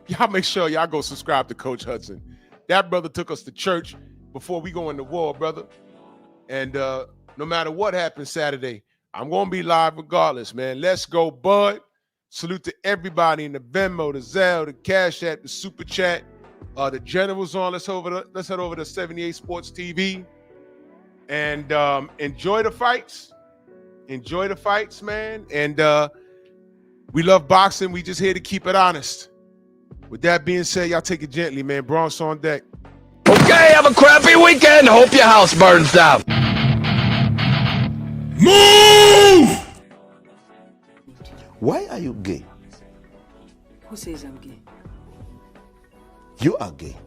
y'all make sure y'all go subscribe to Coach Hudson. That brother took us to church before we go into war, brother. And no matter what happens Saturday, I'm going to be live regardless, man. Let's go, Bud. Salute to everybody in the Venmo, the Zelle, the Cash App, the Super Chat. The General's on. Let's head over to 78 Sports TV. And enjoy the fights. Enjoy the fights, man. And we love boxing. We just here to keep it honest. With that being said, y'all take it gently, man. Bronx on deck. Okay, have a crappy weekend. Hope your house burns down. Move! Why are you gay? Who says I'm gay? You are gay.